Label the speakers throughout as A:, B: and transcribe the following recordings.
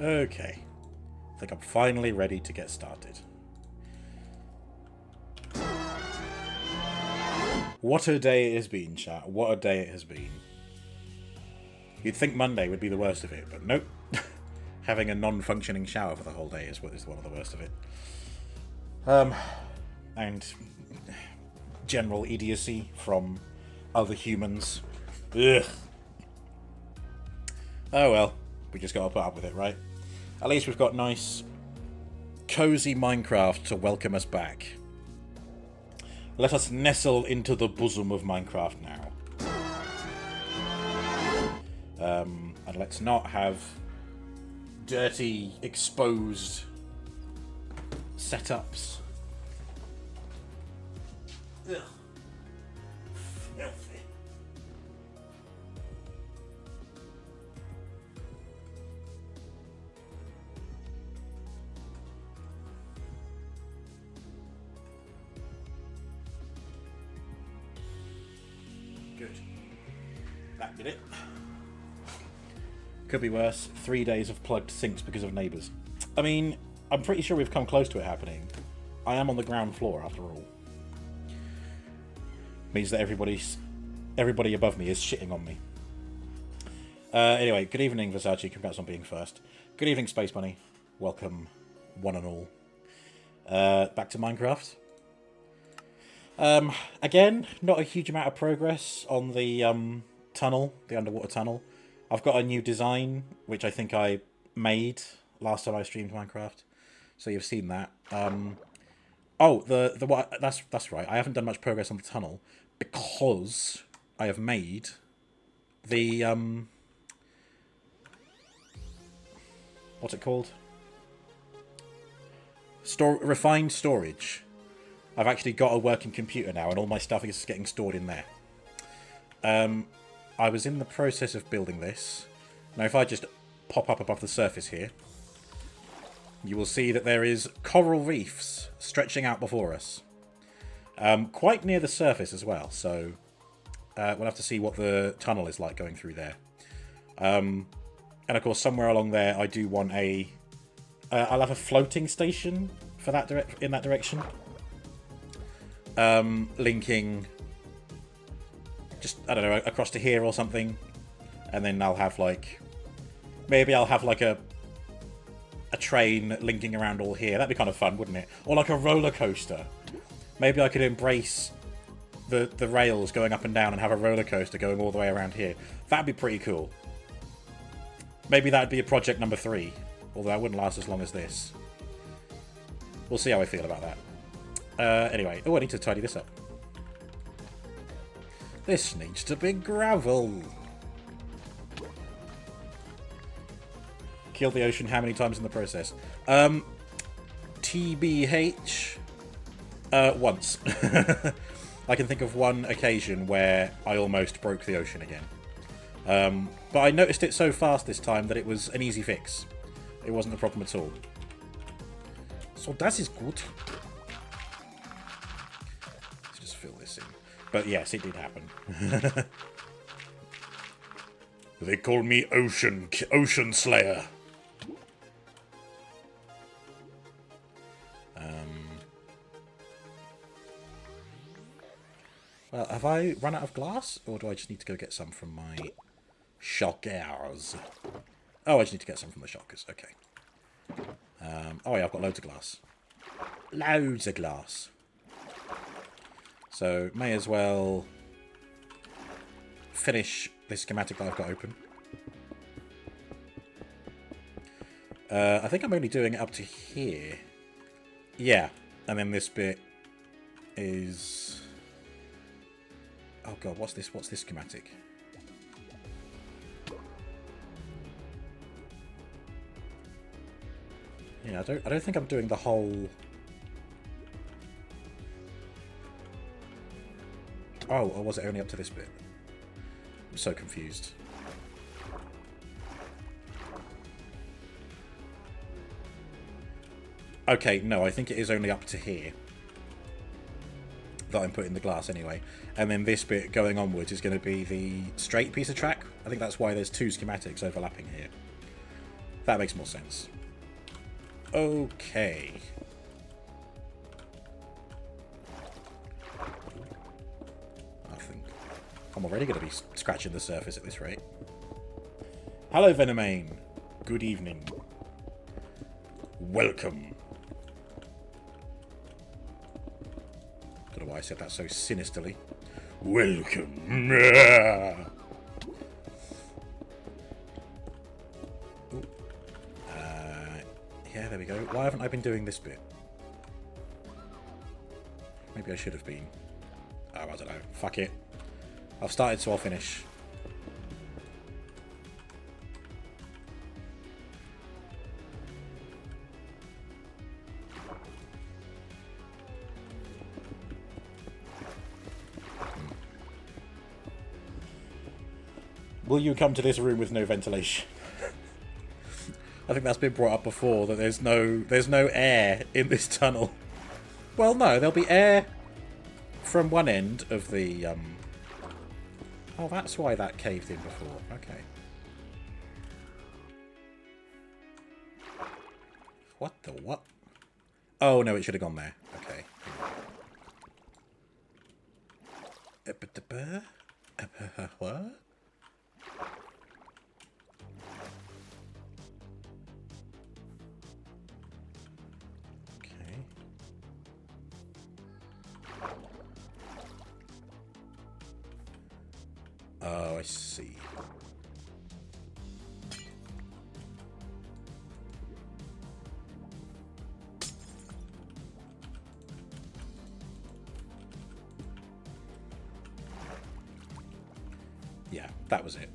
A: Okay. I think I'm finally ready to get started. What a day it has been, chat. What a day it has been. You'd think Monday would be the worst of it, but nope. Having a non-functioning shower for the whole day is one of the worst of it. And general idiocy from other humans. Ugh. Oh well, we just gotta put up with it, right? At least we've got nice, cozy Minecraft to welcome us back. Let us nestle into the bosom of Minecraft now. And let's not have dirty, exposed setups. Ugh. Filthy. Good. That did it. Could be worse. 3 days of plugged sinks because of neighbours. I mean, I'm pretty sure we've come close to it happening. I am on the ground floor, after all. Means that everybody above me is shitting on me. Anyway, good evening, Versace. Congrats on being first. Good evening, Space Bunny. Welcome, one and all. Back to Minecraft. Again, not a huge amount of progress on the tunnel, the underwater tunnel. I've got a new design, which I think I made last time I streamed Minecraft, so you've seen that. Oh, the what? That's right. I haven't done much progress on the tunnel because I have made the what's it called? Refined storage. I've actually got a working computer now, and all my stuff is getting stored in there. I was in the process of building this. Now, if I just pop up above the surface here, you will see that there is coral reefs stretching out before us. Quite near the surface as well, so we'll have to see what the tunnel is like going through there. And of course, somewhere along there, I do want a... I'll have a floating station for that in that direction. Linking... just, I don't know, across to here or something. And then I'll have, like... maybe I'll have, like, a train linking around all here. That'd be kind of fun, wouldn't it? Or like a roller coaster. Maybe I could embrace the rails going up and down and have a roller coaster going all the way around here. That'd be pretty cool. Maybe that'd be a project number 3. Although that wouldn't last as long as this. We'll see how I feel about that. Anyway. Oh, I need to tidy this up. This needs to be gravel. Killed the ocean how many times in the process? TBH. Once. I can think of one occasion where I almost broke the ocean again. But I noticed it so fast this time that it was an easy fix. It wasn't a problem at all. So that is good. Let's just fill this in. But yes, it did happen. They call me Ocean Slayer. Well, have I run out of glass? Or do I just need to go get some from my shockers? Oh, I just need to get some from the shockers. Okay. Oh yeah, I've got loads of glass. Loads of glass. So, may as well finish this schematic that I've got open. I think I'm only doing it up to here. Yeah, and then this bit is... oh god, what's this? What's this schematic? Yeah, I don't think I'm doing the whole... oh, or was it only up to this bit? I'm so confused. Okay, no, I think it is only up to here that I'm putting the glass anyway. And then this bit going onwards is going to be the straight piece of track. I think that's why there's two schematics overlapping here. That makes more sense. Okay. I think I'm already going to be scratching the surface at this rate. Hello, Venomane. Good evening. Welcome. Don't know why I said that so sinisterly. Welcome. Yeah, there we go. Why haven't I been doing this bit? Maybe I should have been. Oh, I don't know. Fuck it. I've started, so I'll finish. Will you come to this room with no ventilation? I think that's been brought up before, that there's no air in this tunnel. Well, no, there'll be air from one end of the... Oh, that's why that caved in before. Okay. What the what? Oh, no, it should have gone there. Okay. What? Oh, I see. Yeah, that was it.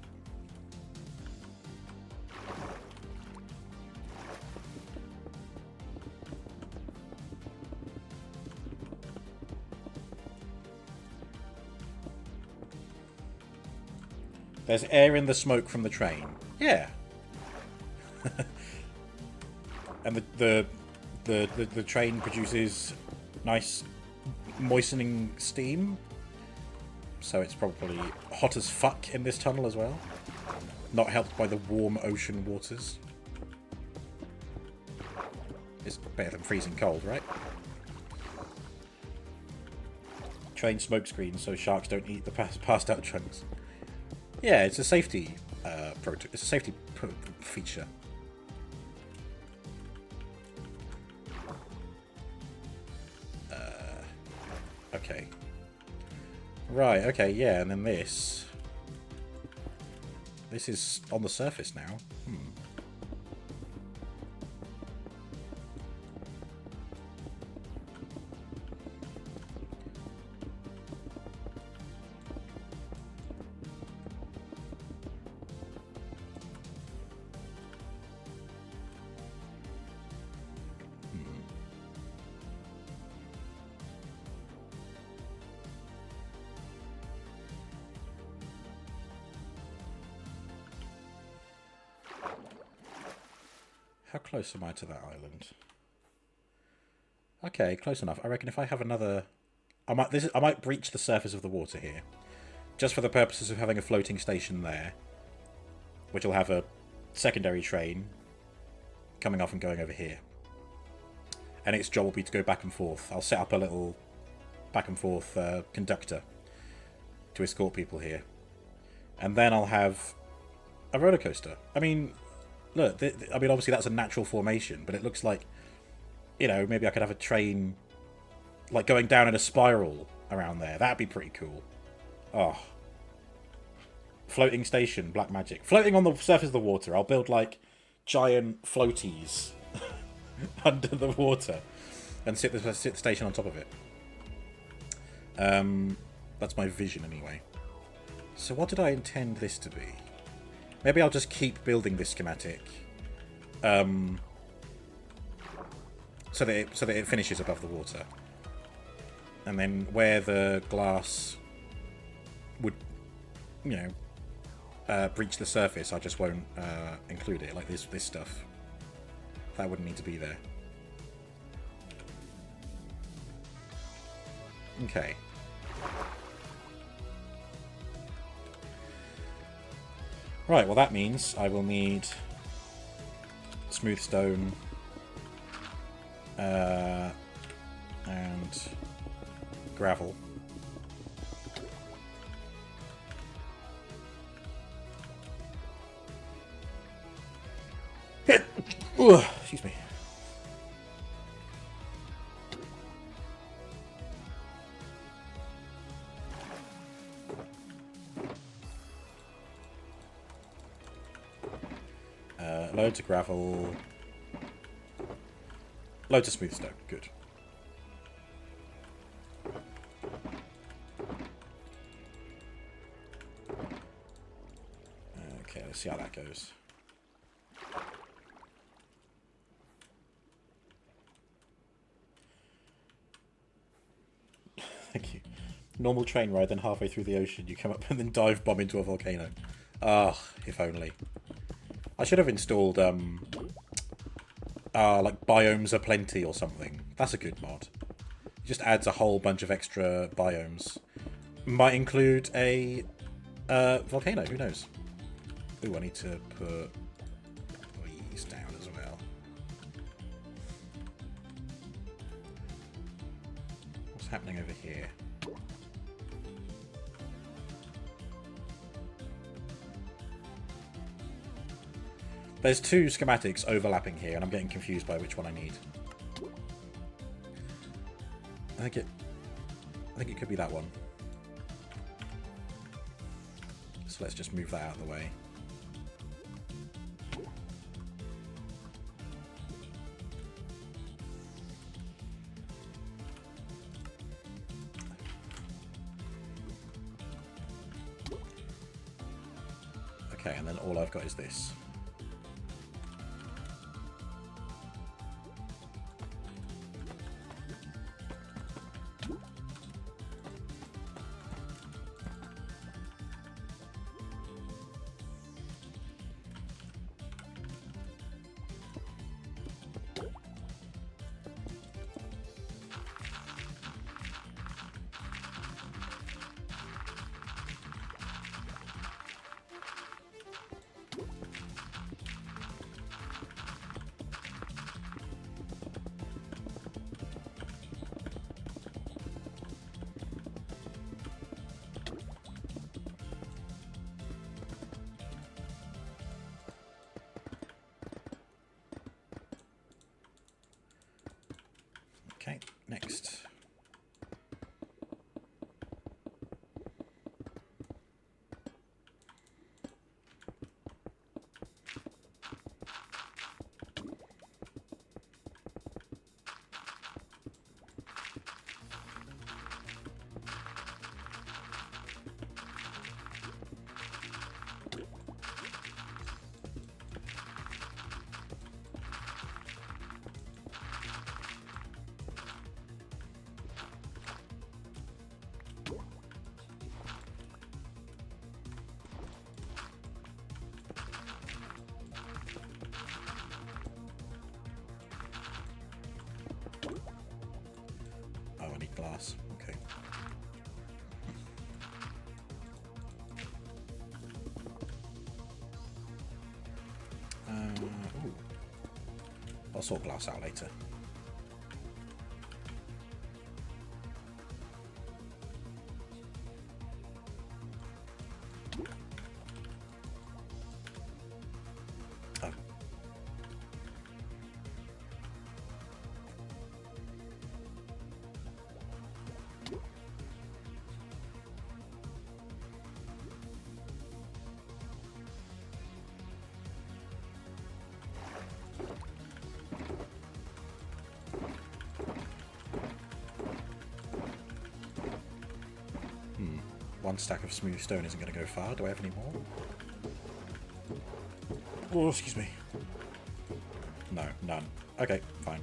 A: There's air in the smoke from the train. Yeah. And the train produces nice moistening steam. So it's probably hot as fuck in this tunnel as well. Not helped by the warm ocean waters. It's better than freezing cold, right? Train smoke screen so sharks don't eat the passed out chunks. Yeah, it's a safety it's a safety feature. Okay. Right, okay, yeah, and then this. This is on the surface now. How close am I to that island? Okay, close enough. I reckon if I have another... I might breach the surface of the water here. Just for the purposes of having a floating station there. Which will have a secondary train coming off and going over here. And its job will be to go back and forth. I'll set up a little back and forth conductor to escort people here. And then I'll have a roller coaster. I mean... Look, I mean, obviously that's a natural formation, but it looks like, you know, maybe I could have a train, like, going down in a spiral around there. That'd be pretty cool. Oh. Floating station, black magic. Floating on the surface of the water. I'll build, like, giant floaties under the water and sit the station on top of it. That's my vision, anyway. So what did I intend this to be? Maybe I'll just keep building this schematic, so that it finishes above the water, and then where the glass would, you know, breach the surface, I just won't include it. Like this stuff, that wouldn't need to be there. Okay. Right, well that means I will need smooth stone, and gravel. Ooh, excuse me. Loads of gravel. Loads of smooth stone. Good. Okay, let's see how that goes. Thank you. Normal train ride, then halfway through the ocean, you come up and then dive bomb into a volcano. Ah, if only. I should have installed, like, biomes aplenty or something. That's a good mod. It just adds a whole bunch of extra biomes. Might include a volcano, who knows? Ooh, I need to put these down as well. What's happening over here? There's two schematics overlapping here, and I'm getting confused by which one I need. I think it could be that one. So let's just move that out of the way. Okay, and then all I've got is this. Okay, next. Glass. Okay. Ooh. I'll sort glass out later. Oh. One stack of smooth stone isn't going to go far. Do I have any more? Oh, excuse me. No, none. Okay, fine.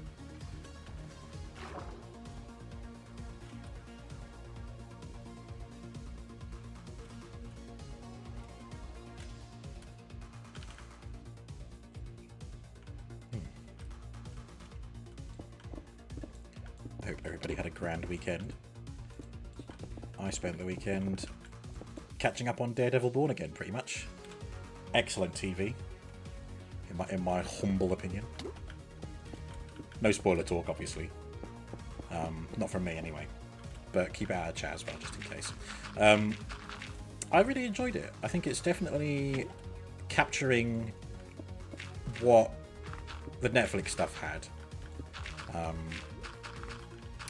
A: I hope everybody had a grand weekend. I spent the weekend catching up on Daredevil Born Again, pretty much. Excellent TV, in in my humble opinion. No spoiler talk, obviously. Not from me, anyway. But keep it out of chat as well, just in case. I really enjoyed it. I think it's definitely capturing what the Netflix stuff had.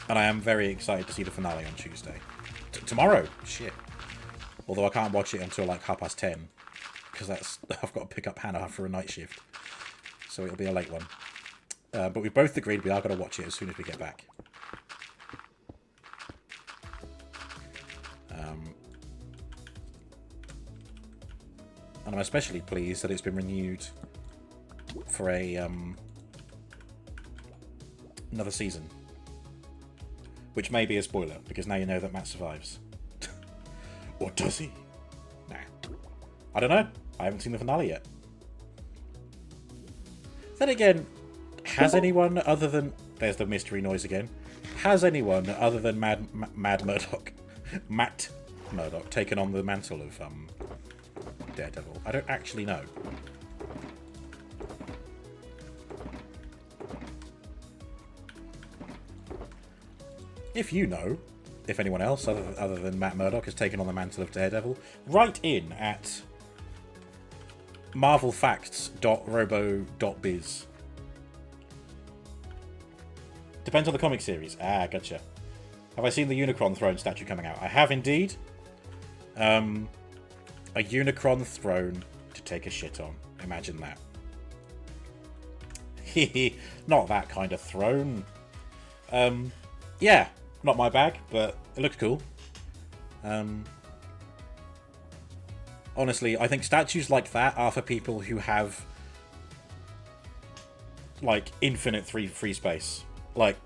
A: And I am very excited to see the finale on Tuesday. Tomorrow! Shit. Although I can't watch it until like 10:30. Because I've got to pick up Hannah for a night shift. So it'll be a late one. But we've both agreed we are going to watch it as soon as we get back. And I'm especially pleased that it's been renewed for another season. Which may be a spoiler, because now you know that Matt survives. Or does he? Nah. I don't know. I haven't seen the finale yet. Then again, has anyone other than... There's the mystery noise again. Has anyone other than Matt Murdock taken on the mantle of Daredevil? I don't actually know. If you know, if anyone else other than Matt Murdock has taken on the mantle of Daredevil, write in at marvelfacts.robo.biz. Depends on the comic series. Ah, gotcha. Have I seen the Unicron throne statue coming out? I have indeed. A Unicron throne to take a shit on. Imagine that. Hehe, not that kind of throne. Yeah, not my bag, but it looks cool. Honestly, I think statues like that are for people who have like infinite free space. Like,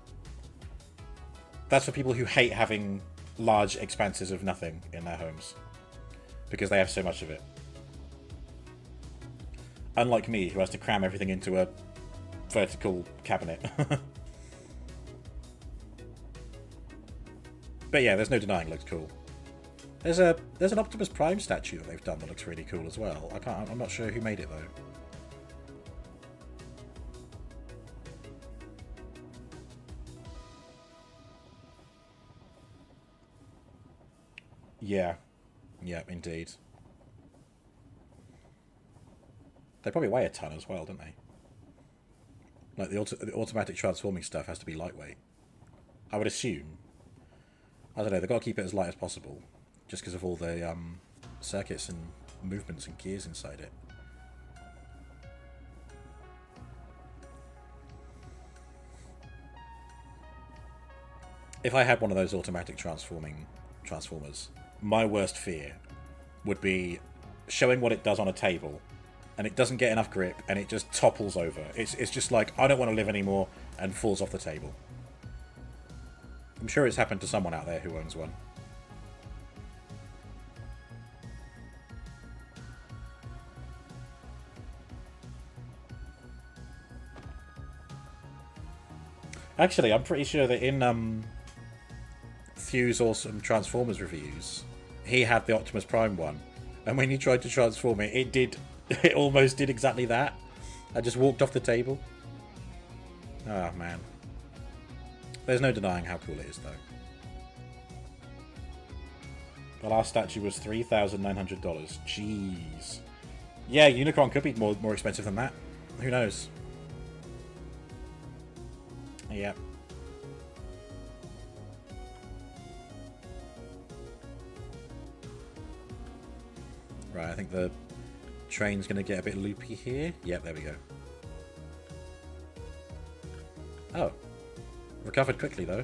A: that's for people who hate having large expanses of nothing in their homes because they have so much of it. Unlike me, who has to cram everything into a vertical cabinet. But yeah, there's no denying it looks cool. There's an Optimus Prime statue that they've done that looks really cool as well. I'm not sure who made it though. Yeah. Yeah, indeed. They probably weigh a ton as well, don't they? Like, the automatic transforming stuff has to be lightweight. I would assume. I don't know, they've got to keep it as light as possible. Just because of all the circuits and movements and gears inside it. If I had one of those automatic transformers, my worst fear would be showing what it does on a table, and it doesn't get enough grip, and it just topples over. It's just like, I don't want to live anymore, and falls off the table. I'm sure it's happened to someone out there who owns one. Actually, I'm pretty sure that in Thew's Awesome Transformers reviews, he had the Optimus Prime one, and when he tried to transform it, it almost did exactly that. I just walked off the table. Ah, man. There's no denying how cool it is, though. The last statue was $3,900. Jeez. Yeah, Unicron could be more expensive than that. Who knows? Yeah. Right, I think the train's going to get a bit loopy here. Yep, there we go. Oh. Recovered quickly, though.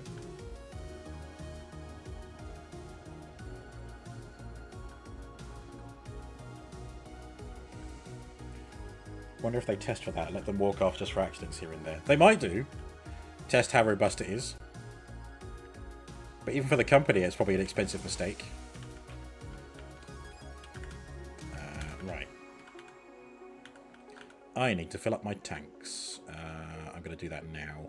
A: Wonder if they test for that, let them walk off just for accidents here and there. They might do. Test how robust it is. But even for the company, it's probably an expensive mistake. Right. I need to fill up my tanks. I'm going to do that now.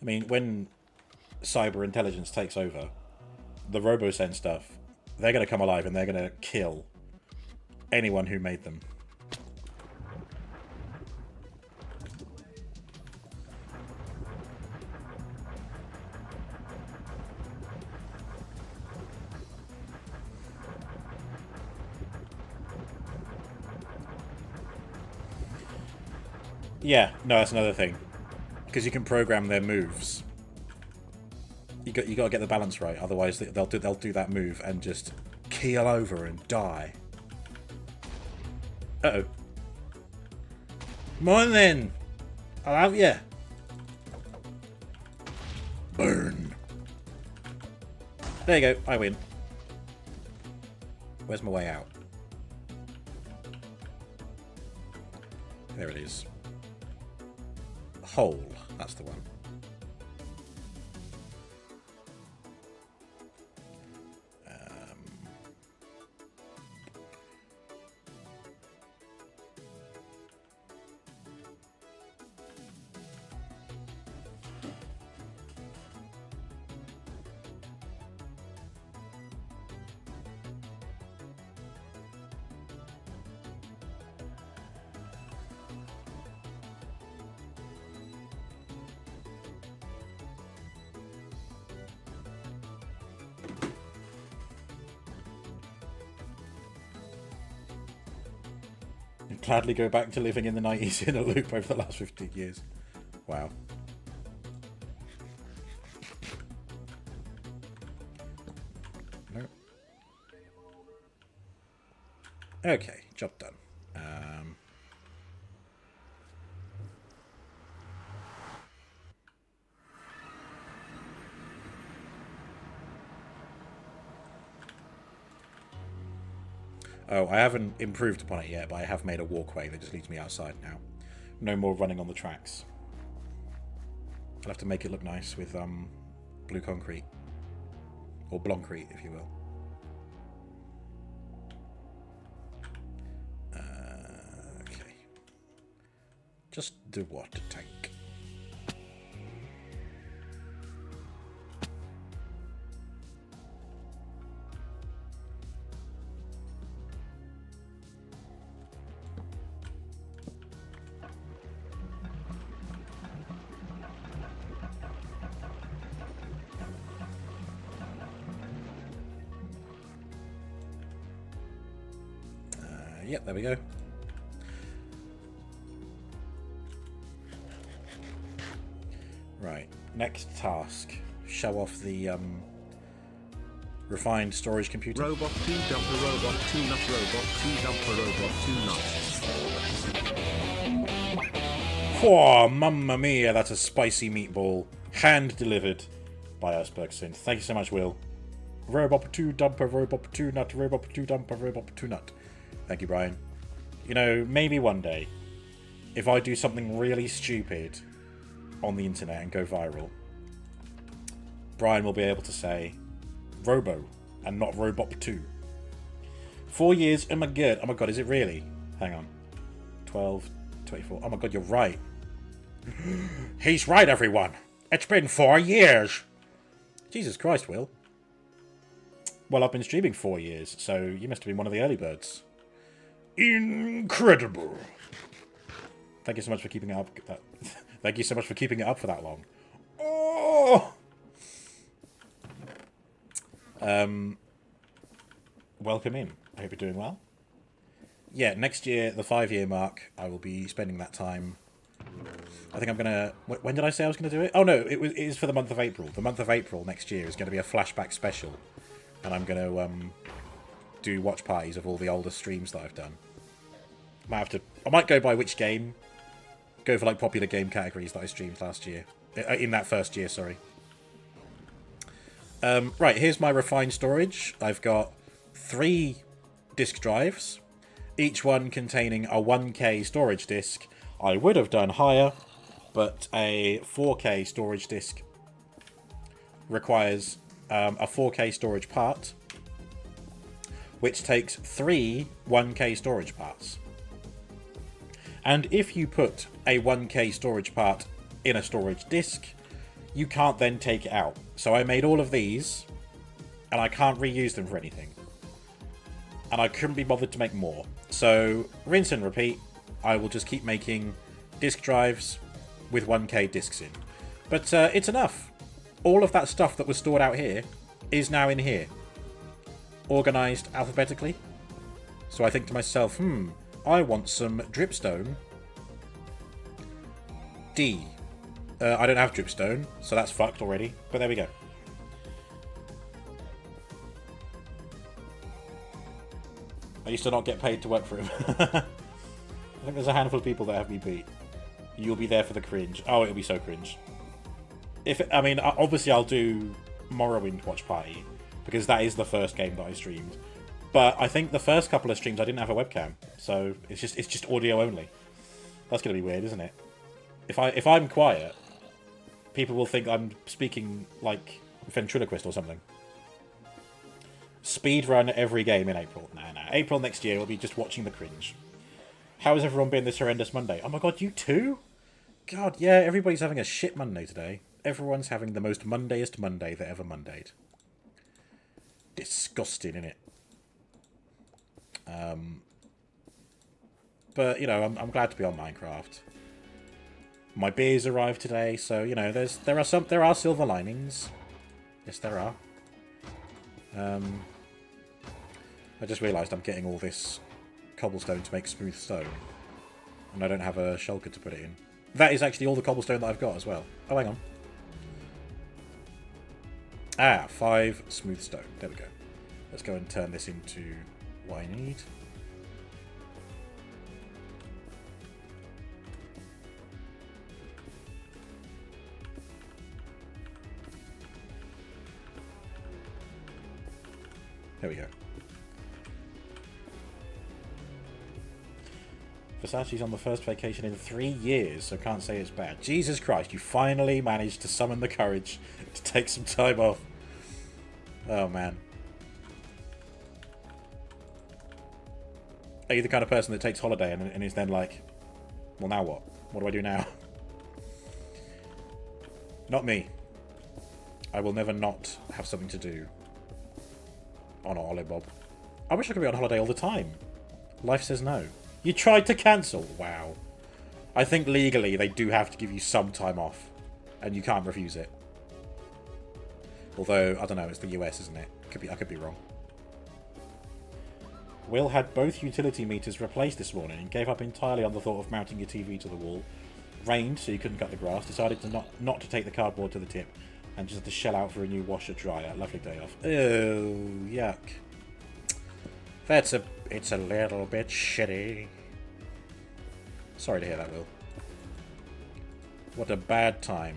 A: mean, when cyber intelligence takes over, the RoboSense stuff, they're going to come alive and they're going to kill anyone who made them. Yeah, no, that's another thing. Because you can program their moves. You got to get the balance right, otherwise they'll do that move and just keel over and die. Uh-oh. Come on then! I'll have ya! Burn! There you go, I win. Where's my way out? There it is. Hole, that's the one. Gladly go back to living in the 90s in a loop over the last 15 years. Wow. No. Okay, job done. Oh, I haven't improved upon it yet, but I have made a walkway that just leads me outside now. No more running on the tracks. I'll have to make it look nice with blue concrete. Or bloncrete, if you will. Okay. Just the water tank. Yep, there we go. Right, next task. Show off the refined storage computer.
B: Robot 2 dump a robot 2 nut robot 2 dump a robot 2 nut.
A: Oh, mamma mia, that's a spicy meatball. Hand delivered by Synth. Thank you so much, Will. Robot 2 dump a robot 2 nut, robot 2 dump a robot 2 nut. Thank you, Brian. You know, maybe one day, if I do something really stupid on the internet and go viral, Brian will be able to say Robo and not Robot 2. 4 years, oh my god, is it really? Hang on. 12, 24, oh my god, you're right. He's right, everyone. It's been 4 years. Jesus Christ, Will. Well, I've been streaming 4 years, so you must have been one of the early birds. Incredible. Thank you so much for keeping it up. Thank you so much for keeping it up for that long. Oh! Welcome in. I hope you're doing well. Yeah, next year, the 5-year mark, I will be spending that time. I think I'm gonna. When did I say I was gonna do it? Oh no, it is for the month of April. The month of April next year is going to be a flashback special, and I'm gonna do watch parties of all the older streams that I've done. I might go by which game. Go for like popular game categories that I streamed last year. In that first year, sorry. Right, here's my refined storage. I've got 3 disk drives, each one containing a 1K storage disk. I would have done higher, but a 4K storage disk requires a 4K storage part, which takes 3 1K storage parts. And if you put a 1K storage part in a storage disk, you can't then take it out. So I made all of these, and I can't reuse them for anything. And I couldn't be bothered to make more. So, rinse and repeat. I will just keep making disk drives with 1K disks in. But it's enough. All of that stuff that was stored out here is now in here. Organised alphabetically. So I think to myself, I want some dripstone. D. I don't have dripstone, so that's fucked already. But there we go. I used to not get paid to work for him. I think there's a handful of people that have me beat. You'll be there for the cringe. Oh, it'll be so cringe. I mean, obviously I'll do Morrowind Watch Party, because that is the first game that I streamed. But I think the first couple of streams I didn't have a webcam, so it's just audio only. That's gonna be weird, isn't it? If I'm quiet, people will think I'm speaking like ventriloquist or something. Speedrun every game in April. Nah. April next year will be just watching the cringe. How has everyone been this horrendous Monday? Oh my god, you too? God, yeah, everybody's having a shit Monday today. Everyone's having the most Mondayest Monday that ever Mondayed. Disgusting, innit? But, you know, I'm glad to be on Minecraft. My beers arrived today, so, you know, there are silver linings. Yes, there are. I just realised I'm getting all this cobblestone to make smooth stone. And I don't have a shulker to put it in. That is actually all the cobblestone that I've got as well. Oh, hang on. Ah, 5 smooth stone. There we go. Let's go and turn this into what I need. There we go. Versace's on the first vacation in 3 years, so can't say it's bad. Jesus Christ, you finally managed to summon the courage to take some time off. Oh, man. Are you the kind of person that takes holiday and is then like, well, now what? What do I do now? Not me. I will never not have something to do on a holiday, Bob. I wish I could be on holiday all the time. Life says no. You tried to cancel? Wow. I think legally they do have to give you some time off, and you can't refuse it. Although, I don't know, it's the US, isn't it? I could be wrong. Will had both utility meters replaced this morning and gave up entirely on the thought of mounting your TV to the wall. Rained, so you couldn't cut the grass. Decided to not to take the cardboard to the tip, and just to shell out for a new washer dryer. Lovely day off. Oh, yuck. It's a little bit shitty. Sorry to hear that, Will. What a bad time.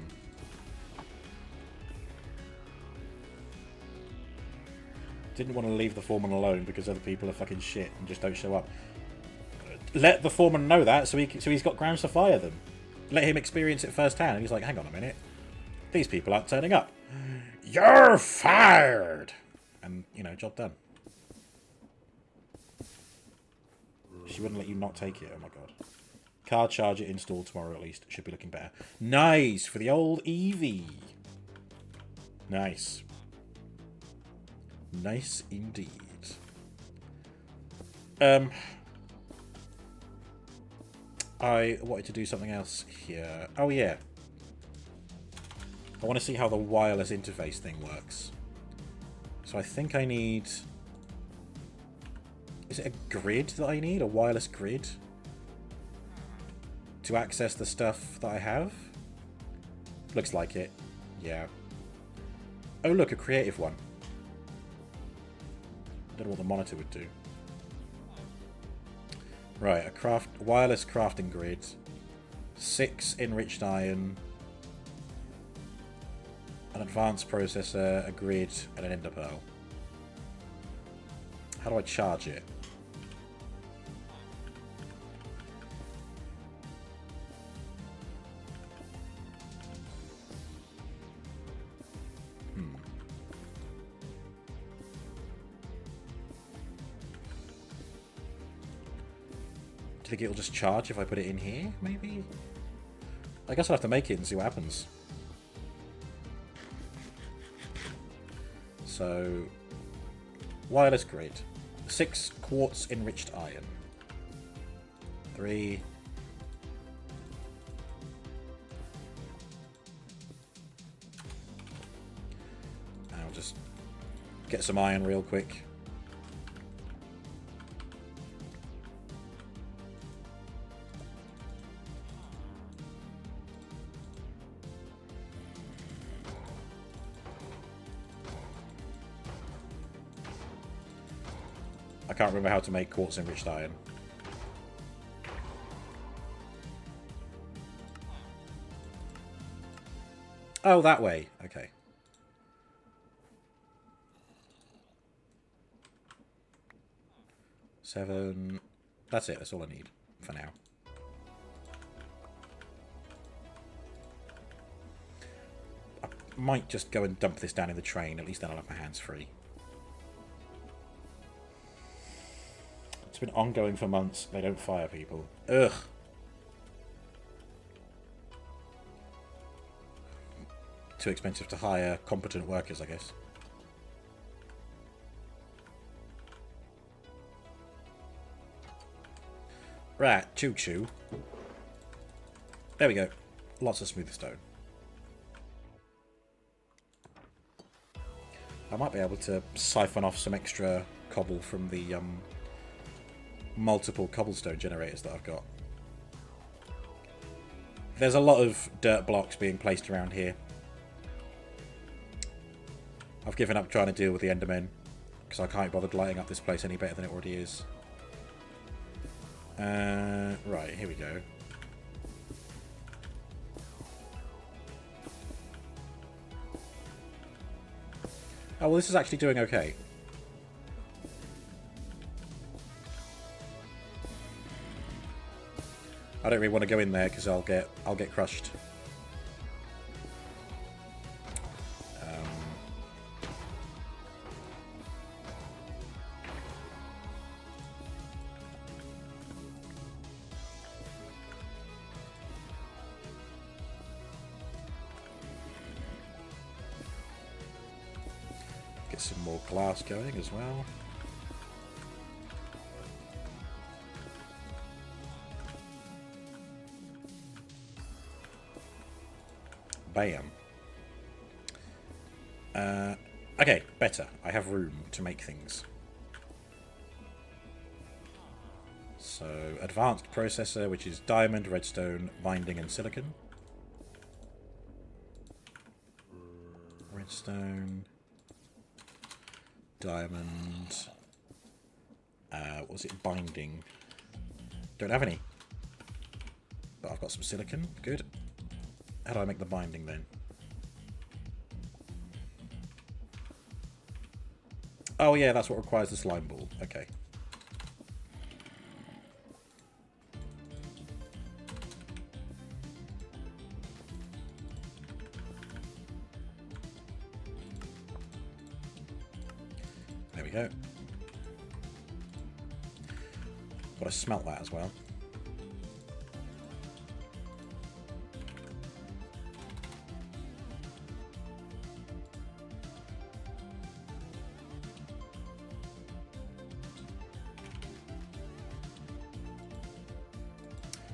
A: Didn't want to leave the foreman alone because other people are fucking shit and just don't show up. Let the foreman know that so he's got grounds to fire them. Let him experience it firsthand. And he's like, hang on a minute. These people aren't turning up. You're fired! And, you know, job done. She wouldn't let you not take it. Oh my god. Car charger installed tomorrow at least. Should be looking better. Nice! For the old Eevee. Nice. Nice indeed. I wanted to do something else here. Oh yeah. I want to see how the wireless interface thing works. So I think I need... Is it a grid that I need? A wireless grid? To access the stuff that I have? Looks like it. Yeah. Oh look, a creative one. I don't know what the monitor would do. Right, a wireless crafting grid. 6 enriched iron. An advanced processor, a grid, and an ender pearl. How do I charge it? Do you think it'll just charge if I put it in here, maybe? I guess I'll have to make it and see what happens. So, wireless grid. 6 quartz enriched iron. 3. I'll just get some iron real quick. I can't remember how to make quartz enriched iron. Oh, that way. Okay. Seven. That's it. That's all I need for now. I might just go and dump this down in the train. At least then I'll have my hands free. It's been ongoing for months. They don't fire people. Ugh. Too expensive to hire competent workers, I guess. Right, choo-choo. There we go. Lots of smooth stone. I might be able to siphon off some extra cobble from the multiple cobblestone generators that I've got. There's a lot of dirt blocks being placed around here. I've given up trying to deal with the Endermen because I can't bother lighting up this place any better than it already is. Right, here we go. Oh, well, this is actually doing okay. I don't really want to go in there because I'll get crushed. Get some more glass going as well. Bam. Okay, better. I have room to make things. So, advanced processor, which is diamond, redstone, binding, and silicon. Redstone. Diamond. What was it? Binding. Don't have any. But I've got some silicon. Good. How do I make the binding then? Oh yeah, that's what requires the slime ball. Okay. There we go. Got to smelt that as well.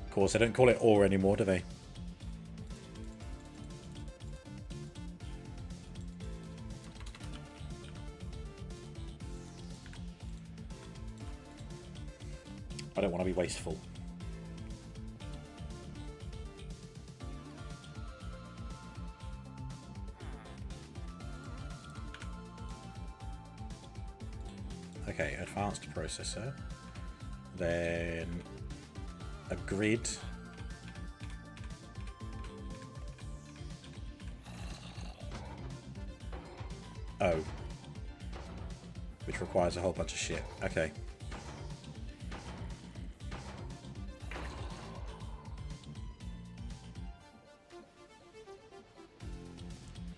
A: Of course, they don't call it ore anymore, do they? I don't want to be wasteful. Okay, advanced processor. Then a grid. Oh. Which requires a whole bunch of shit. Okay.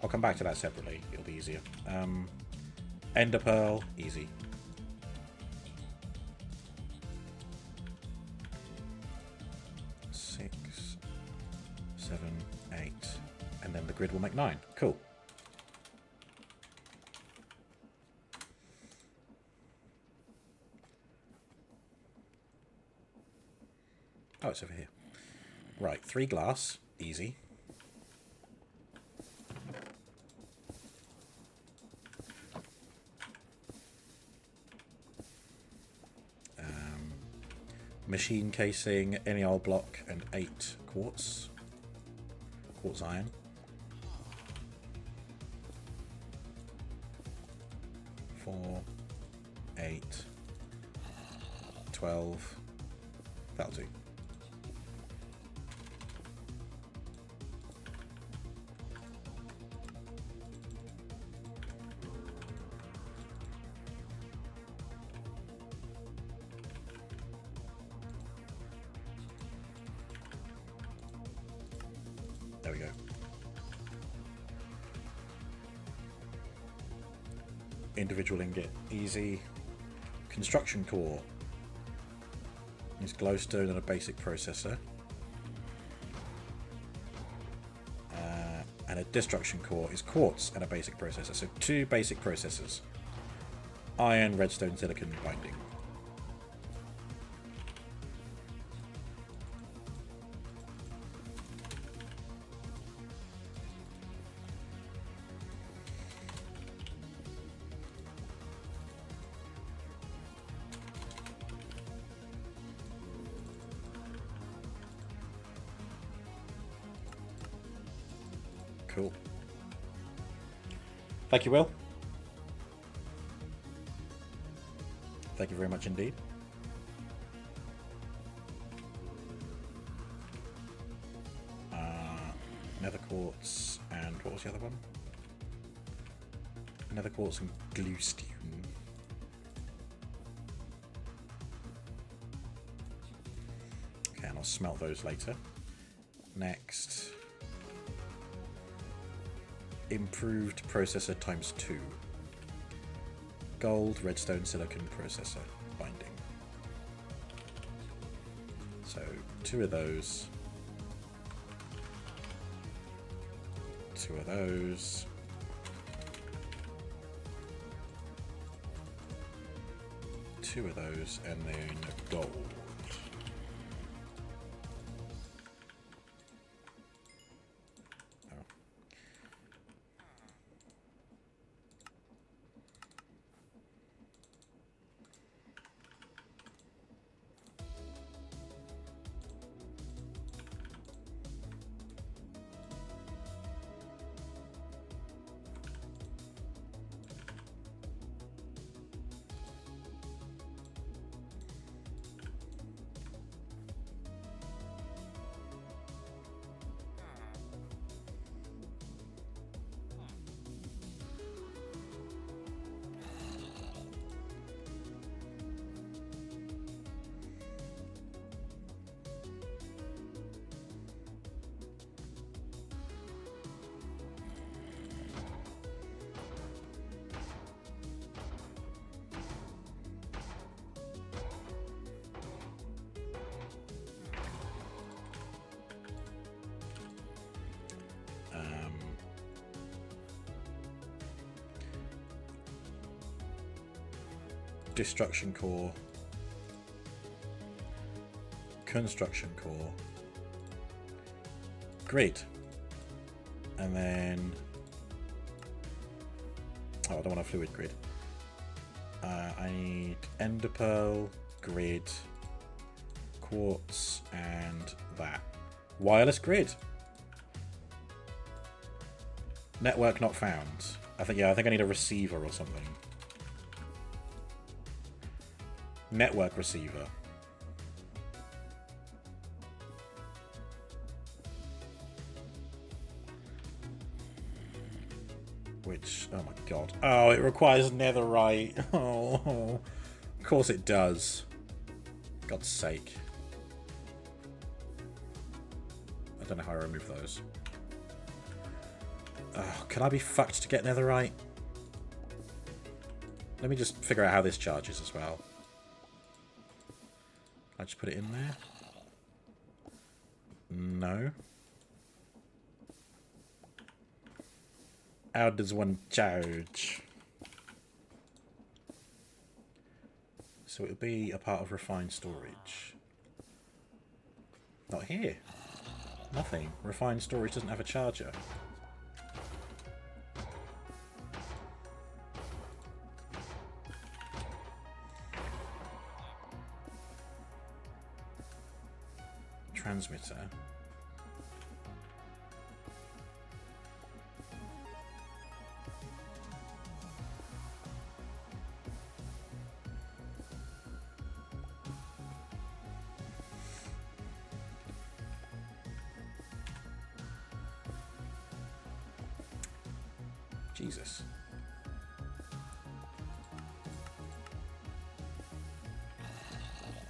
A: I'll come back to that separately. It'll be easier. Ender Pearl, easy. Six, 7, 8, and then the grid will make 9. Cool. Oh, it's over here. Right, 3 glass. Easy. Machine casing, any old block, and 8 quartz. Quartz iron. 4, 8, 12. That'll do. There we go. Individual ingot, easy. Construction core. Use glowstone and a basic processor. And a destruction core is quartz and a basic processor. So 2 basic processors. Iron, redstone, silicon, binding. Cool. Thank you, Will. Thank you very much indeed. Nether quartz and what was the other one? Nether quartz and glowstone. Okay, and I'll smelt those later. Next. Improved processor ×2. Gold, redstone, silicon processor binding. So 2 of those. 2 of those. 2 of those, and then gold. Destruction core, construction core, grid, and then I don't want a fluid grid. I need ender pearl, grid, quartz, and that wireless grid. Network not found. I think I need a receiver or something. Network receiver. Which, oh my god. Oh, it requires netherite. Oh, of course it does. God's sake. I don't know how I remove those. Oh, can I be fucked to get netherite? Let me just figure out how this charges as well. I just put it in there? No. How does one charge? So it'll be a part of refined storage. Not here. Nothing. Refined storage doesn't have a charger. Transmitter. Jesus.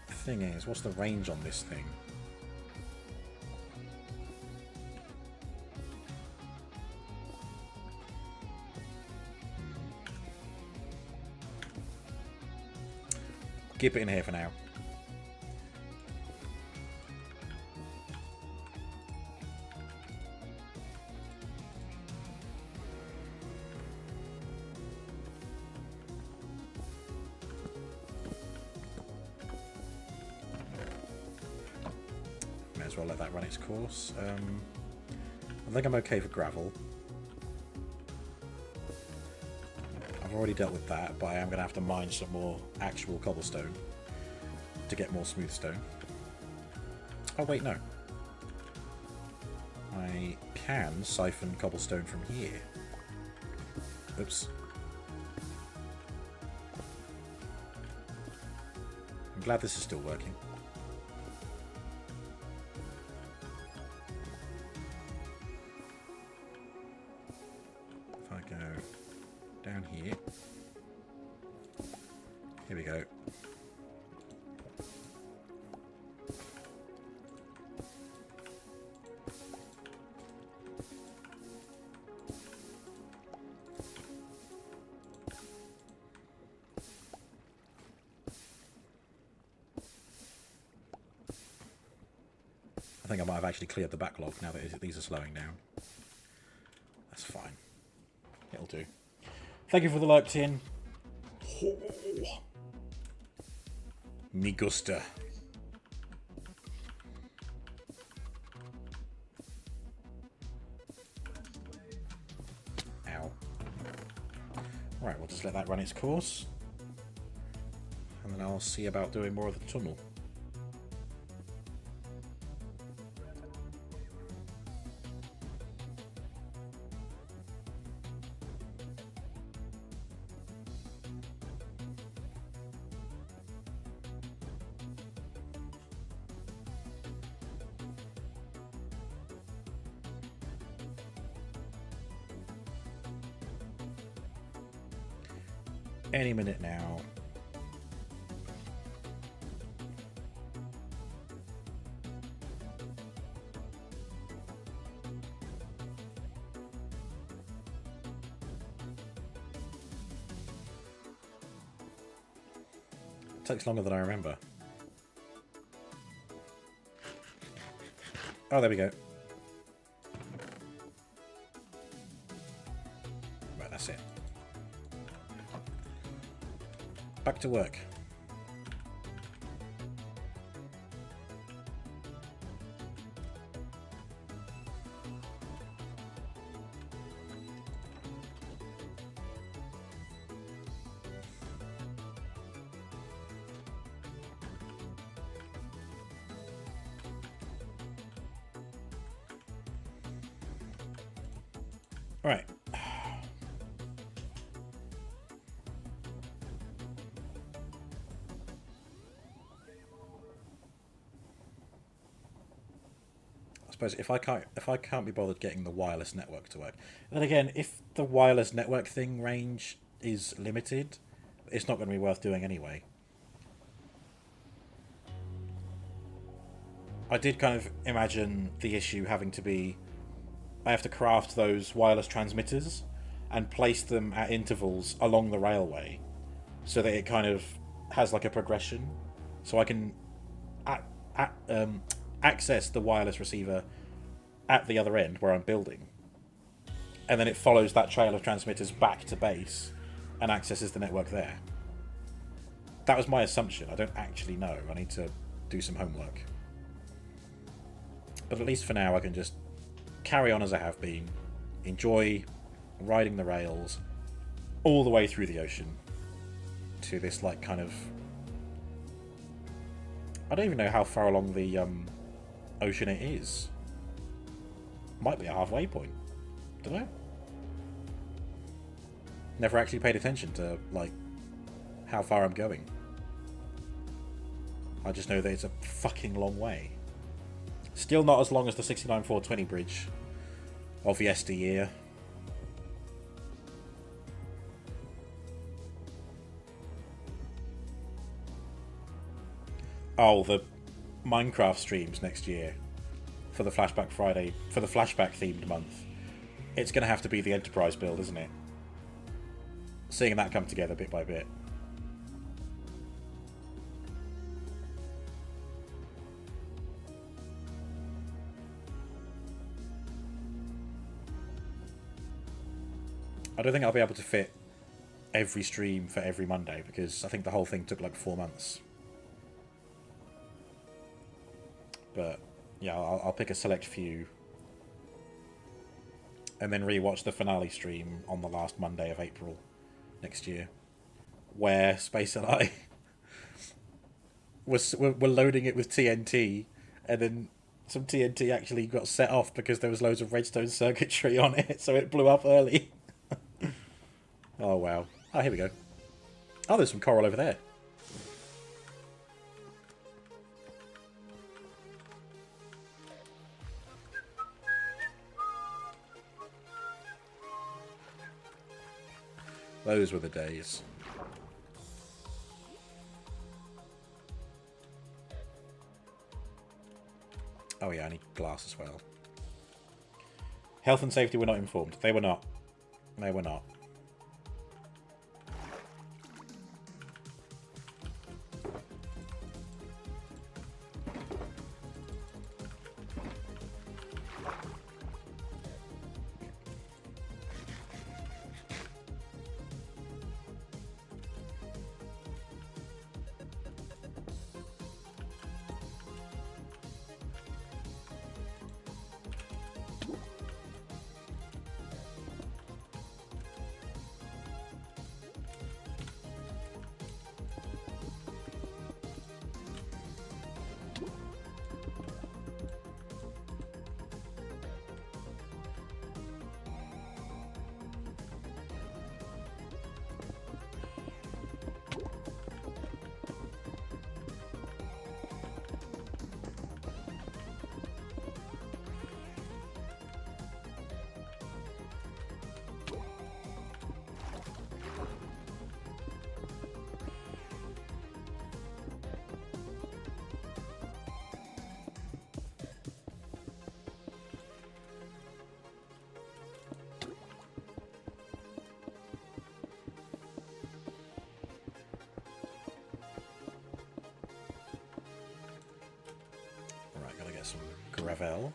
A: The thing is, what's the range on this thing? Keep it in here for now. May as well let that run its course. I think I'm okay for gravel. I've already dealt with that, but I am going to have to mine some more actual cobblestone to get more smooth stone. Oh wait, no. I can siphon cobblestone from here. Oops. I'm glad this is still working. If I go down here. Here we go. I think I might have actually cleared the backlog now that these are slowing down. That's fine. It'll do. Thank you for the lurk, Tin. Oh. Me gusta. Ow. Right, we'll just let that run its course. And then I'll see about doing more of the tunnel. Any minute now. It takes longer than I remember. Oh, there we go. Right, that's it. Back to work. All right. I suppose if I can't be bothered getting the wireless network to work, then again, if the wireless network thing range is limited, it's not going to be worth doing anyway. I did kind of imagine the issue having to be, I have to craft those wireless transmitters and place them at intervals along the railway so that it kind of has like a progression, so I can access the wireless receiver at the other end where I'm building, and then it follows that trail of transmitters back to base and accesses the network there. That was my assumption. I don't actually know. I need to do some homework. But at least for now I can just carry on as I have been, enjoy riding the rails all the way through the ocean to this like kind of... I don't even know how far along the ocean it is. Might be a halfway point. Don't know. Never actually paid attention to like how far I'm going. I just know that it's a fucking long way. Still not as long as the 69420 bridge of yesteryear. Oh, the Minecraft streams next year for the Flashback Friday, for the Flashback themed month. It's going to have to be the Enterprise build, isn't it? Seeing that come together bit by bit. I don't think I'll be able to fit every stream for every Monday because I think the whole thing took like 4 months. But yeah, I'll pick a select few and then rewatch the finale stream on the last Monday of April next year, where Space and I were loading it with TNT, and then some TNT actually got set off because there was loads of redstone circuitry on it, so it blew up early. Oh wow. Oh, here we go. Oh, there's some coral over there. Those were the days. Oh yeah, I need glass as well. Health and safety were not informed. They were not. They were not. Some gravel.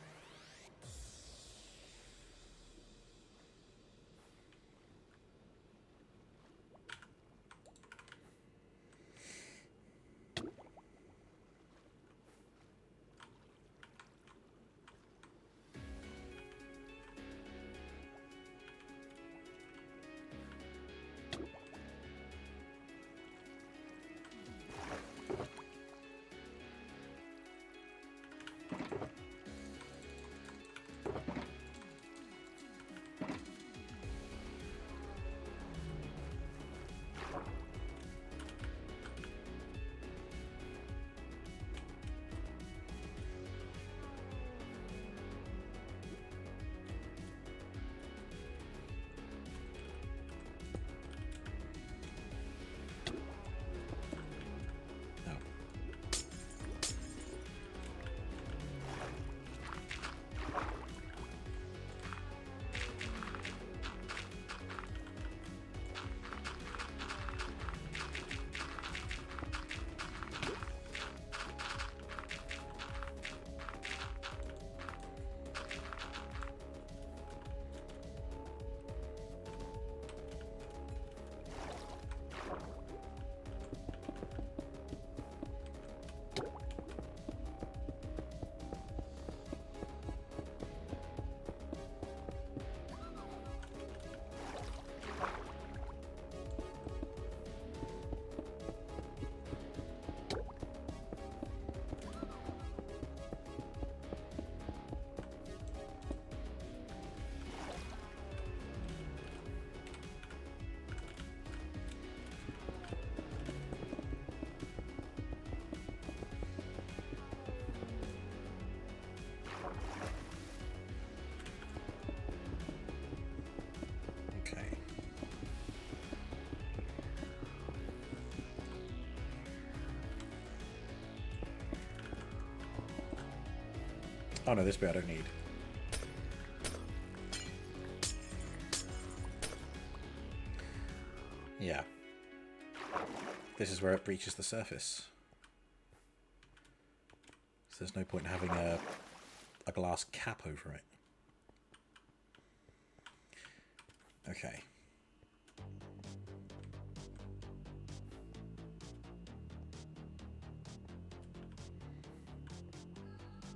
A: Oh no, this bit I don't need. Yeah. This is where it breaches the surface. So there's no point in having a glass cap over it. Okay.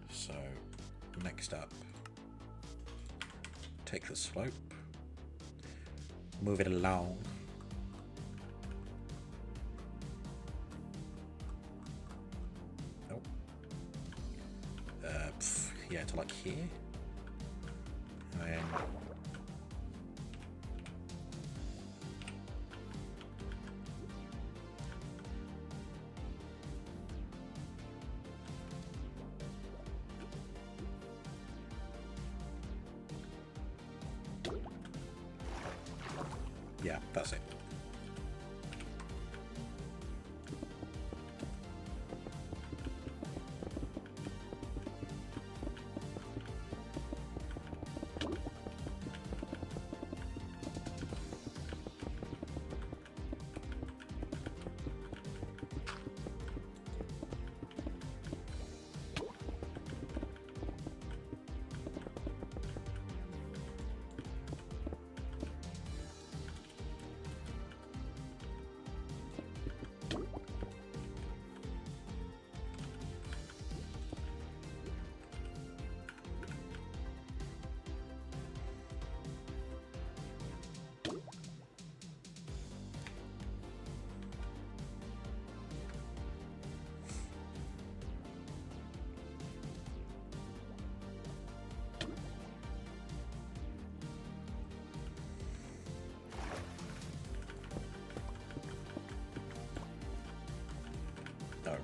A: So, next up, take the slope, move it along. Oh. Yeah, to like here. And then yeah, that's it. No.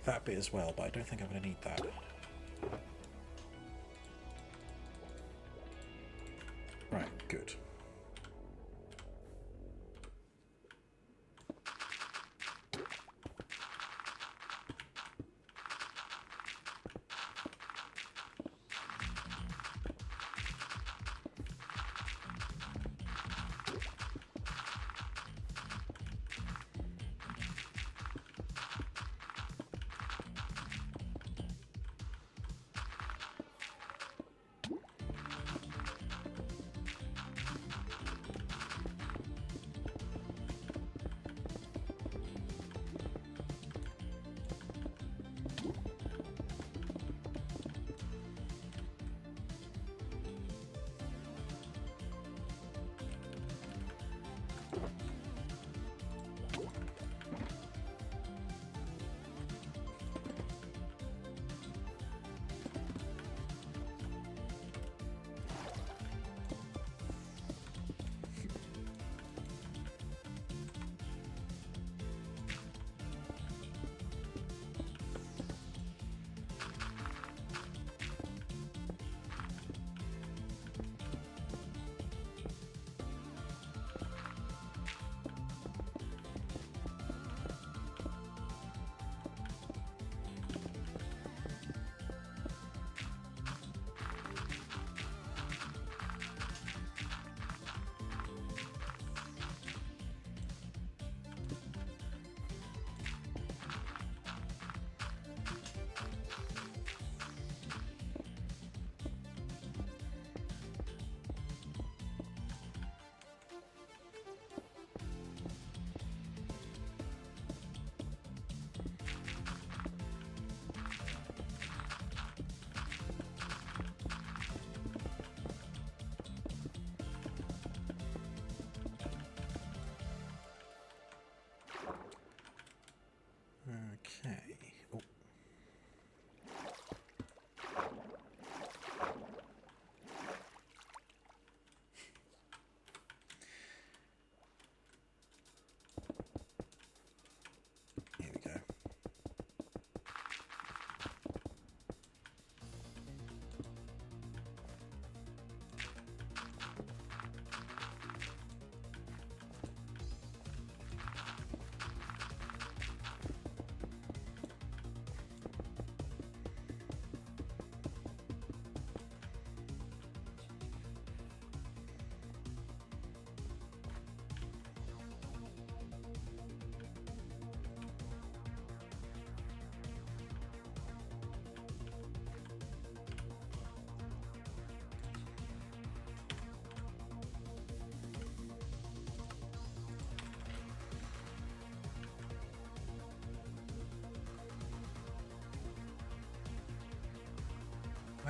A: That bit as well, but I don't think I'm going to need that. Right, good.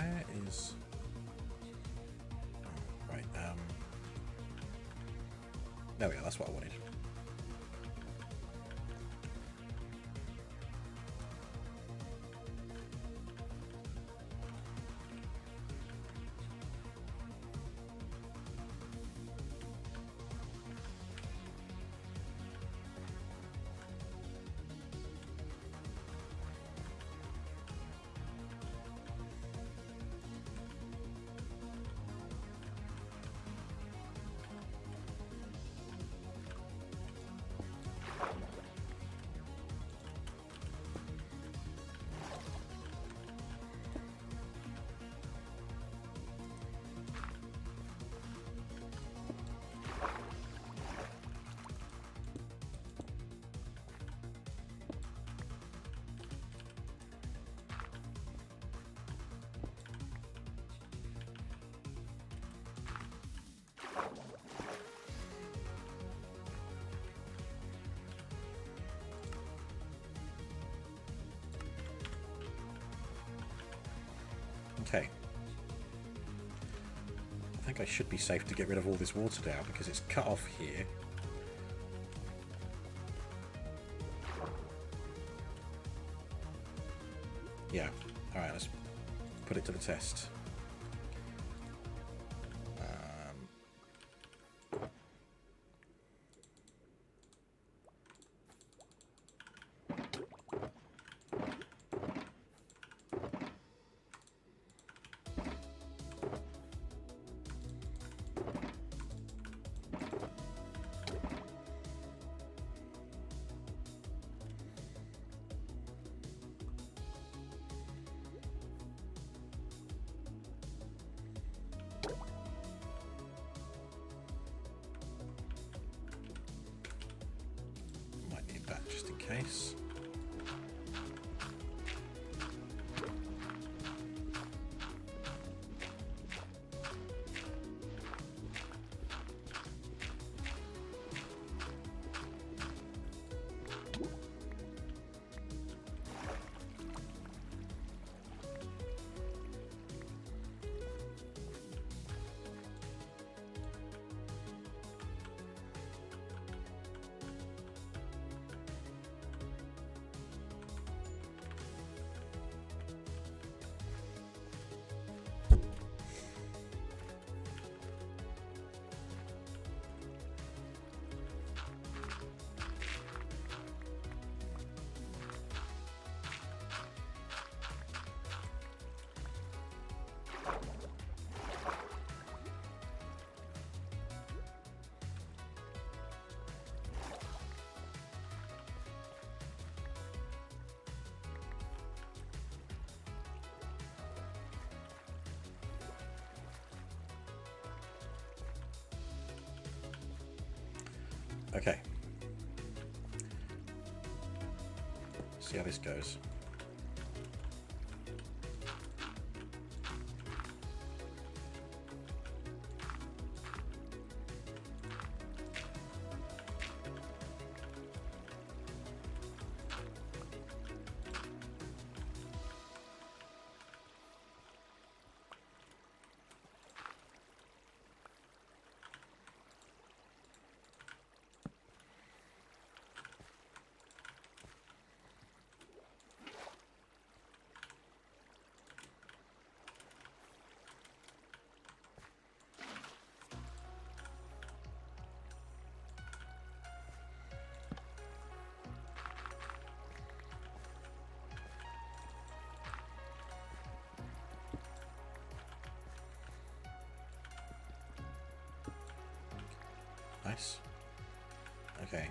A: where is... Oh, right, there we go, that's what I wanted. Okay. I think I should be safe to get rid of all this water now because it's cut off here. Yeah. Alright, let's put it to the test. Just in case. Okay. See how this goes. Nice. Okay.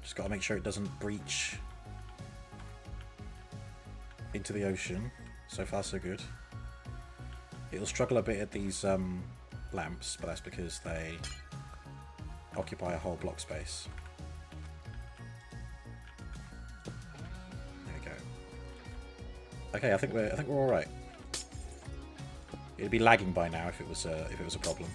A: Just got to make sure it doesn't breach into the ocean. So far, so good. It'll struggle a bit at these lamps, but that's because they occupy a whole block space. There we go. Okay, I think we're all right. It'd be lagging by now if it was a problem.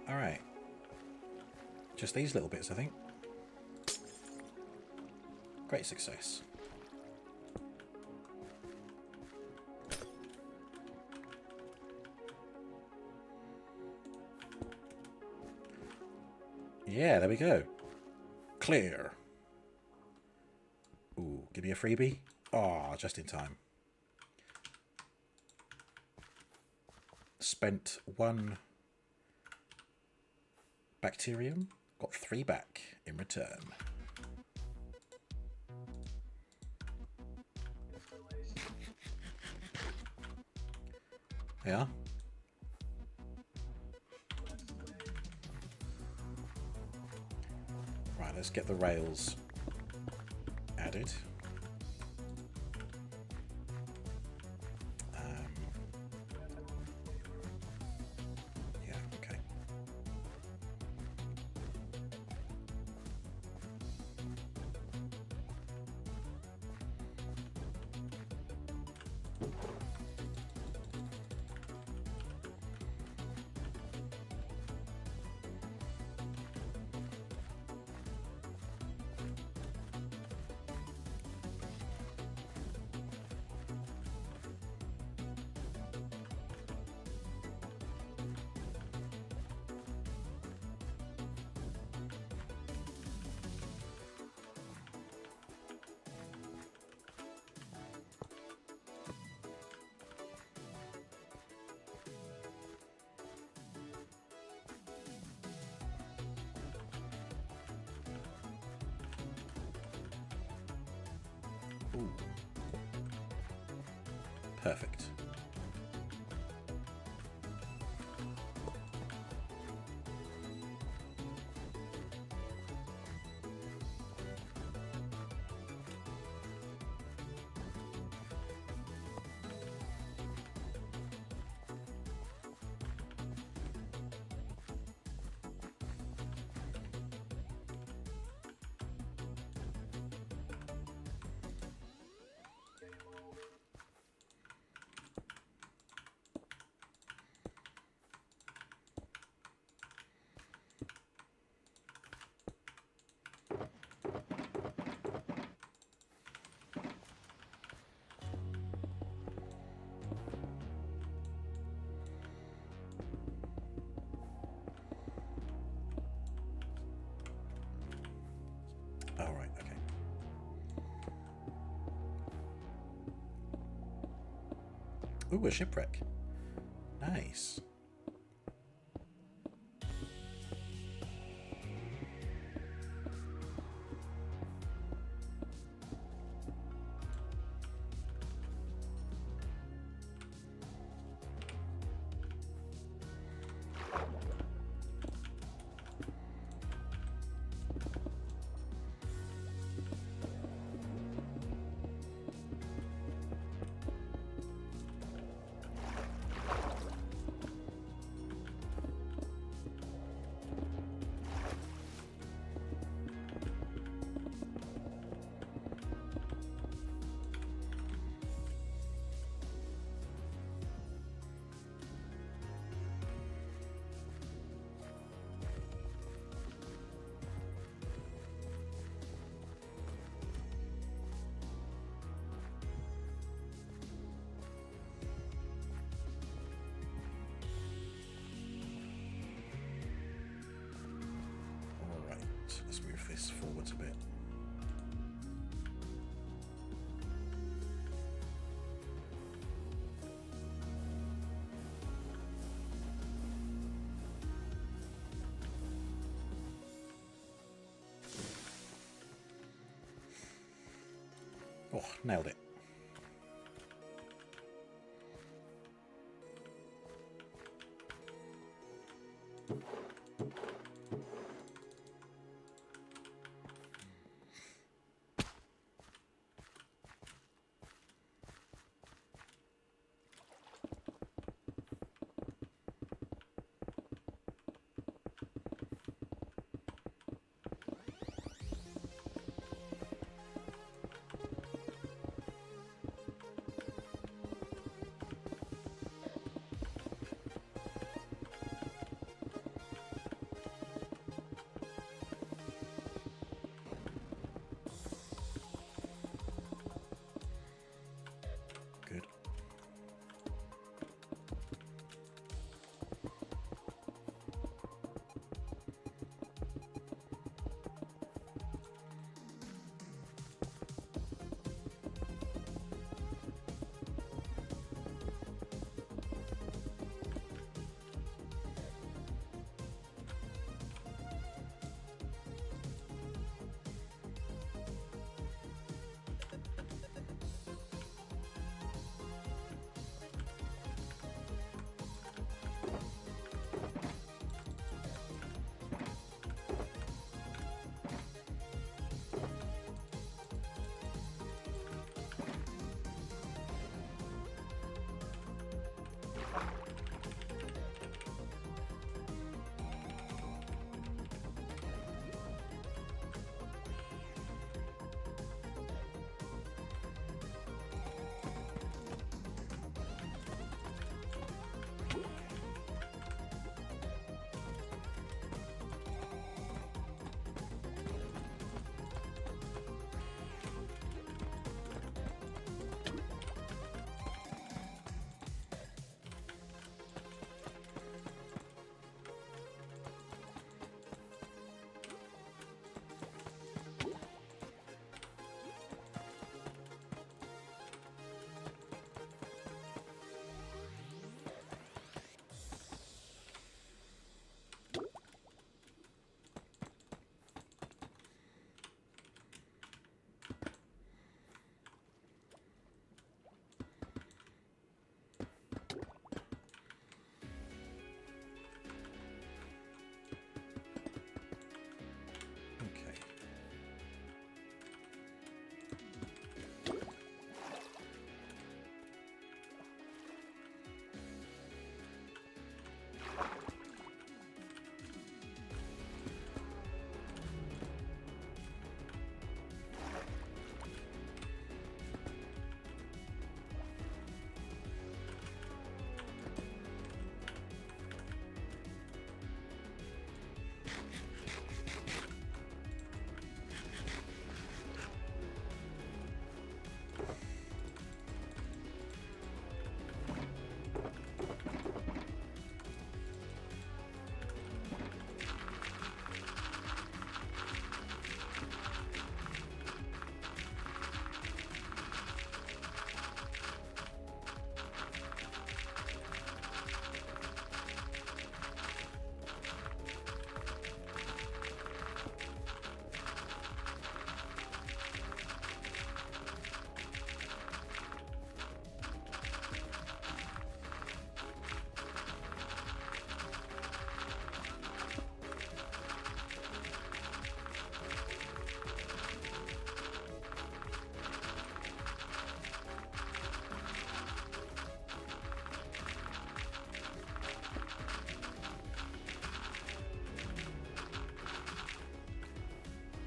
A: Alright. Just these little bits, I think. Great success. Yeah, there we go. Clear. Ooh, give me a freebie. Ah, just in time. Spent 1 bacterium. Got 3 back in return. Yeah. Right, let's get the rails added. Yeah, okay. Ooh. Perfect. All right, okay. Ooh, a shipwreck. Nice. Let's move this forwards a bit. Oh, nailed it.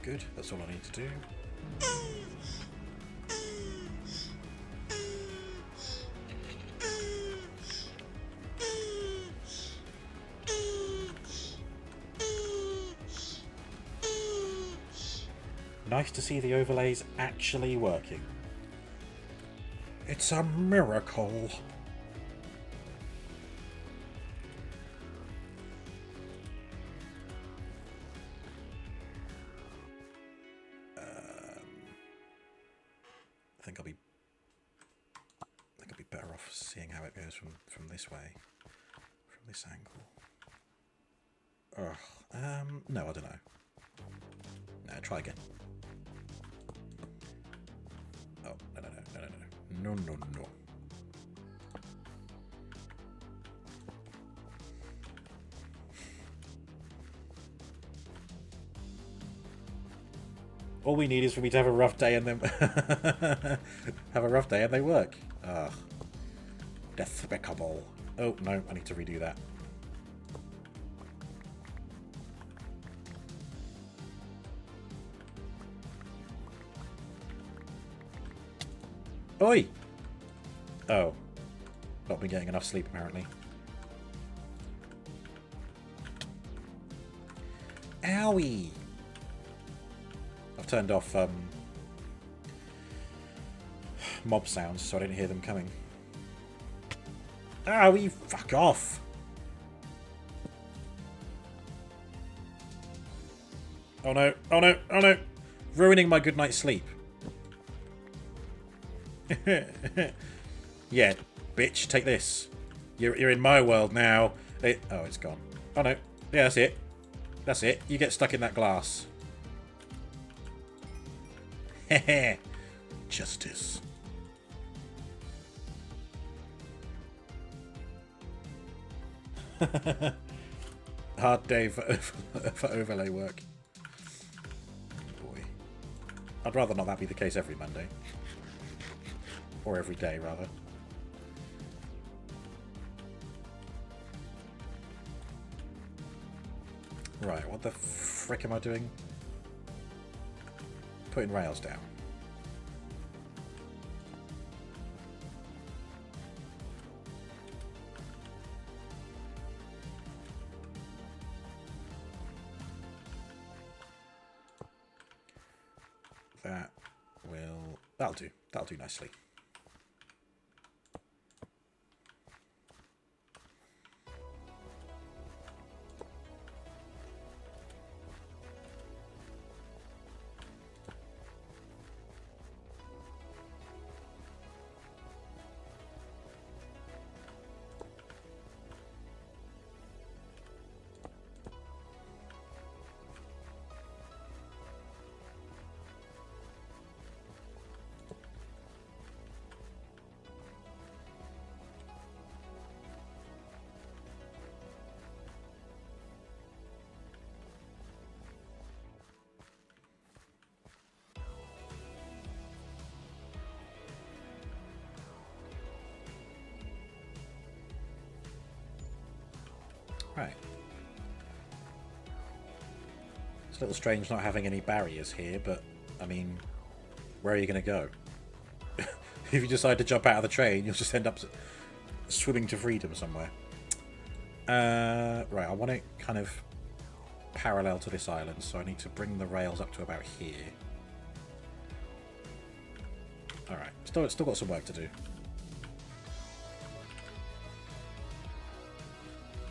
A: Good, that's all I need to do. Nice to see the overlays actually working. It's a miracle. I think I'll be better off seeing how it goes from this way, from this angle. Ugh. No, I don't know. No, try again. Oh, no. All we need is for me to have a rough day and then have a rough day and they work. Ugh. Despicable. Oh, no, I need to redo that. Oi! Oh. Not been getting enough sleep, apparently. Owie! I've turned off mob sounds so I didn't hear them coming. Owie! Fuck off! Oh no, oh no, oh no! Ruining my good night's sleep. Yeah, bitch, take this. You're in my world now. Oh, it's gone. Oh no. Yeah, that's it. That's it. You get stuck in that glass. Heh. Justice. Hard day for overlay work. Boy. I'd rather not that be the case every Monday. Or every day, rather. Right, what the frick am I doing? Putting rails down. That'll do. That'll do nicely. Right. It's a little strange not having any barriers here, but, I mean, where are you going to go? If you decide to jump out of the train, you'll just end up swimming to freedom somewhere. Right, I want it kind of parallel to this island, so I need to bring the rails up to about here. Alright, still got some work to do.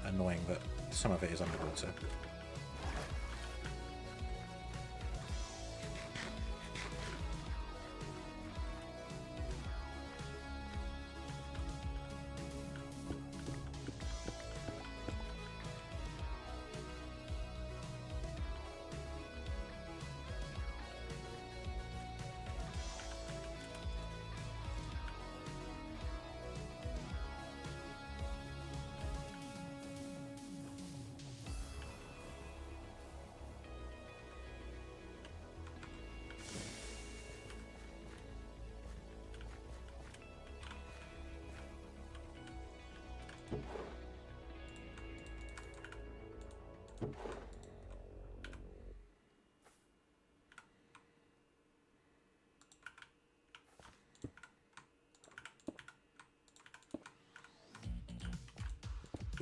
A: Annoying that some of it is underwater.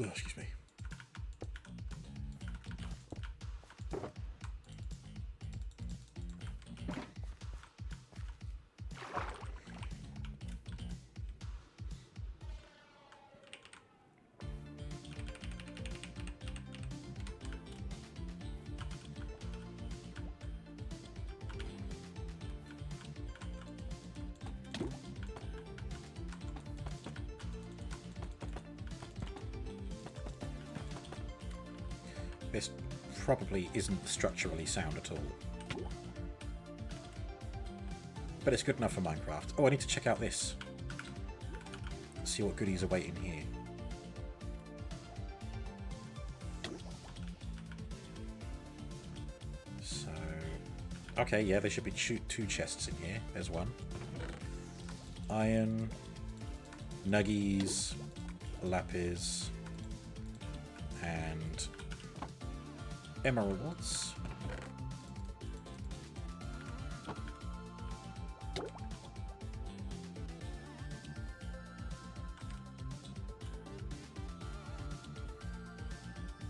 A: Oh, excuse me. This probably isn't structurally sound at all. But it's good enough for Minecraft. Oh, I need to check out this. See what goodies are waiting here. So... okay, yeah, there should be two chests in here. There's one. Iron. Nuggies. Lapis. And... emeralds.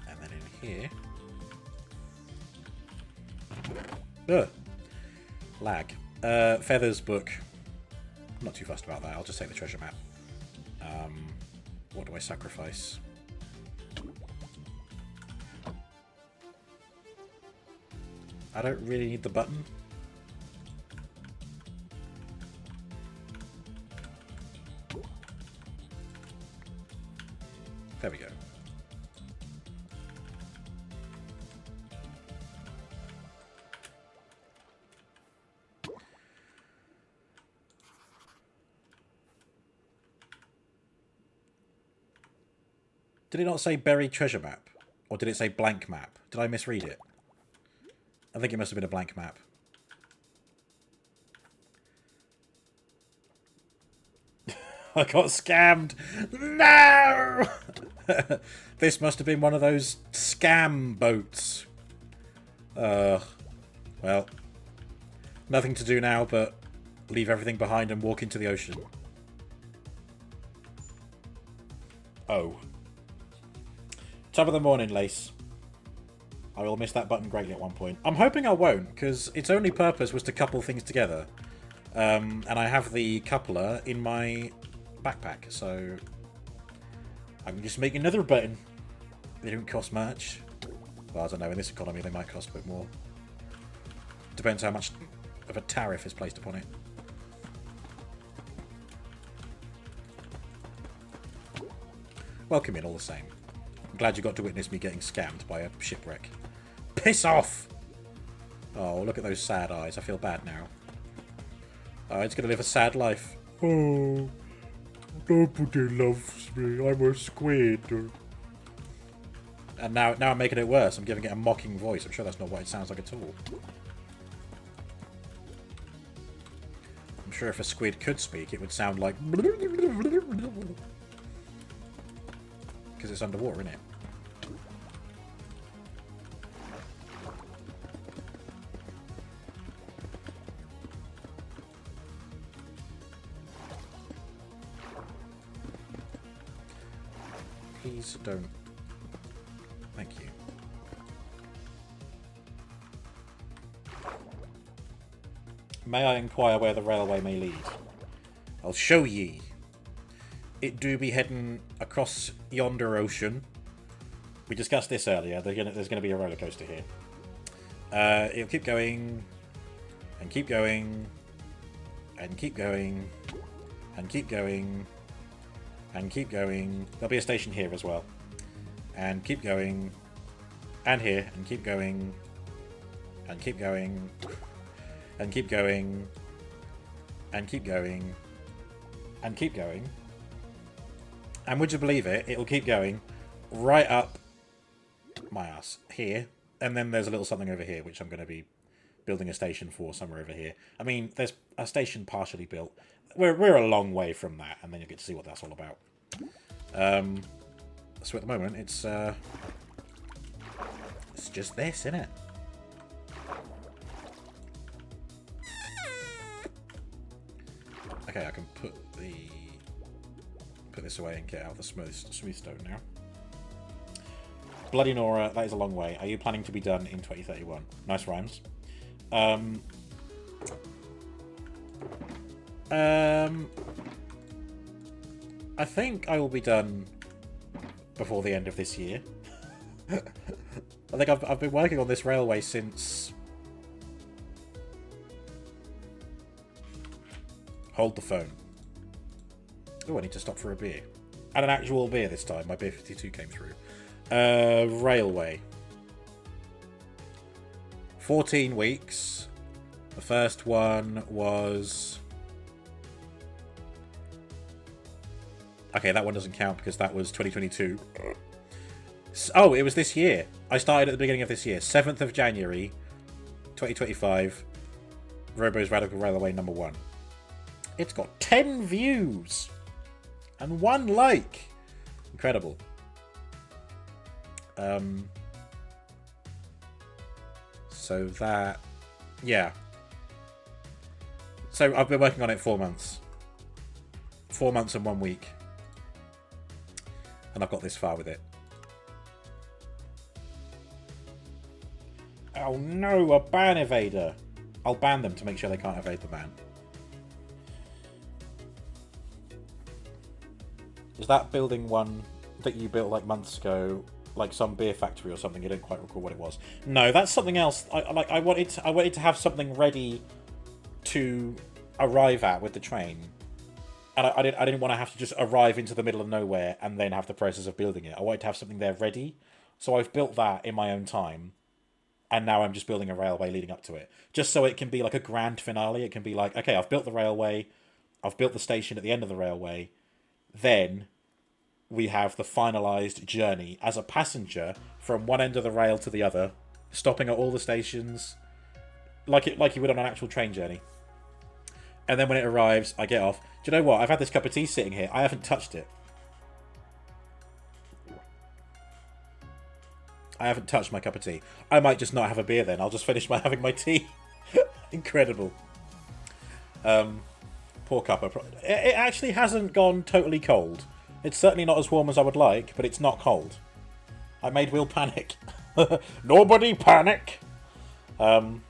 A: And then in here... ugh! Lag. Feathers book. I'm not too fussed about that. I'll just take the treasure map. What do I sacrifice? I don't really need the button. There we go. Did it not say buried treasure map? Or did it say blank map? Did I misread it? I think it must have been a blank map. I got scammed! No! This must have been one of those scam boats. Well, nothing to do now but leave everything behind and walk into the ocean. Oh. Top of the morning, Lace. I will miss that button greatly at one point. I'm hoping I won't, because its only purpose was to couple things together. And I have the coupler in my backpack, so I can just make another button. They don't cost much. Well, I don't know, in this economy they might cost a bit more. Depends how much of a tariff is placed upon it. Welcome in all the same. I'm glad you got to witness me getting scammed by a shipwreck. Piss off! Oh, look at those sad eyes. I feel bad now. Oh, it's gonna live a sad life. Oh, nobody loves me. I'm a squid. And now I'm making it worse. I'm giving it a mocking voice. I'm sure that's not what it sounds like at all. I'm sure if a squid could speak, it would sound like... because it's underwater, isn't it? Please don't. Thank you. May I inquire where the railway may lead? I'll show ye. It do be heading across yonder ocean. We discussed this earlier. There's going to be a roller coaster here. It'll keep going, and keep going, and keep going, and keep going, and keep going. There'll be a station here as well. And keep going, and here, and keep going, and keep going, and keep going, and keep going, and keep going. And would you believe it, it'll keep going right up my ass here. And then there's a little something over here, which I'm going to be building a station for somewhere over here. I mean, there's a station partially built. We're a long way from that, and then you'll get to see what that's all about. So at the moment, it's just this, isn't it? Okay, I can put this away and get out the smooth stone now. Bloody Nora, that is a long way. Are you planning to be done in 2031? Nice rhymes. I think I will be done before the end of this year. I think I've been working on this railway since... Hold the phone. Oh, I need to stop for a beer. And an actual beer this time. My beer 52 came through. Railway. 14 weeks. The first one was... Okay, that one doesn't count because that was 2022. Oh, it was this year. I started at the beginning of this year. 7th of January, 2025. Robo's Radical Railway number 1. It's got 10 views. And 1 like. Incredible. So that... Yeah. So I've been working on it 4 months. 4 months and 1 week. And I've got this far with it. Oh no, a ban evader. I'll ban them to make sure they can't evade the ban. Is that building one that you built like months ago, like some beer factory or something? I don't quite recall what it was. No, that's something else. I wanted to have something ready to arrive at with the train. And I didn't want to have to just arrive into the middle of nowhere and then have the process of building it. I wanted to have something there ready. So I've built that in my own time. And now I'm just building a railway leading up to it. Just so it can be like a grand finale. It can be like, okay, I've built the railway. I've built the station at the end of the railway. Then we have the finalised journey as a passenger from one end of the rail to the other. Stopping at all the stations. Like you would on an actual train journey. And then when it arrives, I get off. Do you know what? I've had this cup of tea sitting here. I haven't touched it. I haven't touched my cup of tea. I might just not have a beer then. I'll just finish having my tea. Incredible. Poor cuppa. It actually hasn't gone totally cold. It's certainly not as warm as I would like, but it's not cold. I made Will panic. Nobody panic! Well,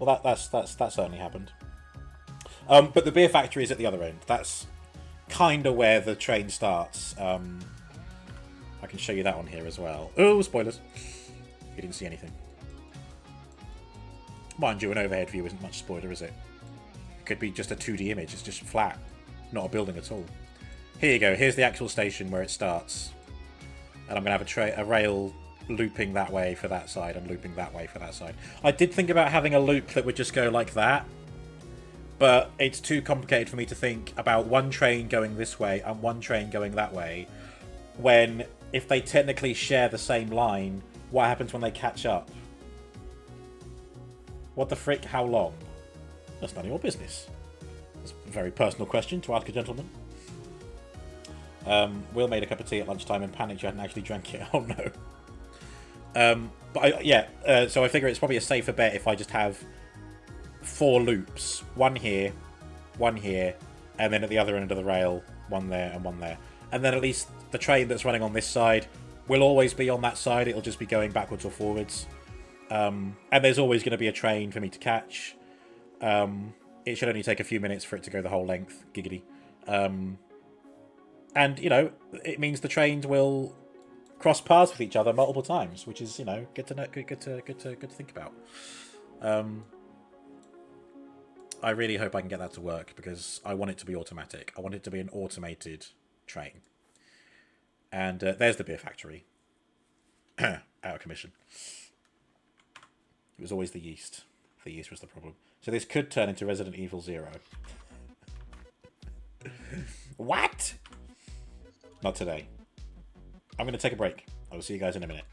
A: that certainly happened. But the beer factory is at the other end. That's kind of where the train starts. I can show you that on here as well. Oh, spoilers. You didn't see anything. Mind you, an overhead view isn't much spoiler, is it? It could be just a 2D image. It's just flat. Not a building at all. Here you go. Here's the actual station where it starts. And I'm going to have a rail looping that way for that side and looping that way for that side. I did think about having a loop that would just go like that. But it's too complicated for me to think about one train going this way and one train going that way. When, if they technically share the same line, what happens when they catch up? What the frick? How long? That's none of your business. That's a very personal question to ask a gentleman. Will made a cup of tea at lunchtime and panicked you hadn't actually drank it. Oh no. So I figure it's probably a safer bet if I just have 4 loops. One here, and then at the other end of the rail, one there and one there. And then at least the train that's running on this side will always be on that side. It'll just be going backwards or forwards. And there's always going to be a train for me to catch. It should only take a few minutes for it to go the whole length. Giggity. And, you know, it means the trains will cross paths with each other multiple times, which is, you know, good to think about. I really hope I can get that to work because I want it to be automatic. I want it to be an automated train. And there's the beer factory. Out of commission. It was always the yeast. The yeast was the problem. So this could turn into Resident Evil 0. What? Not today. I'm going to take a break. I will see you guys in a minute.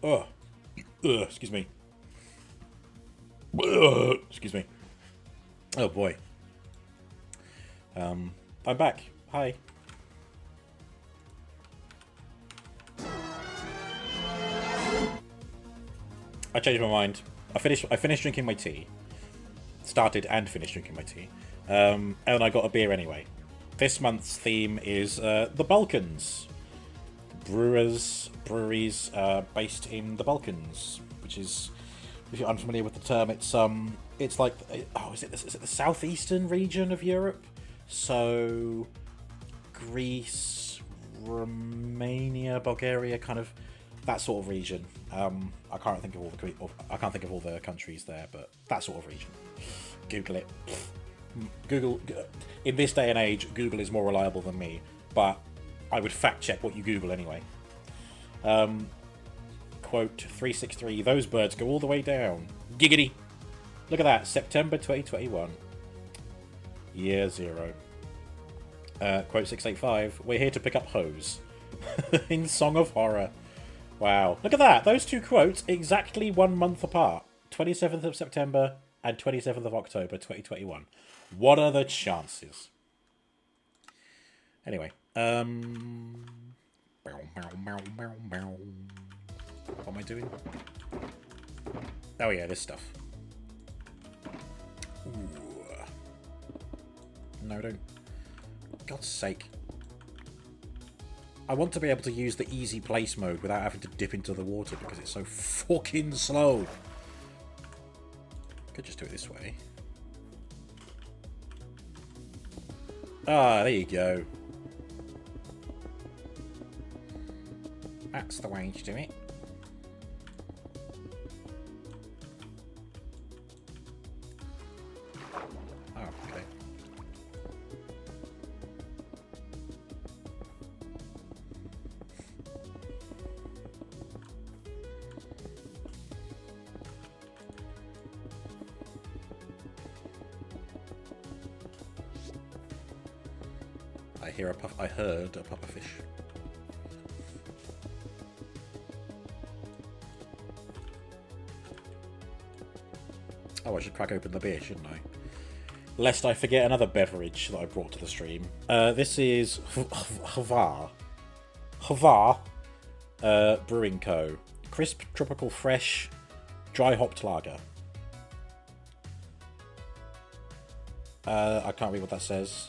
A: Oh, excuse me. Excuse me. Oh boy. I'm back. Hi. I changed my mind. I finished drinking my tea. Started and finished drinking my tea. And I got a beer anyway. This month's theme is the Balkans. Breweries based in the Balkans, which is, if you're unfamiliar with the term, it's like, is it the southeastern region of Europe? So Greece, Romania, Bulgaria, kind of that sort of region. I can't think of all the countries there, but that sort of region. Google it. Google, in this day and age, Google is more reliable than me, but I would fact check what you Google anyway. Quote 363, those birds go all the way down. Giggity! Look at that, September 2021. Year 0. Quote 685, we're here to pick up hose. In Song of Horror. Wow. Look at that, those two quotes exactly 1 month apart. 27th of September and 27th of October 2021. What are the chances? Anyway, what am I doing? Oh yeah, this stuff. Ooh. No, don't. God's sake. I want to be able to use the easy place mode without having to dip into the water because it's so fucking slow. Could just do it this way. Ah, there you go. That's the way to do it. Oh, okay. I heard a pufferfish. Oh, I should crack open the beer, shouldn't I? Lest I forget another beverage that I brought to the stream. This is Hvar Brewing Co. Crisp, tropical, fresh, dry hopped lager. I can't read what that says.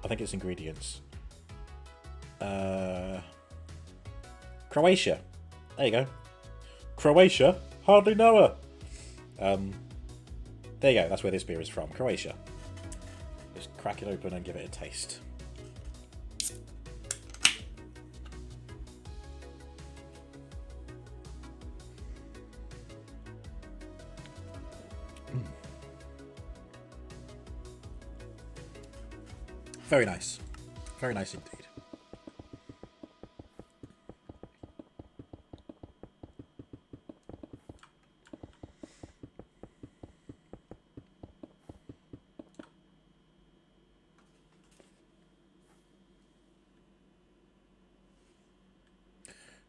A: I think it's ingredients. Croatia. There you go. Croatia? Hardly know her. There you go. That's where this beer is from. Croatia. Just crack it open and give it a taste. Very nice. Very nice indeed.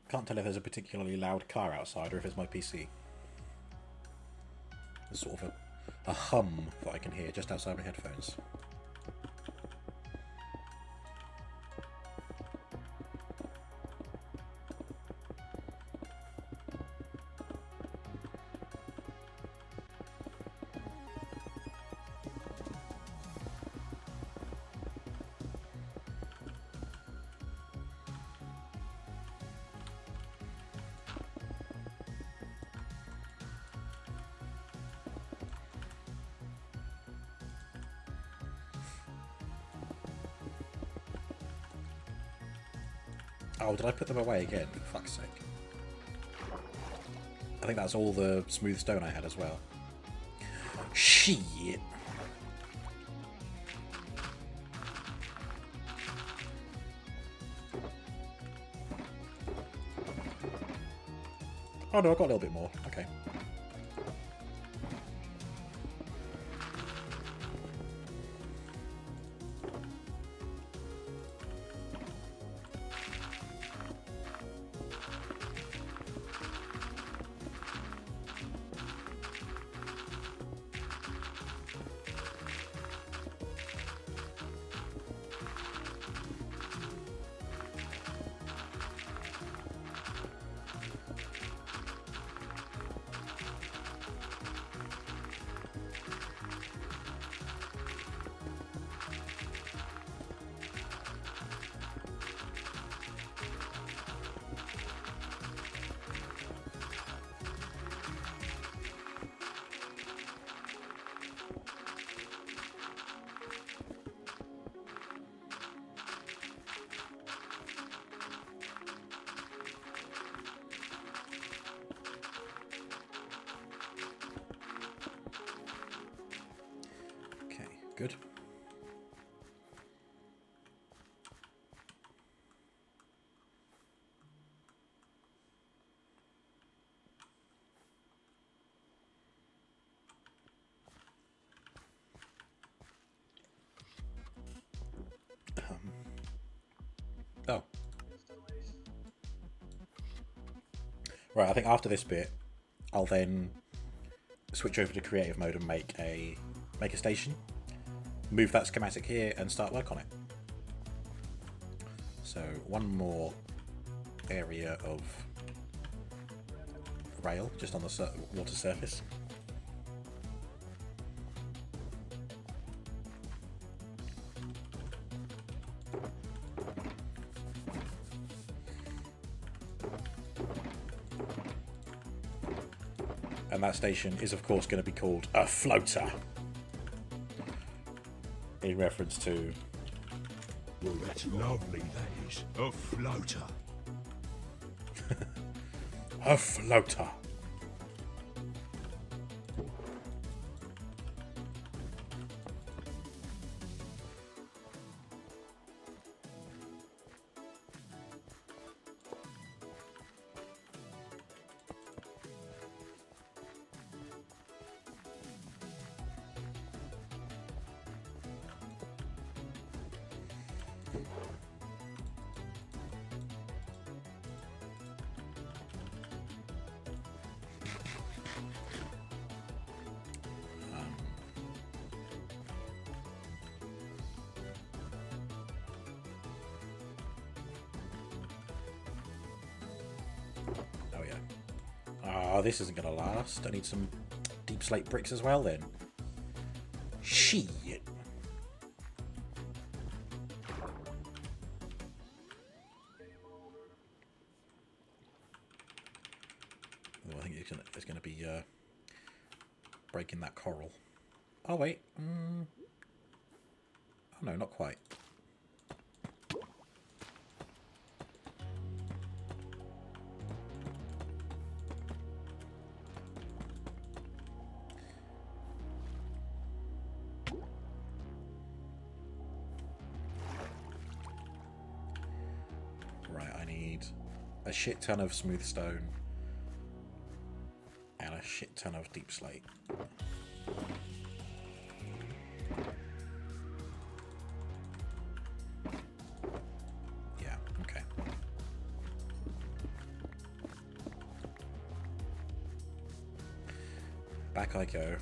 A: Can't tell if there's a particularly loud car outside or if it's my PC. There's sort of a hum that I can hear just outside my headphones. Oh, did I put them away again? For fuck's sake. I think that's all the smooth stone I had as well. Shit. Oh no, I got a little bit more. Okay. Good. Oh. Right, I think after this bit, I'll then switch over to creative mode and make a station, move that schematic here, and start work on it. So one more area of rail just on the water surface. And that station is, of course, going to be called a floater, in reference to...
C: Well, that's lovely, that is. A floater.
A: a floater. Oh, this isn't going to last. I need some deep slate bricks as well then. Shit. Oh, I think it's going to be breaking that coral. Oh, wait. Oh, no, not quite. A shit ton of smooth stone and a shit ton of deep slate. Yeah, okay. Back I go.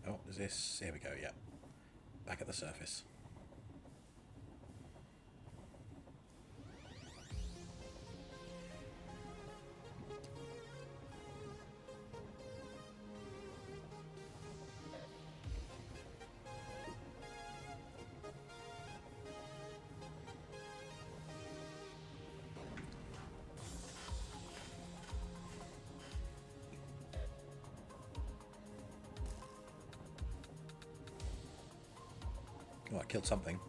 A: Oh, is this? Here we go, yeah. Back at the surface. Oh, I killed something.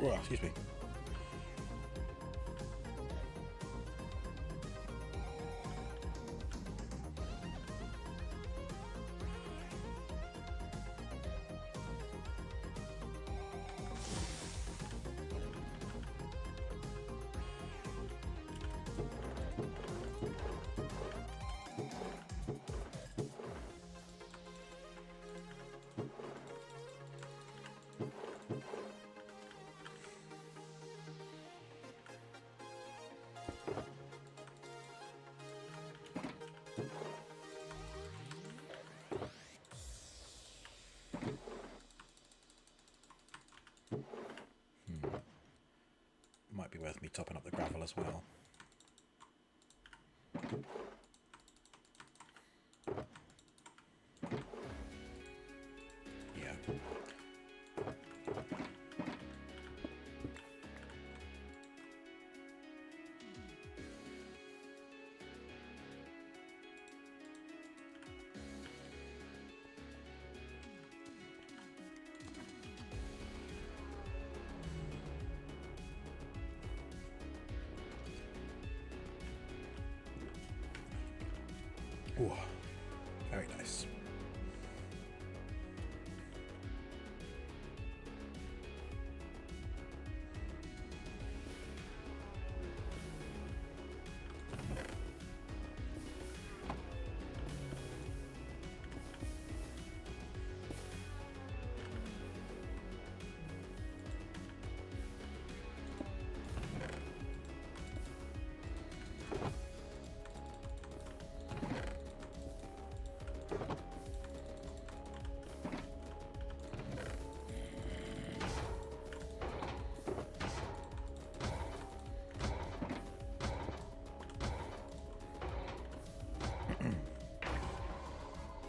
A: Oh, excuse me. Might be worth me topping up the gravel as well. Yeah. Ooh, very nice.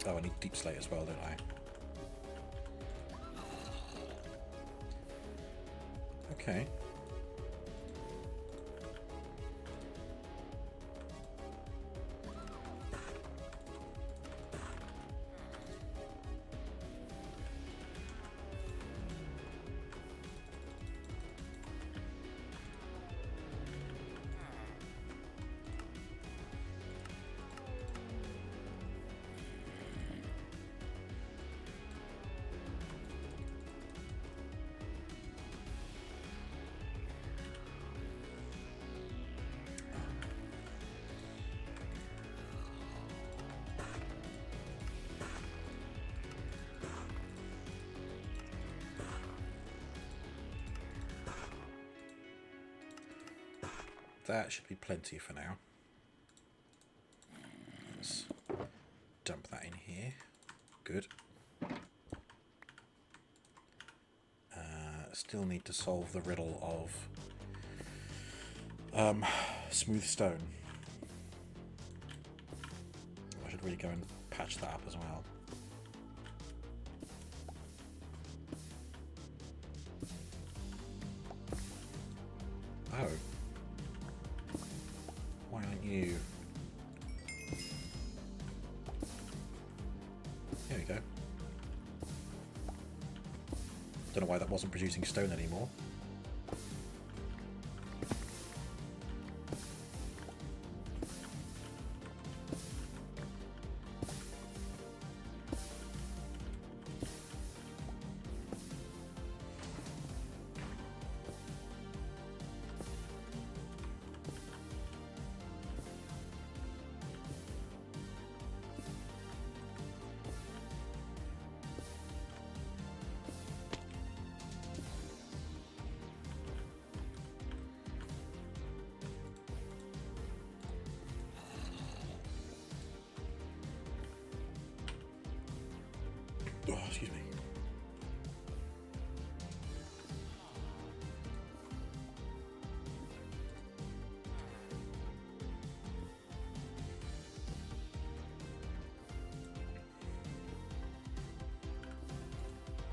A: Oh, I need deep slate as well, don't I? Okay. That should be plenty for now. Let's dump that in here. Good. Still need to solve the riddle of smooth stone. I should really go and patch that up as well. Oh. Why aren't you? There we go. Don't know why that wasn't producing stone anymore. Oh, excuse me.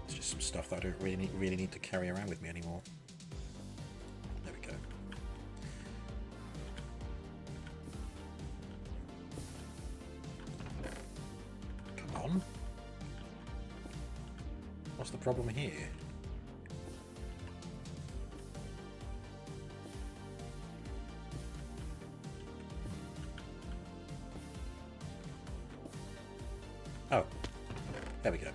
A: It's just some stuff that I don't really need to carry around with me anymore. There we go. Come on. What's the problem here? There we go.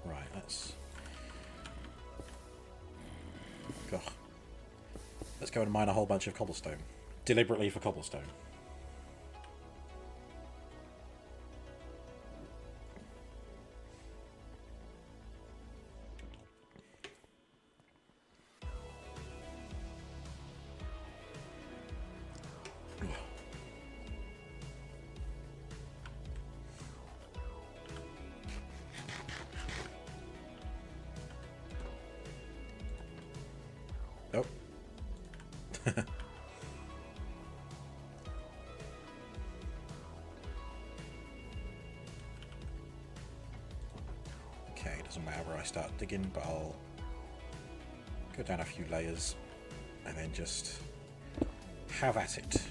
A: Right, let's go and mine a whole bunch of cobblestone. Deliberately for cobblestone. Oh. Okay, doesn't matter where I start digging, but I'll go down a few layers and then just have at it.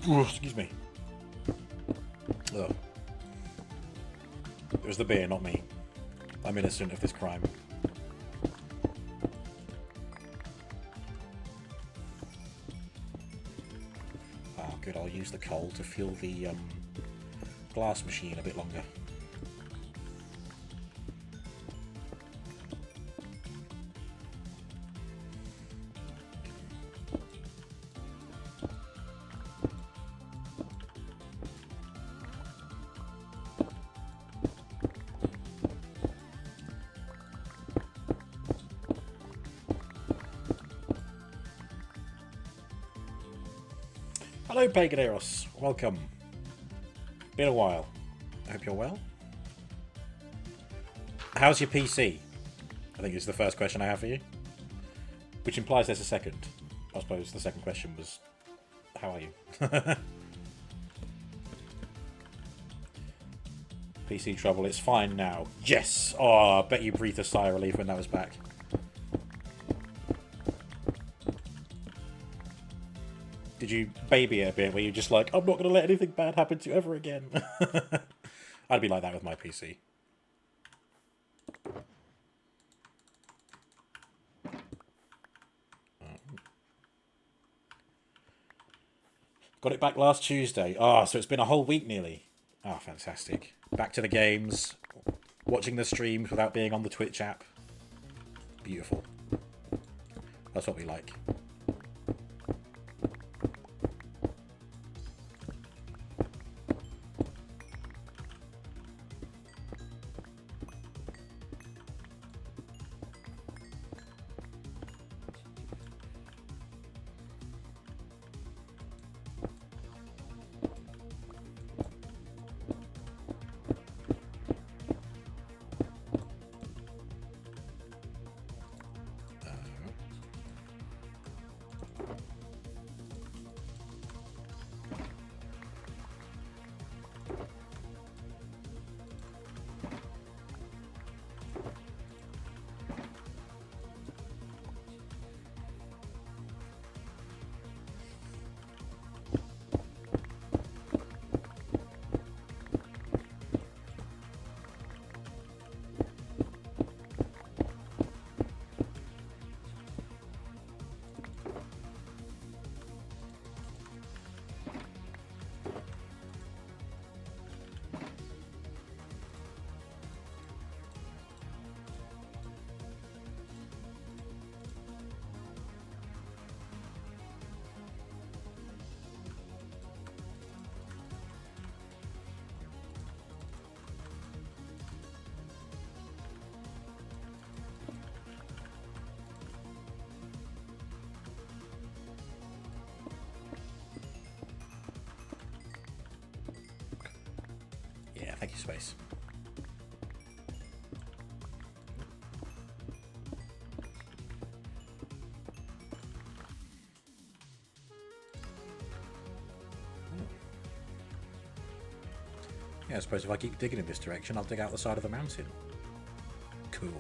A: Excuse me. Ugh. It was the beer, not me. I'm innocent of this crime. Oh, good. I'll use the coal to fuel the glass machine a bit longer. Hello, Pagaderos. Welcome. Been a while. I hope you're well. How's your PC? I think is the first question I have for you. Which implies there's a second. I suppose the second question was, how are you? PC trouble, it's fine now. Yes! Oh, I bet you breathed a sigh of relief when that was back. Did you baby it a bit where you're just like, I'm not going to let anything bad happen to you ever again? I'd be like that with my PC. Got it back last Tuesday. Ah, so it's been a whole week nearly. Ah, fantastic. Back to the games. Watching the streams without being on the Twitch app. Beautiful. That's what we like. you, Space. Yeah, I suppose if I keep digging in this direction, I'll dig out the side of the mountain. Cool.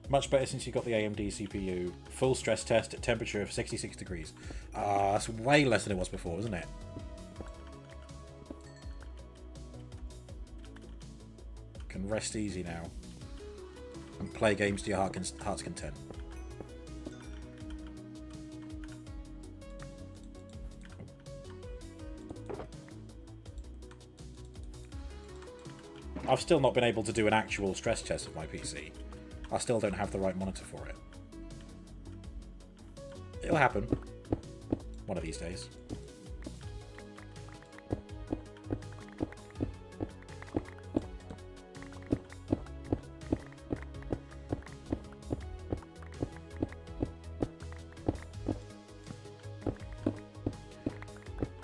A: Much better since you got the AMD CPU. Full stress test at temperature of 66 degrees. That's way less than it was before, isn't it? Can rest easy now. And play games to your heart's content. I've still not been able to do an actual stress test of my PC. I still don't have the right monitor for it. It'll happen. One of these days.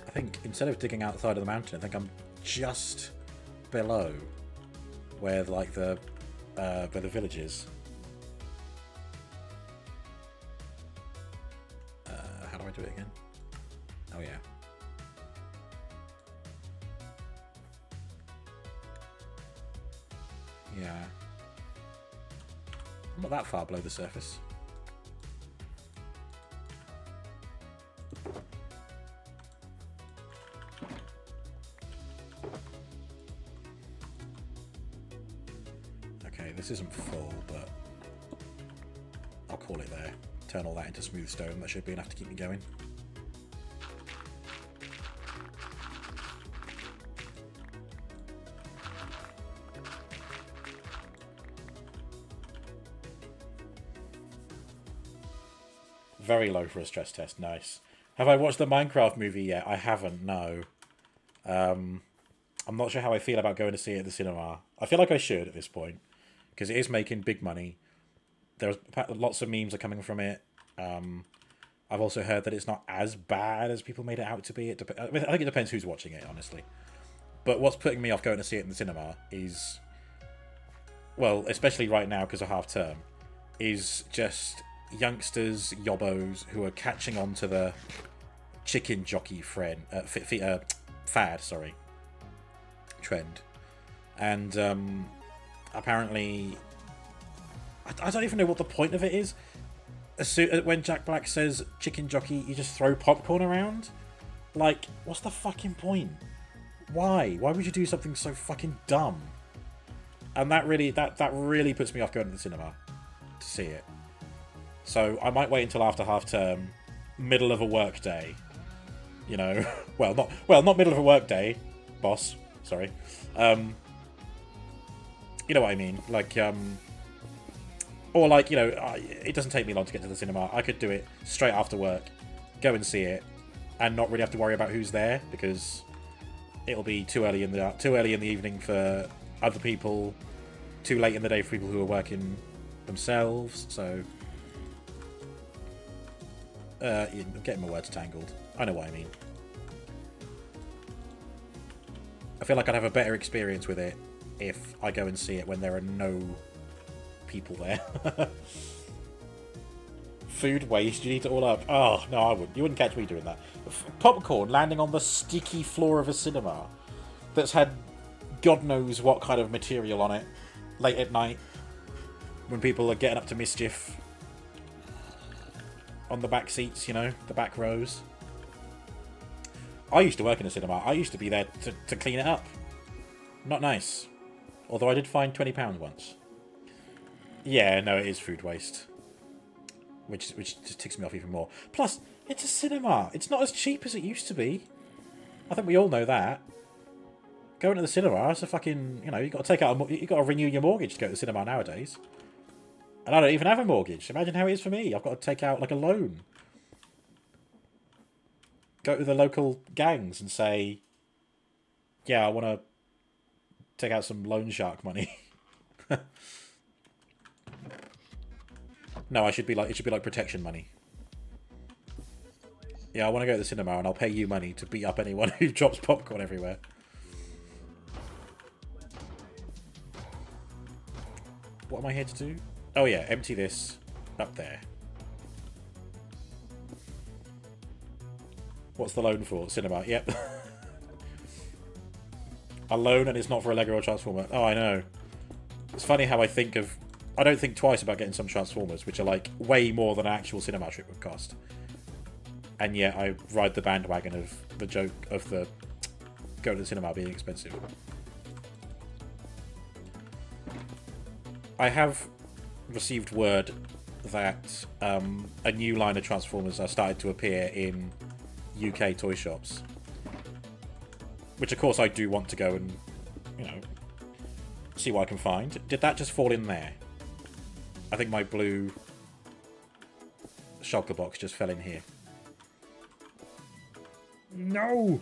A: I think instead of digging outside of the mountain, I think I'm just below where like where the village is. How do I do it again? Oh yeah. Yeah. I'm not that far below the surface. Okay, this isn't full, but I'll call it there. Turn all that into smooth stone. That should be enough to keep me going. Very low for a stress test. Nice. Have I watched the Minecraft movie yet? I haven't, no. I'm not sure how I feel about going to see it at the cinema. I feel like I should at this point, because it is making big money. There's lots of memes are coming from it. I've also heard that it's not as bad as people made it out to be. I think it depends who's watching it, honestly. But what's putting me off going to see it in the cinema is, well, especially right now because of half term, is just youngsters, yobbos who are catching on to the chicken jockey fad, trend, and apparently, I don't even know what the point of it is. When Jack Black says chicken jockey, you just throw popcorn around. Like, what's the fucking point? Why? Why would you do something so fucking dumb? And that really puts me off going to the cinema to see it. So I might wait until after half term, middle of a work day. You know, not middle of a work day, boss. Sorry. You know what I mean? Like, or like, you know, it doesn't take me long to get to the cinema. I could do it straight after work, go and see it, and not really have to worry about who's there because it'll be too early in the evening for other people, too late in the day for people who are working themselves. So. I'm getting my words tangled. I know what I mean. I feel like I'd have a better experience with it if I go and see it when there are no people there. Food waste, you eat it all up. Oh, no, I wouldn't. You wouldn't catch me doing that. Popcorn landing on the sticky floor of a cinema that's had God knows what kind of material on it late at night when people are getting up to mischief. On the back seats, you know, the back rows. I used to work in a cinema. I used to be there to clean it up. Not nice. Although I did find £20 once. Yeah, no, it is food waste. Which just ticks me off even more. Plus, it's a cinema. It's not as cheap as it used to be. I think we all know that. Going to the cinema, it's a fucking, you know, you got to renew your mortgage to go to the cinema nowadays. And I don't even have a mortgage. Imagine how it is for me. I've got to take out like a loan. Go to the local gangs and say, yeah, I want to take out some loan shark money. No, it should be like protection money. Yeah, I want to go to the cinema and I'll pay you money to beat up anyone who drops popcorn everywhere. What am I here to do? Oh yeah, empty this up there. What's the loan for? Cinema, yep. A loan and it's not for a Lego or Transformer. Oh, I know. It's funny how I don't think twice about getting some Transformers, which are like way more than an actual cinema trip would cost. And yet I ride the bandwagon of the joke of the go to the cinema being expensive. I have received word that a new line of Transformers are started to appear in UK toy shops. Which of course I do want to go and, you know, see what I can find. Did that just fall in there? I think my blue shulker box just fell in here. No!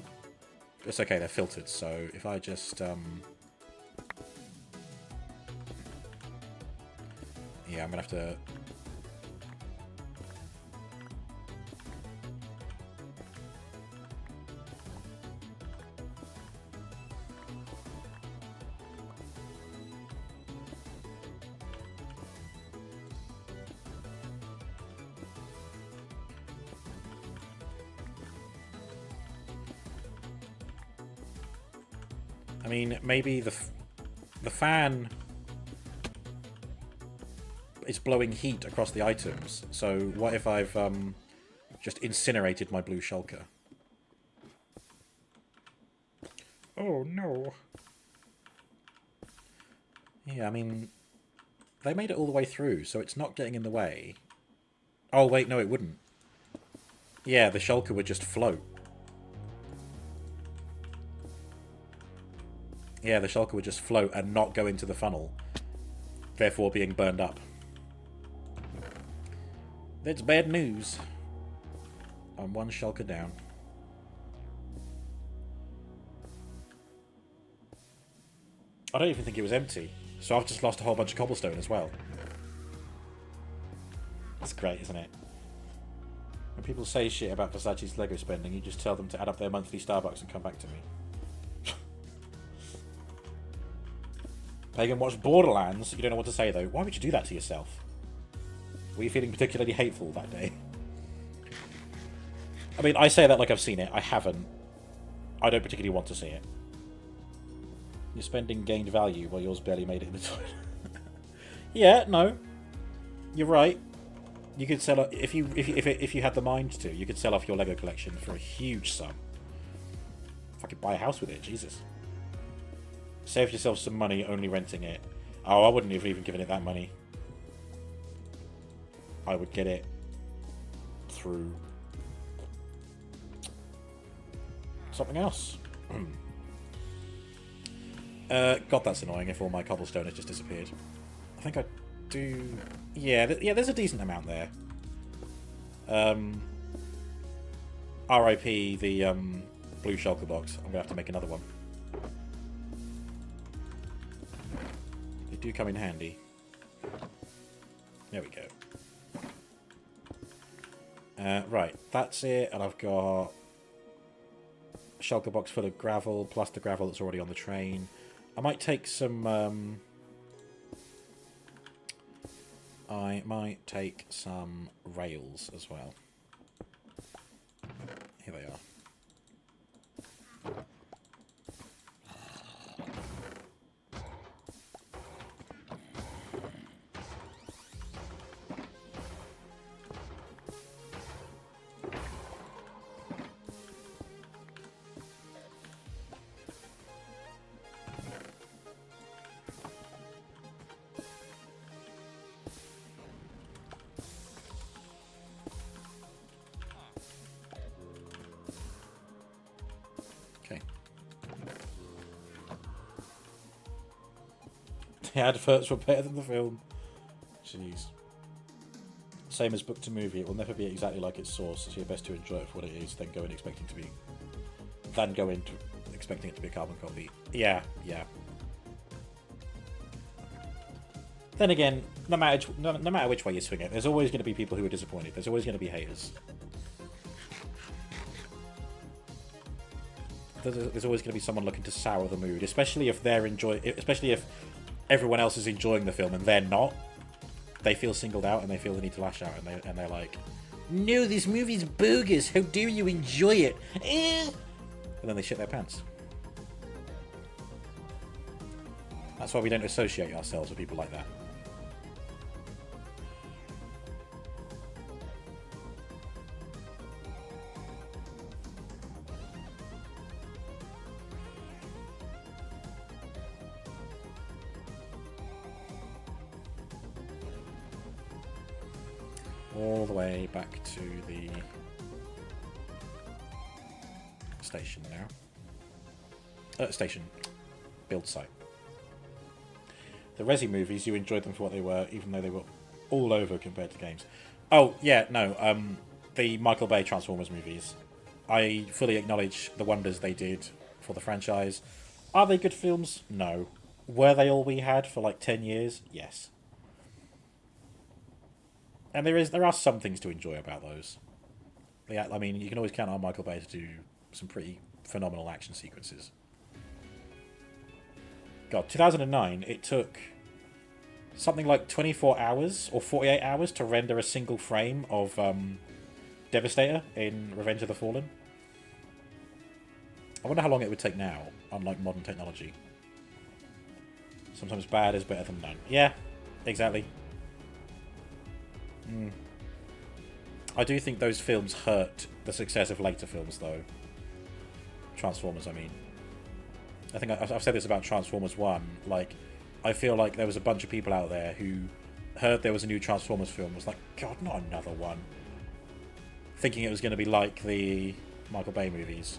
A: It's okay, they're filtered, so if I just, yeah, I'm gonna have to... I mean, maybe the fan is blowing heat across the items. So what if I've just incinerated my blue shulker? Oh no. Yeah, I mean, they made it all the way through, so it's not getting in the way. Oh wait, no, it wouldn't. Yeah, the shulker would just float. Yeah, the shulker would just float and not go into the funnel, therefore being burned up. That's bad news. I'm one shulker down. I don't even think it was empty, so I've just lost a whole bunch of cobblestone as well. That's great, isn't it? When people say shit about Versace's Lego spending, you just tell them to add up their monthly Starbucks and come back to me. Pagan watched Borderlands. You don't know what to say, though. Why would you do that to yourself? Were you feeling particularly hateful that day? I mean, I say that like I've seen it. I haven't. I don't particularly want to see it. Your spending gained value while yours barely made it in the toilet. Yeah, no. You're right. You could sell if you had the mind to. You could sell off your Lego collection for a huge sum. Fucking buy a house with it. Jesus. Save yourself some money only renting it. Oh, I wouldn't have even given it that money. I would get it through something else. God, that's annoying if all my cobblestone has just disappeared. I think I do... Yeah, yeah, there's a decent amount there. RIP the blue shulker box. I'm going to have to make another one. They do come in handy. There we go. Right, that's it, and I've got a shulker box full of gravel, plus the gravel that's already on the train. I might take some... I might take some rails as well. Here they are. The adverts were better than the film. Jeez. Same as book to movie, it will never be exactly like its source, so you're best to enjoy it for what it is, then go in expecting it to be a carbon copy. Yeah, yeah. Then again, no matter which way you swing it, there's always going to be people who are disappointed. There's always going to be haters. There's always going to be someone looking to sour the mood, especially if everyone else is enjoying the film and they're not. They feel singled out and they feel the need to lash out, and they're like, "No, this movie's bogus. How dare you enjoy it?" And then they shit their pants. That's why we don't associate ourselves with people like that. All the way back to the station now. Station. Build site. The Resi movies, you enjoyed them for what they were, even though they were all over compared to games. Oh, yeah, no. The Michael Bay Transformers movies. I fully acknowledge the wonders they did for the franchise. Are they good films? No. Were they all we had for like 10 years? Yes. And there are some things to enjoy about those. Yeah, I mean, you can always count on Michael Bay to do some pretty phenomenal action sequences. God, 2009, it took something like 24 hours or 48 hours to render a single frame of Devastator in Revenge of the Fallen. I wonder how long it would take now, unlike modern technology. Sometimes bad is better than none. Yeah, exactly. I do think those films hurt the success of later films, though. Transformers, I mean. I think I've said this about Transformers 1. Like, I feel like there was a bunch of people out there who heard there was a new Transformers film, was like, God, not another one. Thinking it was going to be like the Michael Bay movies.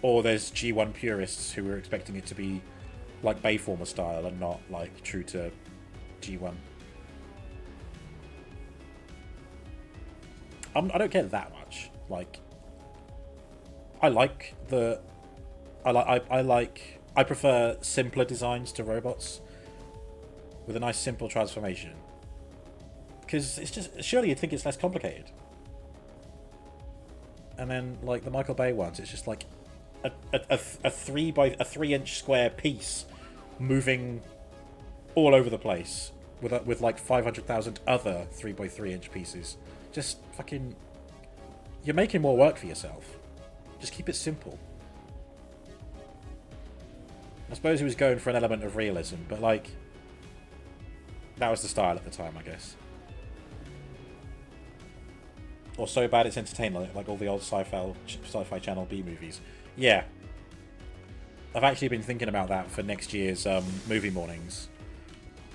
A: Or there's G1 purists who were expecting it to be like Bayformer style and not like true to G1. I don't care that much. Like, I prefer simpler designs to robots with a nice simple transformation, because it's just, surely you'd think it's less complicated. And then like the Michael Bay ones, it's just like a 3 inch square piece moving all over the place with like 500,000 other 3 inch pieces. Just fucking... You're making more work for yourself. Just keep it simple. I suppose he was going for an element of realism, but like... That was the style at the time, I guess. Or so bad it's entertaining, like all the old sci-fi channel B movies. Yeah. I've actually been thinking about that for next year's movie mornings.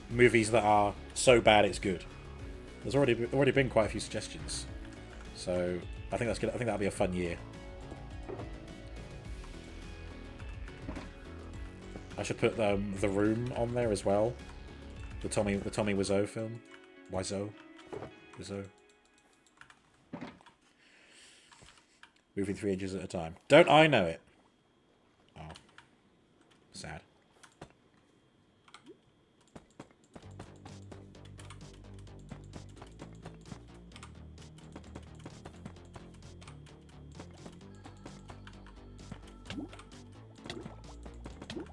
A: Movies that are so bad it's good. There's already been quite a few suggestions, so I think that's good. I think that'll be a fun year. I should put The Room on there as well. The Tommy Wiseau film. Wiseau. Moving 3 inches at a time. Don't I know it? Oh, sad.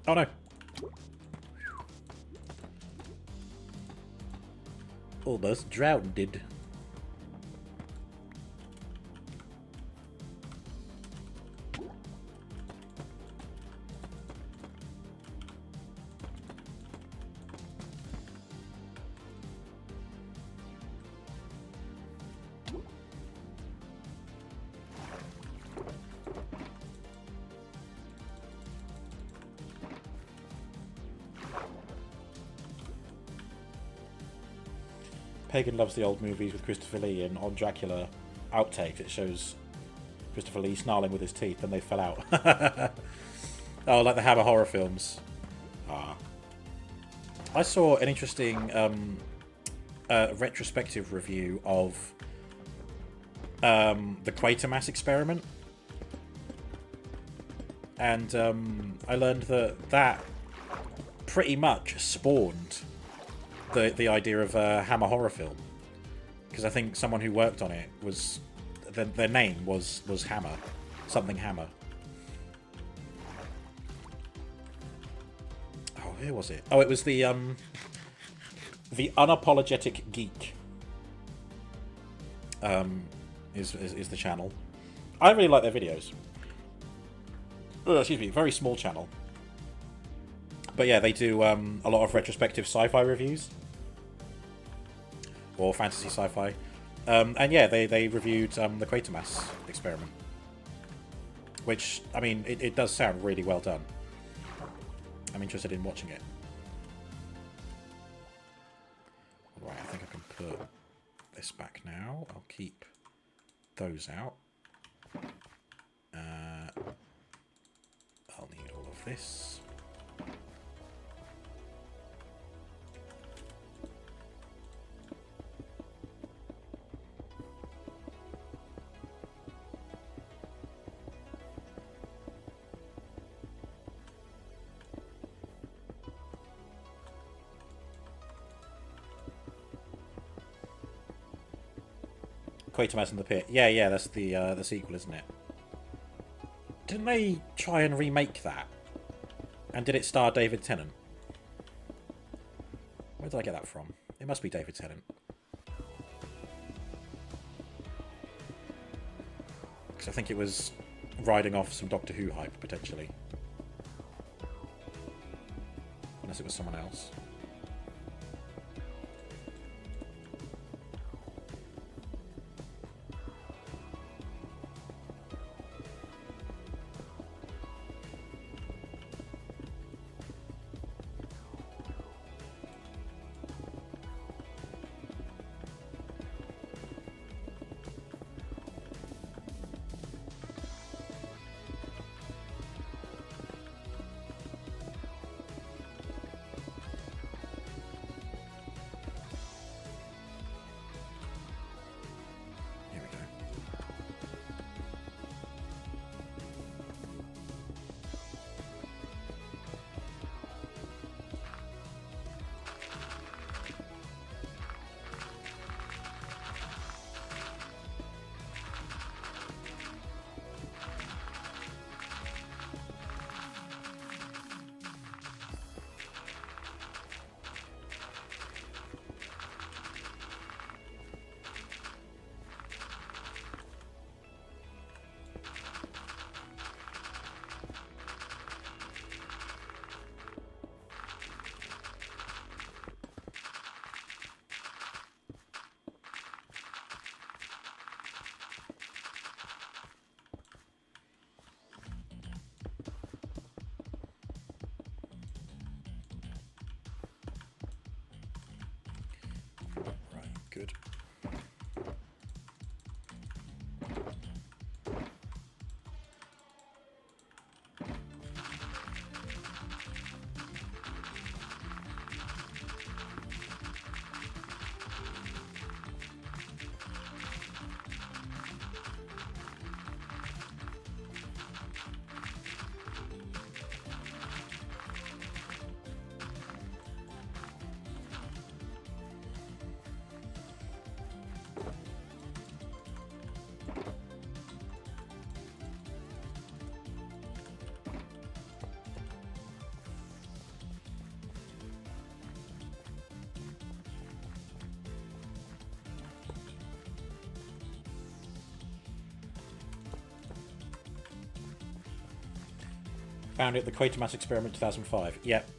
A: Oh no. Almost drowned. Pagan loves the old movies with Christopher Lee, and on Dracula outtakes it shows Christopher Lee snarling with his teeth and they fell out. Oh, like the Hammer horror films. Ah. I saw an interesting retrospective review of the Quatermass experiment, and I learned that pretty much spawned the idea of a Hammer horror film, because I think someone who worked on it was their name was Hammer, something Hammer. Oh, who was it? Oh, it was the Unapologetic Geek. Is the channel. I really like their videos. Oh, excuse me, very small channel. But yeah, they do a lot of retrospective sci-fi reviews. Or fantasy sci-fi. And yeah, they reviewed the Quatermass experiment. Which, I mean, it does sound really well done. I'm interested in watching it. Right, I think I can put this back now. I'll keep those out. I'll need all of this. Quatermass in the Pit. Yeah, that's the sequel, isn't it? Didn't they try and remake that? And did it star David Tennant? Where did I get that from? It must be David Tennant. Because I think it was riding off some Doctor Who hype, potentially. Unless it was someone else. Good. Found it, the Quatermass Experiment 2005. Yep.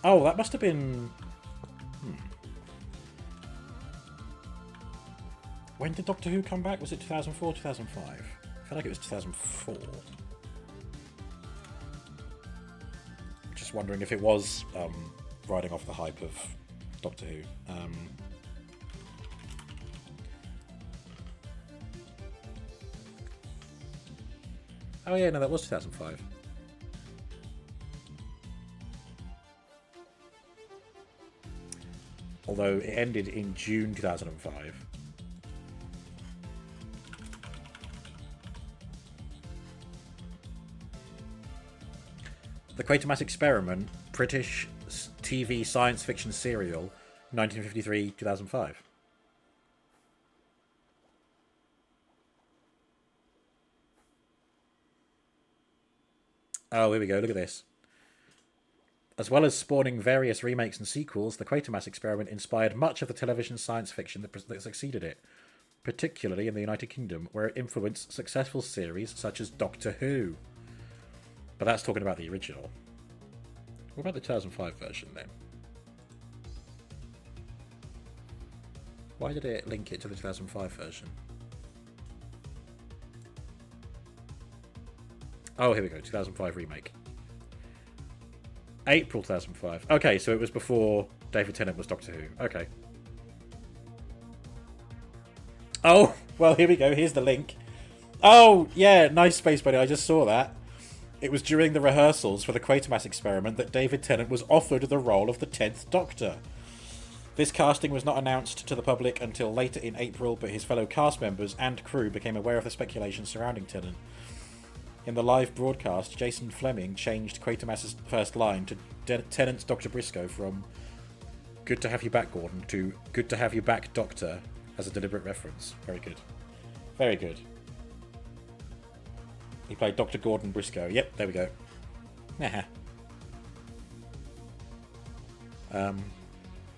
A: Oh, that must have been... When did Doctor Who come back? Was it 2004, 2005? I feel like it was 2004. Just wondering if it was riding off the hype of Doctor Who. Oh yeah, no, that was 2005. although it ended in June 2005. The Quatermass Experiment, British TV science fiction serial, 1953-2005. Oh, here we go. Look at this. As well as spawning various remakes and sequels, the Quatermass Experiment inspired much of the television science fiction that succeeded it, particularly in the United Kingdom, where it influenced successful series such as Doctor Who. But that's talking about the original. What about the 2005 version then? Why did it link it to the 2005 version? Oh, here we go. 2005 remake. April 2005. Okay, so it was before David Tennant was Doctor Who. Okay. Oh, well, here we go. Here's the link. Oh, yeah. Nice, Space Buddy. I just saw that. It was during the rehearsals for the Quatermass Experiment that David Tennant was offered the role of the 10th Doctor. This casting was not announced to the public until later in April, but his fellow cast members and crew became aware of the speculation surrounding Tennant. In the live broadcast, Jason Fleming changed Quatermass's first line to Tennant's Dr. Briscoe from "Good to have you back, Gordon" to "Good to have you back, Doctor," as a deliberate reference. Very good. Very good. He played Dr. Gordon Briscoe. Yep, there we go.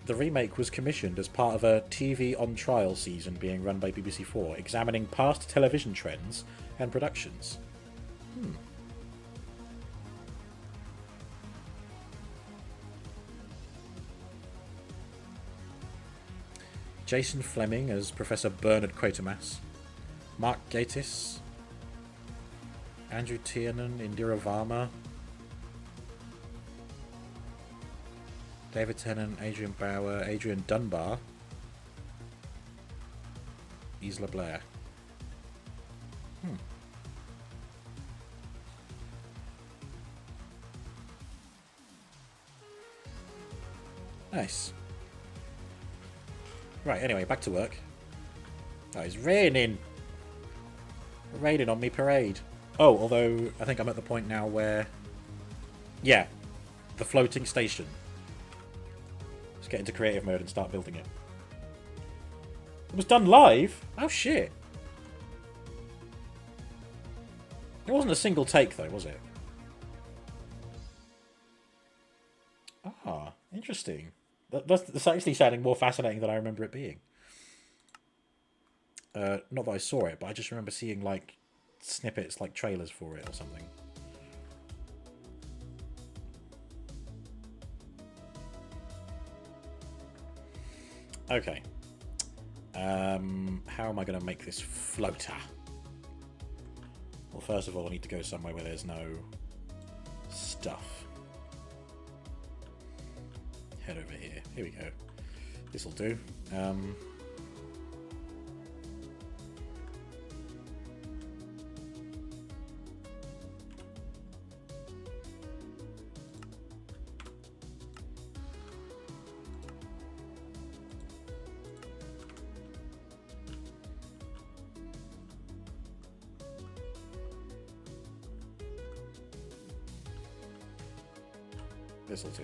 A: The remake was commissioned as part of a TV on trial season being run by BBC4, examining past television trends and productions. Jason Fleming as Professor Bernard Quatermass, Mark Gatiss, Andrew Tiernan, Indira Varma, David Tennant, Adrian Bauer, Adrian Dunbar, Isla Blair. Nice. Right, anyway, back to work. Oh, it's raining. Raining on me parade. Oh, although I think I'm at the point now where... Yeah, the floating station. Let's get into creative mode and start building it. It was done live? Oh, shit. It wasn't a single take, though, was it? Ah, interesting. That's actually sounding more fascinating than I remember it being. Not that I saw it, but I just remember seeing, like, snippets, like trailers for it or something. Okay. How am I going to make this floater? Well, first of all, I need to go somewhere where there's no stuff. Head over here. Here we go. This'll do. This'll do.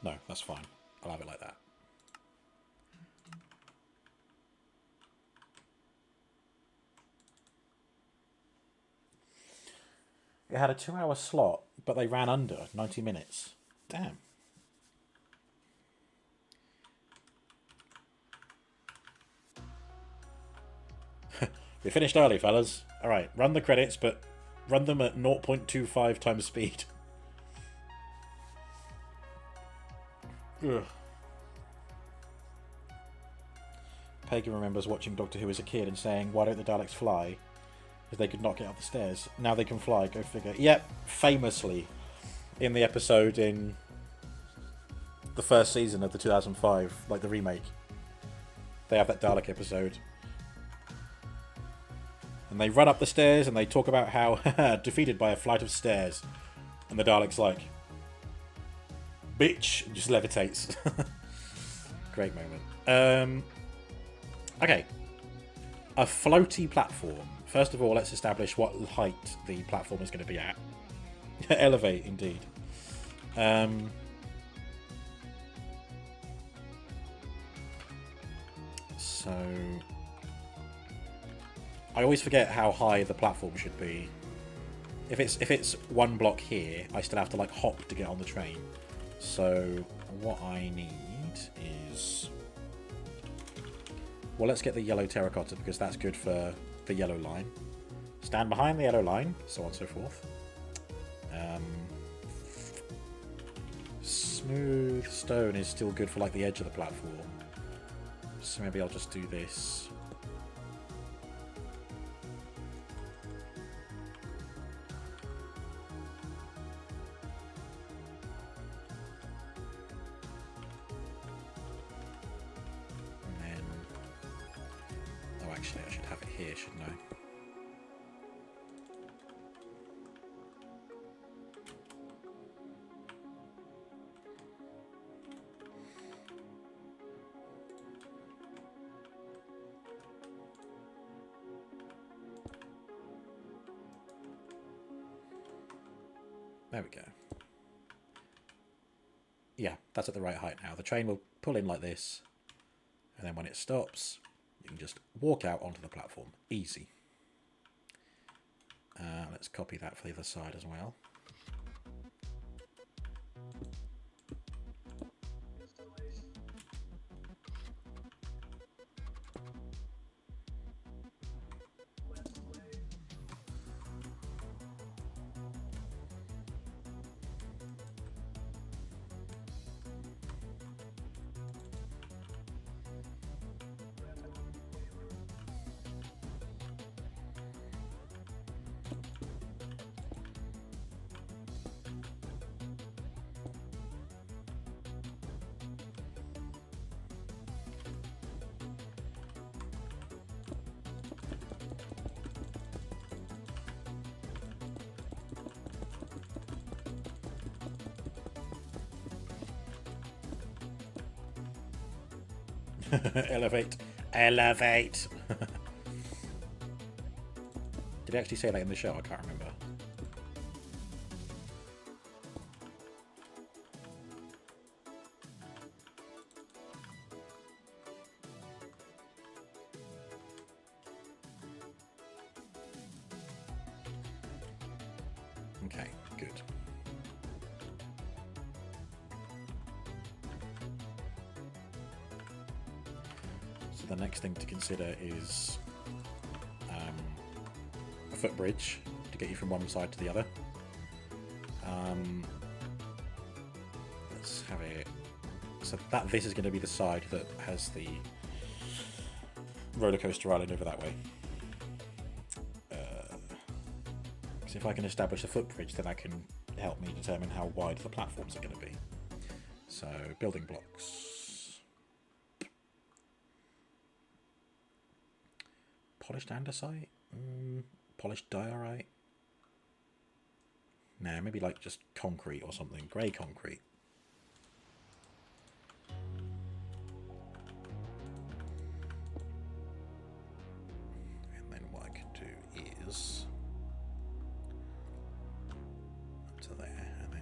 A: No, that's fine. I'll have it like that. It had a 2-hour slot, but they ran under 90 minutes. Damn. We finished early, fellas. Alright, run the credits, but run them at 0.25 times speed. Ugh. Pagan remembers watching Doctor Who as a kid and saying, why don't the Daleks fly? Because they could not get up the stairs. Now they can fly, go figure. Yep, famously, in the episode in the first season of the 2005, like the remake, they have that Dalek episode. And they run up the stairs and they talk about how, defeated by a flight of stairs. And the Dalek's like, bitch, and just levitates. Great moment. Okay. A floaty platform. First of all, let's establish what height the platform is going to be at. Elevate, indeed. So... I always forget how high the platform should be. If it's one block here, I still have to like hop to get on the train. So what I need is... Well, let's get the yellow terracotta because that's good for the yellow line. Stand behind the yellow line, so on and so forth. Smooth stone is still good for like the edge of the platform. So maybe I'll just do this. Actually, I should have it here, shouldn't I? There we go. Yeah, that's at the right height now. The train will pull in like this, and then when it stops, you can just walk out onto the platform. Easy. Let's copy that for the other side as well. Elevate. Elevate. Did he actually say that in the show? I can't remember. Okay, good. The next thing to consider is a footbridge to get you from one side to the other. Let's have it so that this is going to be the side that has the roller coaster island over that way. Because if I can establish a footbridge, then that can help me determine how wide the platforms are going to be. So building blocks. Polished andesite? Polished diorite? Nah, maybe like just concrete or something. Grey concrete. And then what I can do is up to there, and then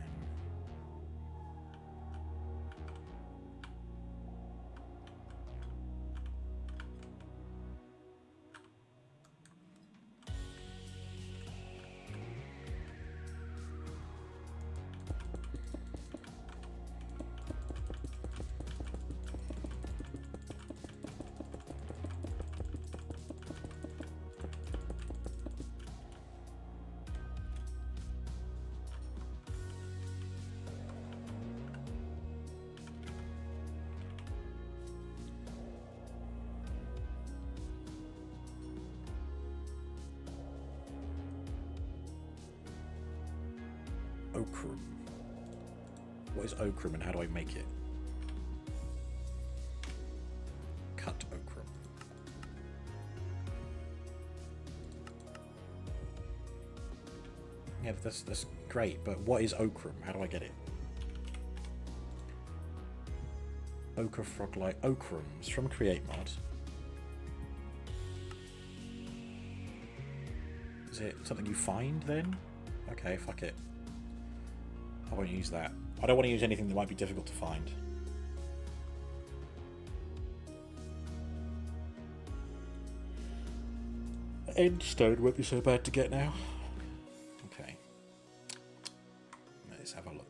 A: Ochrum. What is ochrum and how do I make it? Cut ochrum. Yeah, that's great, but what is ochrum? How do I get it? Ochre Froglight Ochrums from Create Mod. Is it something you find then? Okay, fuck it. I won't use that. I don't want to use anything that might be difficult to find. Endstone won't be so bad to get now. Okay. Let's have a look.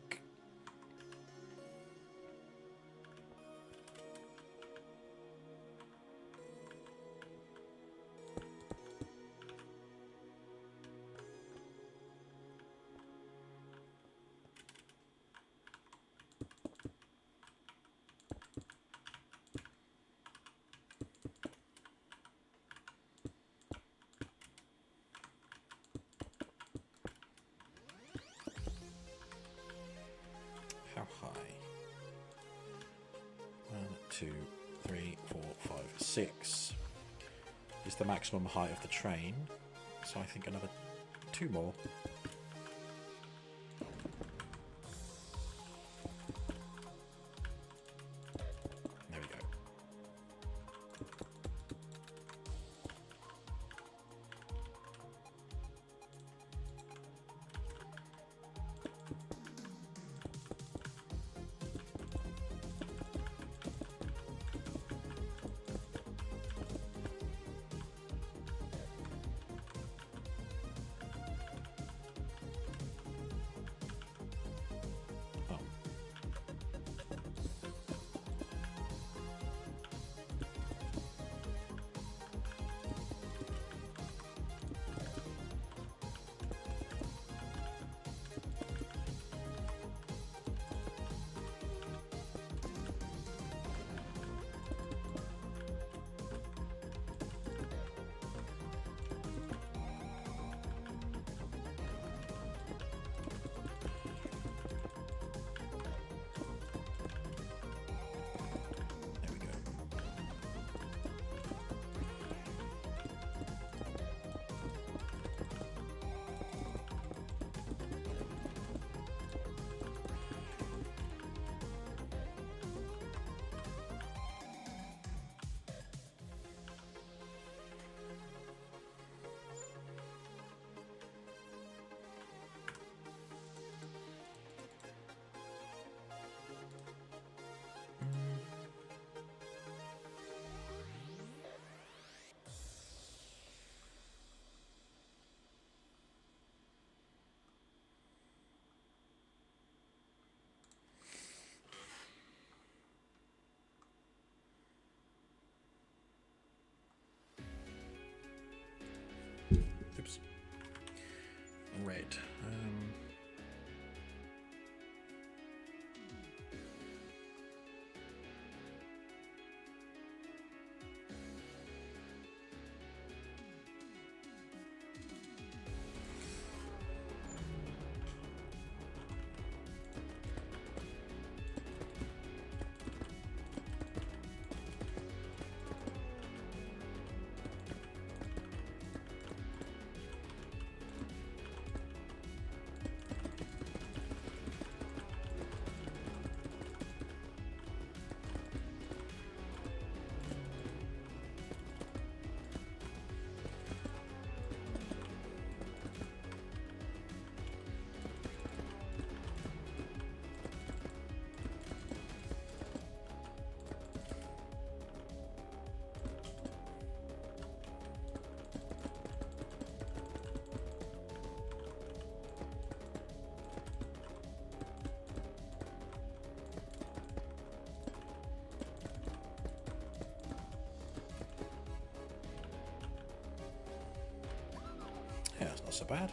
A: How high? 1, 2, 3, 4, 5, 6 is the maximum height of the train. So I think another 2 more. There we go. Oh. There we go. Oops. Red. Yeah, that's not so bad.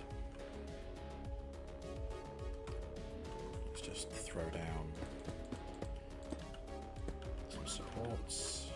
A: Let's just throw down some supports.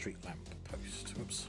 A: street lamp post. Whoops.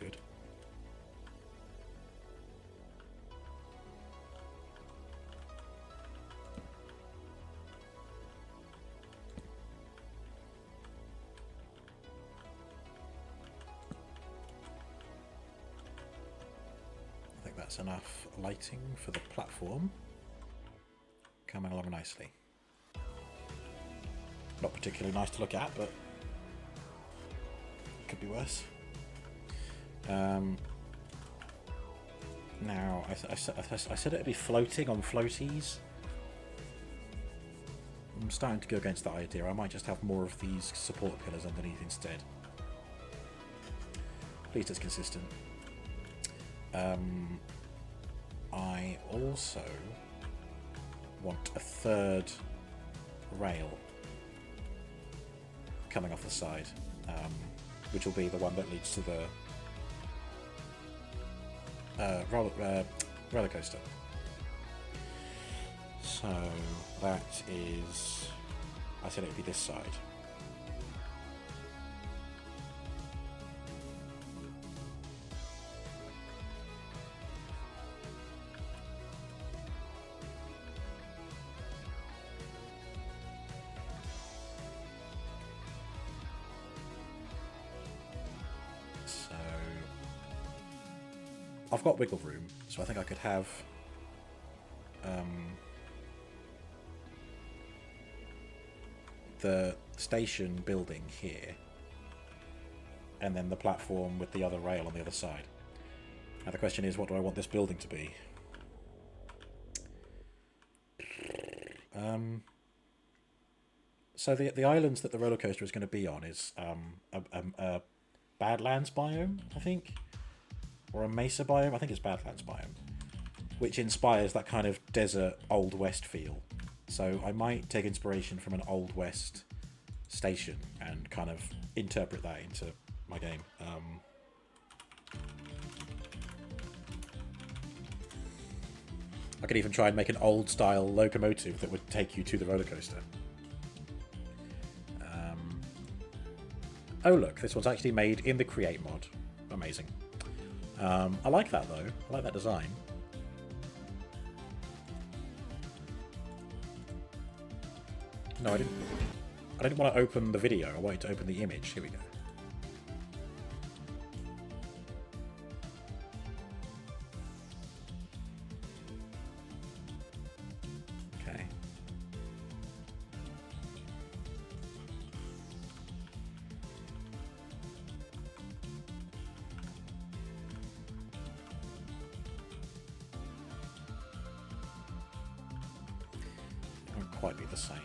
A: Good. I think that's enough lighting for the platform. Coming along nicely. Not particularly nice to look at, but could be worse. Now, I said it'd be floating on floaties. I'm starting to go against that idea. I might just have more of these support pillars underneath instead. At least it's consistent. I also want a third rail coming off the side, which will be the one that leads to the roller coaster. So that is, I said it would be this side. I've got wiggle room, so I think I could have the station building here, and then the platform with the other rail on the other side. Now the question is, what do I want this building to be? So the islands that the roller coaster is going to be on is a Badlands biome, I think. Or a mesa biome, I think it's Badlands biome, which inspires that kind of desert Old West feel. So I might take inspiration from an Old West station and kind of interpret that into my game. I could even try and make an old style locomotive that would take you to the roller coaster. Oh look, this one's actually made in the Create mod. Amazing. I like that though. I like that design. No, I didn't want to open the video. I wanted to open the image. Here we go. quite be the same.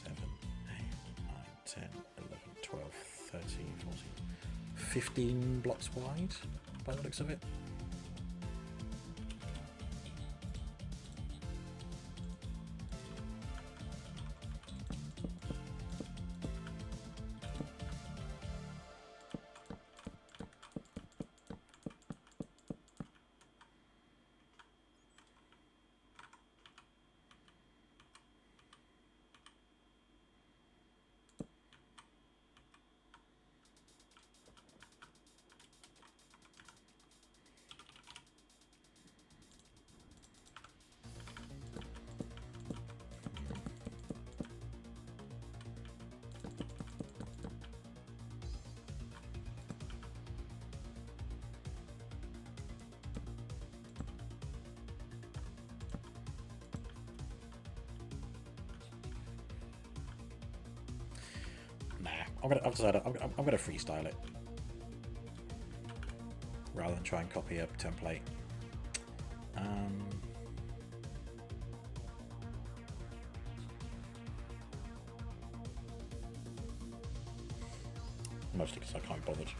A: Seven, 8, 9, 10, 11, 12, 13, 14, 15 blocks wide, by the looks of it. I've decided I'm gonna freestyle it rather than try and copy a template. Mostly because I can't be bothered.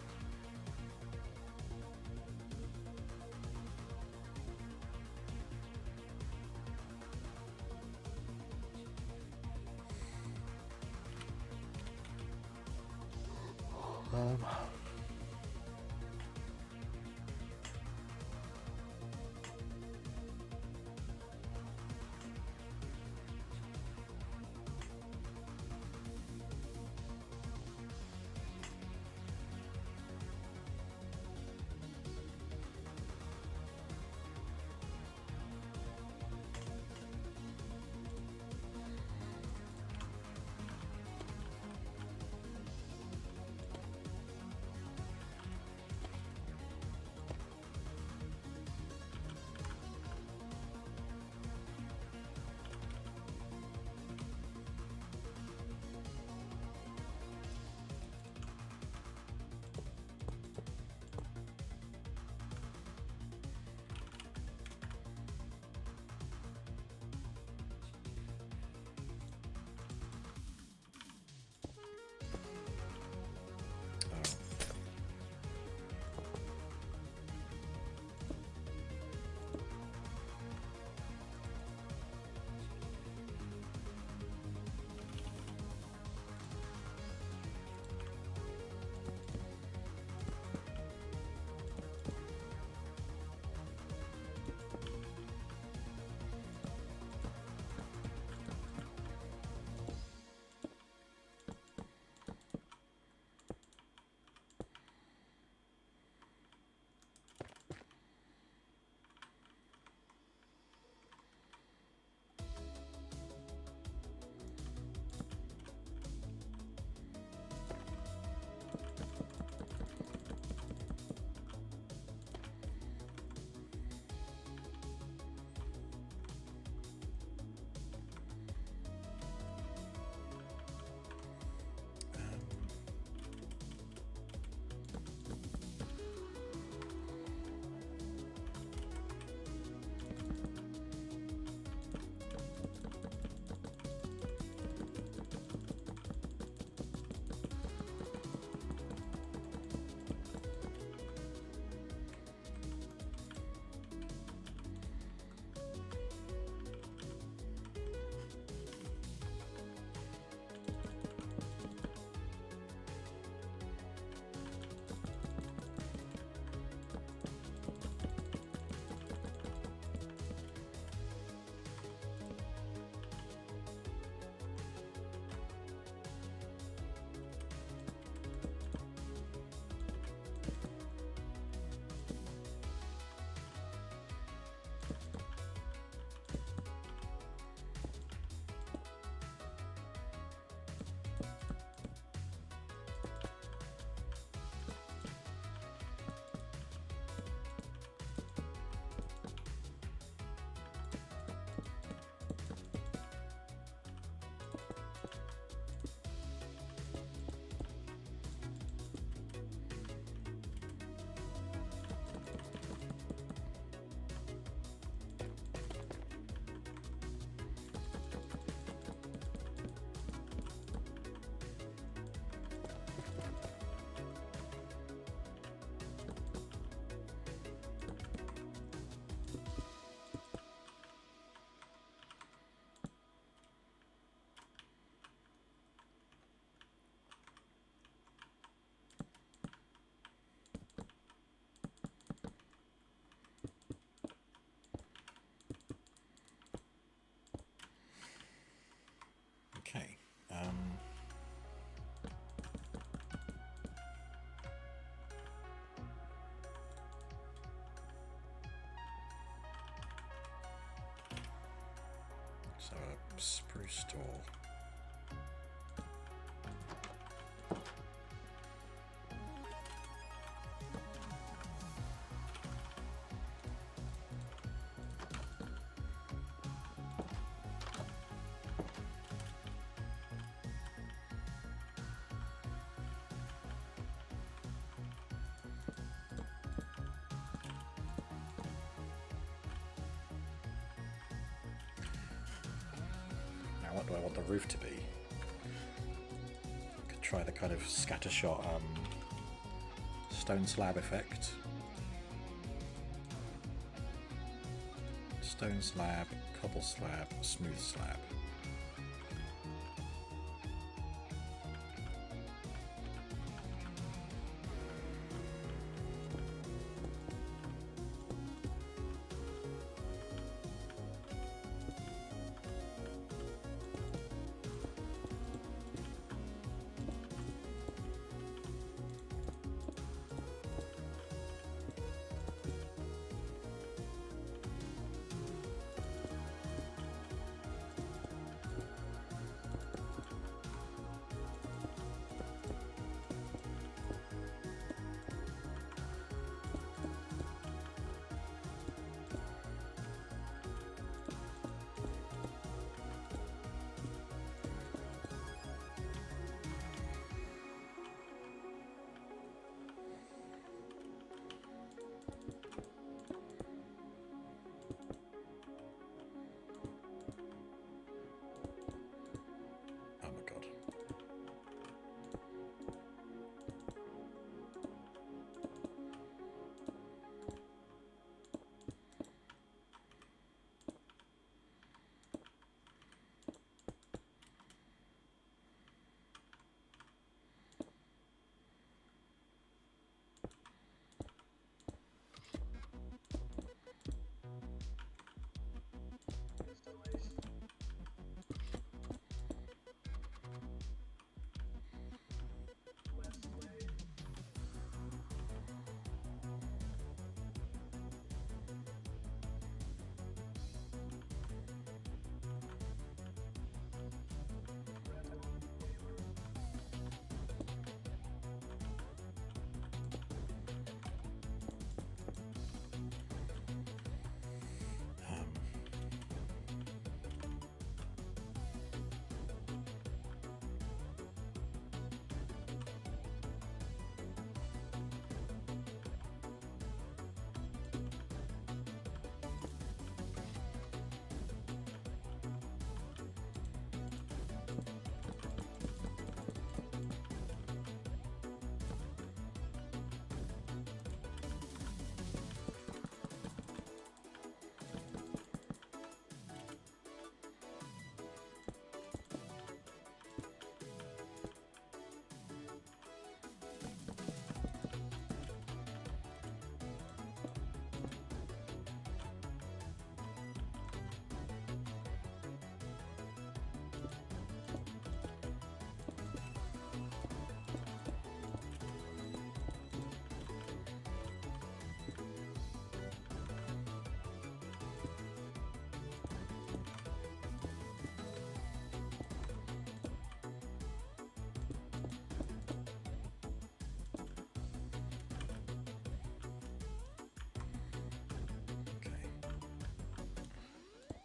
A: So a spruce tall. What do I want the roof to be? Could try the kind of scattershot stone slab effect. Stone slab, cobble slab, smooth slab. Oh my god.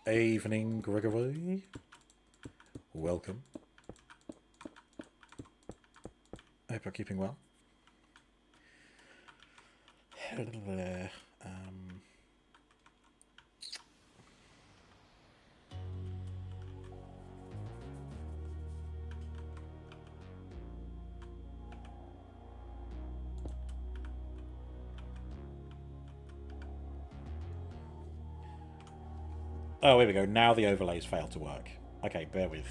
A: Evening, Gregory. Welcome. I hope you're keeping well. Oh, here we go. Now the overlays fail to work. Okay, bear with.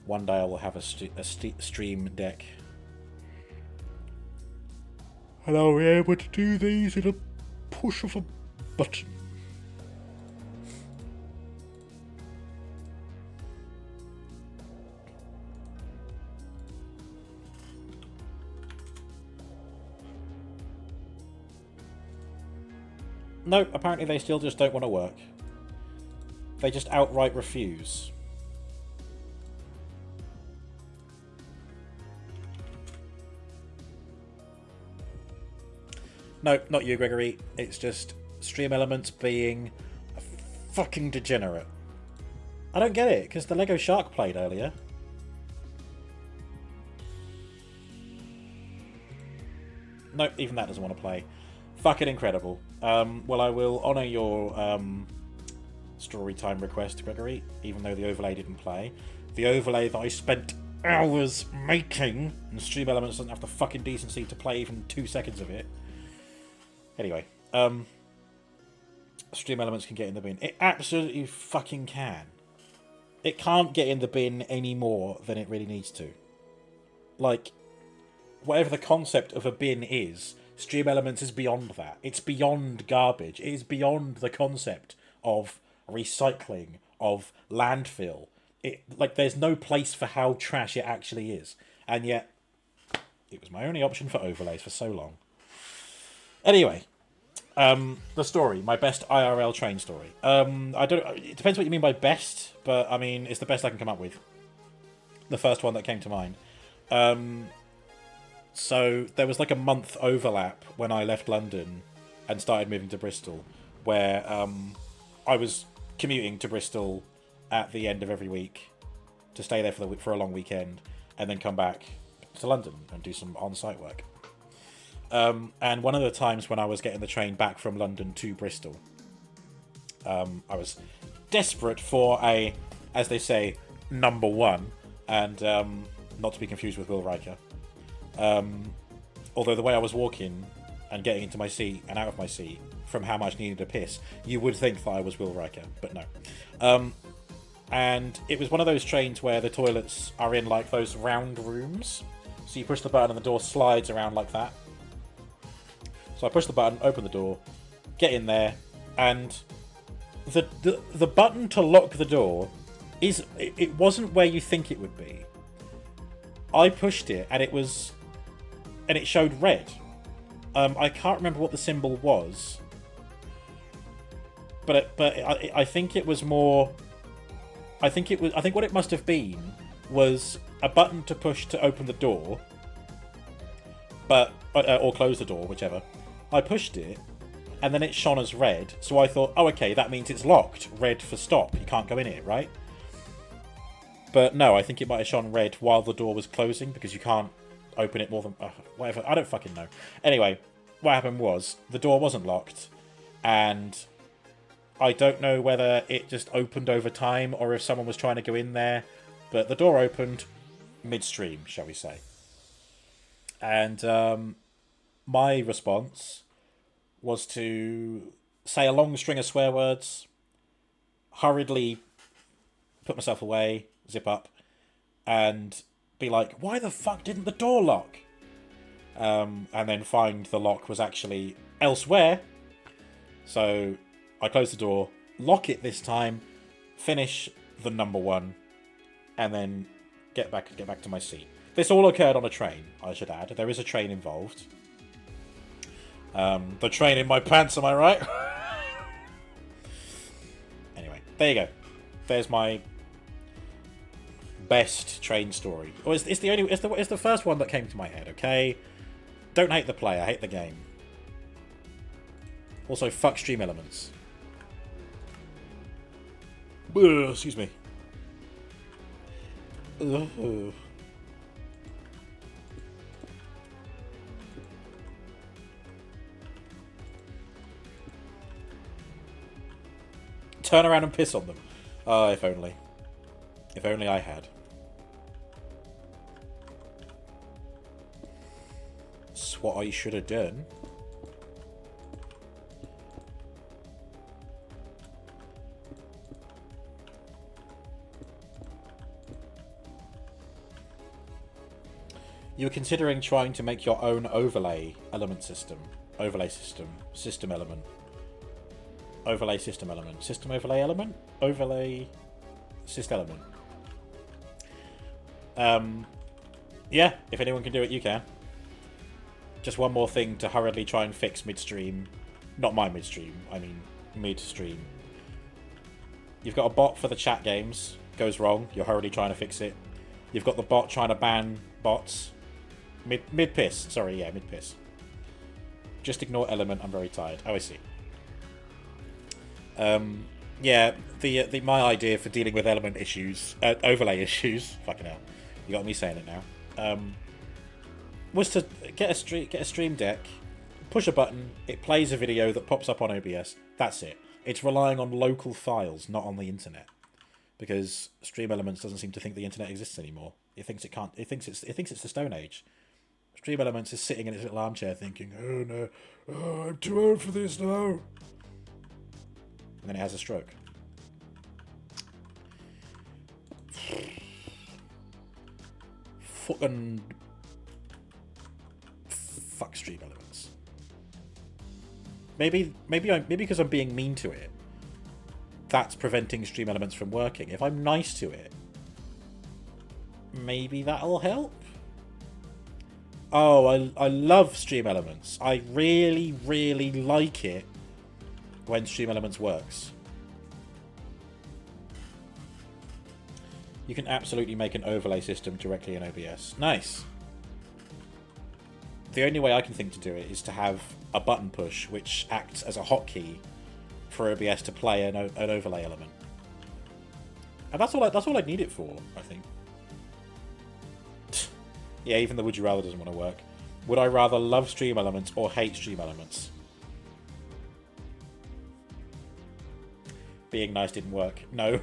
A: One day I will have a stream deck. And I'll be able to do these in a push of a button. No, apparently they still just don't want to work. They just outright refuse. No, not you, Gregory. It's just Stream Elements being a fucking degenerate. I don't get it, because the Lego Shark played earlier. Nope, even that doesn't want to play. Fucking incredible. Well, I will honour your story time request, Gregory, even though the overlay didn't play. The overlay that I spent hours making, and Stream Elements doesn't have the fucking decency to play even 2 seconds of it. Anyway, Stream Elements can get in the bin. It absolutely fucking can. It can't get in the bin any more than it really needs to. Like, whatever the concept of a bin is, Stream Elements is beyond that. It's beyond garbage. It is beyond the concept of recycling, of landfill. Like, there's no place for how trash it actually is. And yet, it was my only option for overlays for so long. Anyway, the story, my best IRL train story. I don't. It depends what you mean by best, but I mean it's the best I can come up with. The first one that came to mind. So there was like a month overlap when I left London and started moving to Bristol, where I was commuting to Bristol at the end of every week to stay there for a long weekend, and then come back to London and do some on-site work. And one of the times when I was getting the train back from London to Bristol, I was desperate for a, as they say, number one, and not to be confused with Will Riker. Although the way I was walking and getting into my seat and out of my seat from how much I needed a piss, you would think that I was Will Riker, but no. And it was one of those trains where the toilets are in like those round rooms. So you push the button and the door slides around like that. So I push the button, open the door, get in there, and the button to lock the door it wasn't where you think it would be. I pushed it and it showed red. I can't remember what the symbol was, but I think it was more. I think what it must have been was a button to push to open the door, but or close the door, whichever. I pushed it, and then it shone as red, so I thought, oh, okay, that means it's locked. Red for stop. You can't go in it, right? But no, I think it might have shone red while the door was closing, because you can't open it more than... whatever, I don't fucking know. Anyway, what happened was, the door wasn't locked, and I don't know whether it just opened over time, or if someone was trying to go in there, but the door opened midstream, shall we say. And my response was to say a long string of swear words, hurriedly put myself away, zip up, and be like, why the fuck didn't the door lock? And then find the lock was actually elsewhere. So I close the door, lock it this time, finish the number one, and then get back to my seat. This all occurred on a train, I should add. There is a train involved. The train in my pants, am I right? Anyway, there you go. There's my best train story. Or it's the first one that came to my head, okay? Don't hate the player, hate the game. Also, fuck Stream Elements. Ugh, excuse me. Ugh. Turn around and piss on them. Oh, if only. If only I had. That's what I should have done. You were considering trying to make your own overlay element system. Overlay system. System element. Overlay system element. System overlay element? Overlay syst element. Yeah, if anyone can do it, you can. Just one more thing to hurriedly try and fix midstream Not my midstream, I mean midstream. You've got a bot for the chat games. Goes wrong. You're hurriedly trying to fix it. You've got the bot trying to ban bots. Mid-piss. Sorry, yeah, mid-piss. Just ignore element. I'm very tired. Oh, I see. Yeah, my idea for dealing with element issues, overlay issues, fucking hell, you got me saying it now, was to get a stream deck, push a button, it plays a video that pops up on OBS. That's it. It's relying on local files, not on the internet, because Stream Elements doesn't seem to think the internet exists anymore. It thinks it can't. It thinks it's the Stone Age. Stream Elements is sitting in its little armchair thinking, "Oh no, oh, I'm too old for this now." And then it has a stroke. Fucking fuck Stream Elements. Maybe because I'm being mean to it, that's preventing Stream Elements from working. If I'm nice to it, maybe that'll help. Oh, I love Stream Elements. I really, really like it when Stream Elements works. You can absolutely make an overlay system directly in OBS. Nice. The only way I can think to do it is to have a button push which acts as a hotkey for OBS to play an overlay element. And that's all I'd need it for, I think. Yeah, even the Would You Rather doesn't want to work. Would I rather love Stream Elements or hate Stream Elements? Being nice didn't work. No.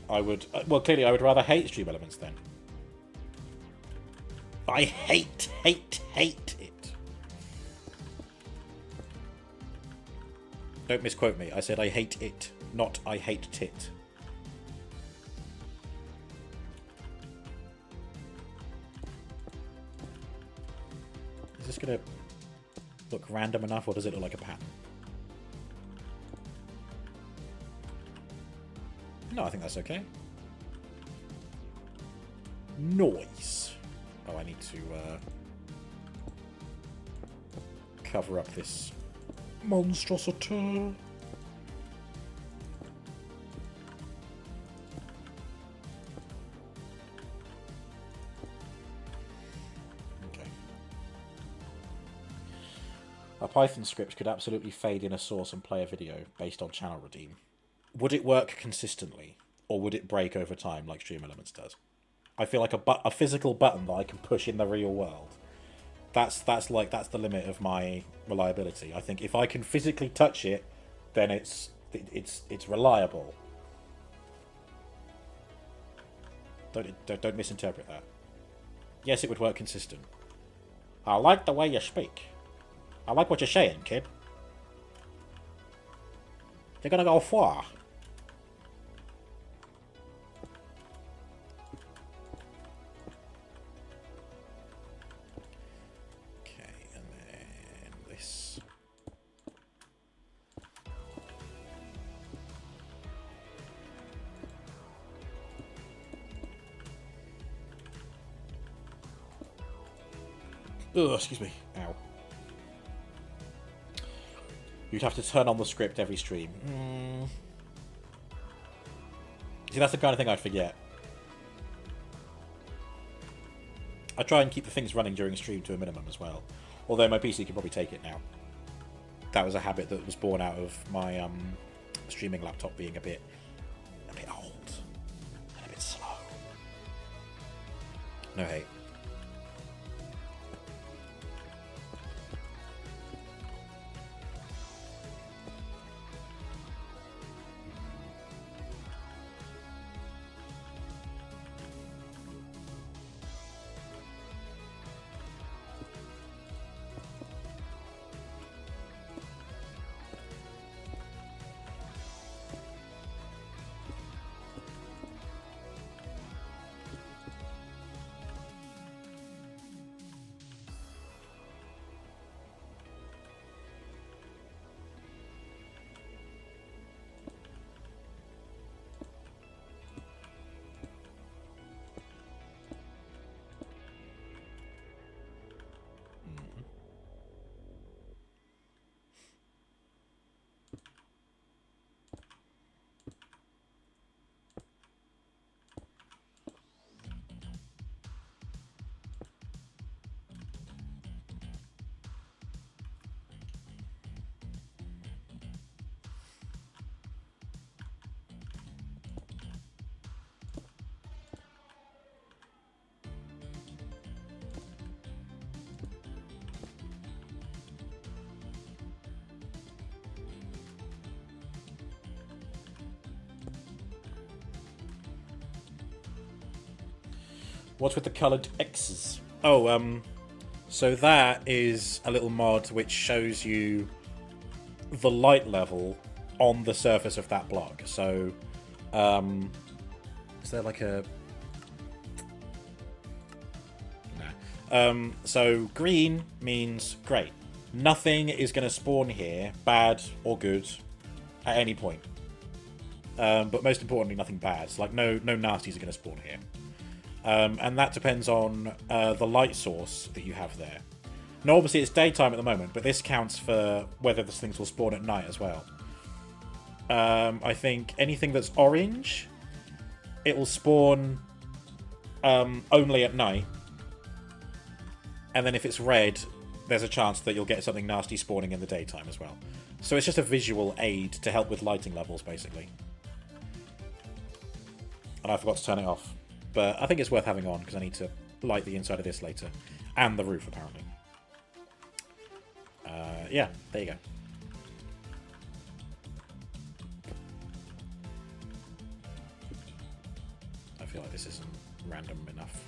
A: I would... Well, clearly I would rather hate Stream Elements then. I hate it. Don't misquote me. I said I hate it, not I hate tit. Is this going to look random enough, or does it look like a pattern? No, I think that's okay. Noise. Oh, I need to cover up this monstrosity. Okay. A Python script could absolutely fade in a source and play a video based on channel redeem. Would it work consistently, or would it break over time like Stream Elements does? I feel like a physical button that I can push in the real world. That's the limit of my reliability. I think if I can physically touch it, then it's reliable. Don't misinterpret that. Yes, it would work consistent. I like the way you speak. I like what you're saying, kid. You're gonna go far. Ugh, excuse me. Ow. You'd have to turn on the script every stream. See, that's the kind of thing I'd forget. I try and keep the things running during stream to a minimum as well. Although my PC can probably take it now. That was a habit that was born out of my streaming laptop being a bit old and a bit slow. No hate. What's with the coloured X's? Oh, so that is a little mod which shows you the light level on the surface of that block. So, is there like a... No. So green means great. Nothing is going to spawn here, bad or good, at any point. But most importantly, nothing bad. So, like, no nasties are going to spawn here. And that depends on the light source that you have there. Now, obviously, it's daytime at the moment, but this counts for whether these things will spawn at night as well. I think anything that's orange, it will spawn only at night. And then if it's red, there's a chance that you'll get something nasty spawning in the daytime as well. So it's just a visual aid to help with lighting levels, basically. And I forgot to turn it off. But I think it's worth having on, because I need to light the inside of this later. And the roof, apparently. Yeah, there you go. I feel like this isn't random enough.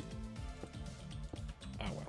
A: Oh well.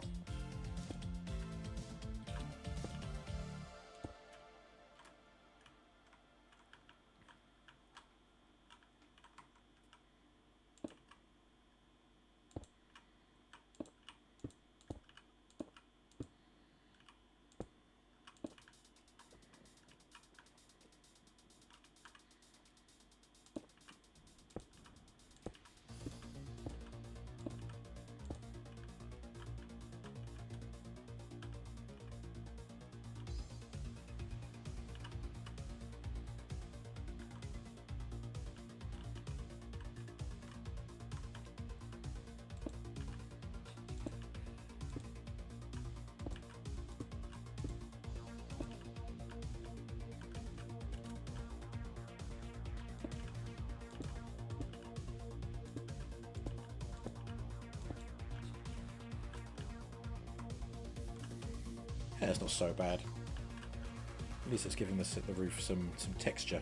A: Yeah, it's not so bad. At least it's giving the roof some texture.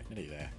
A: Nearly there.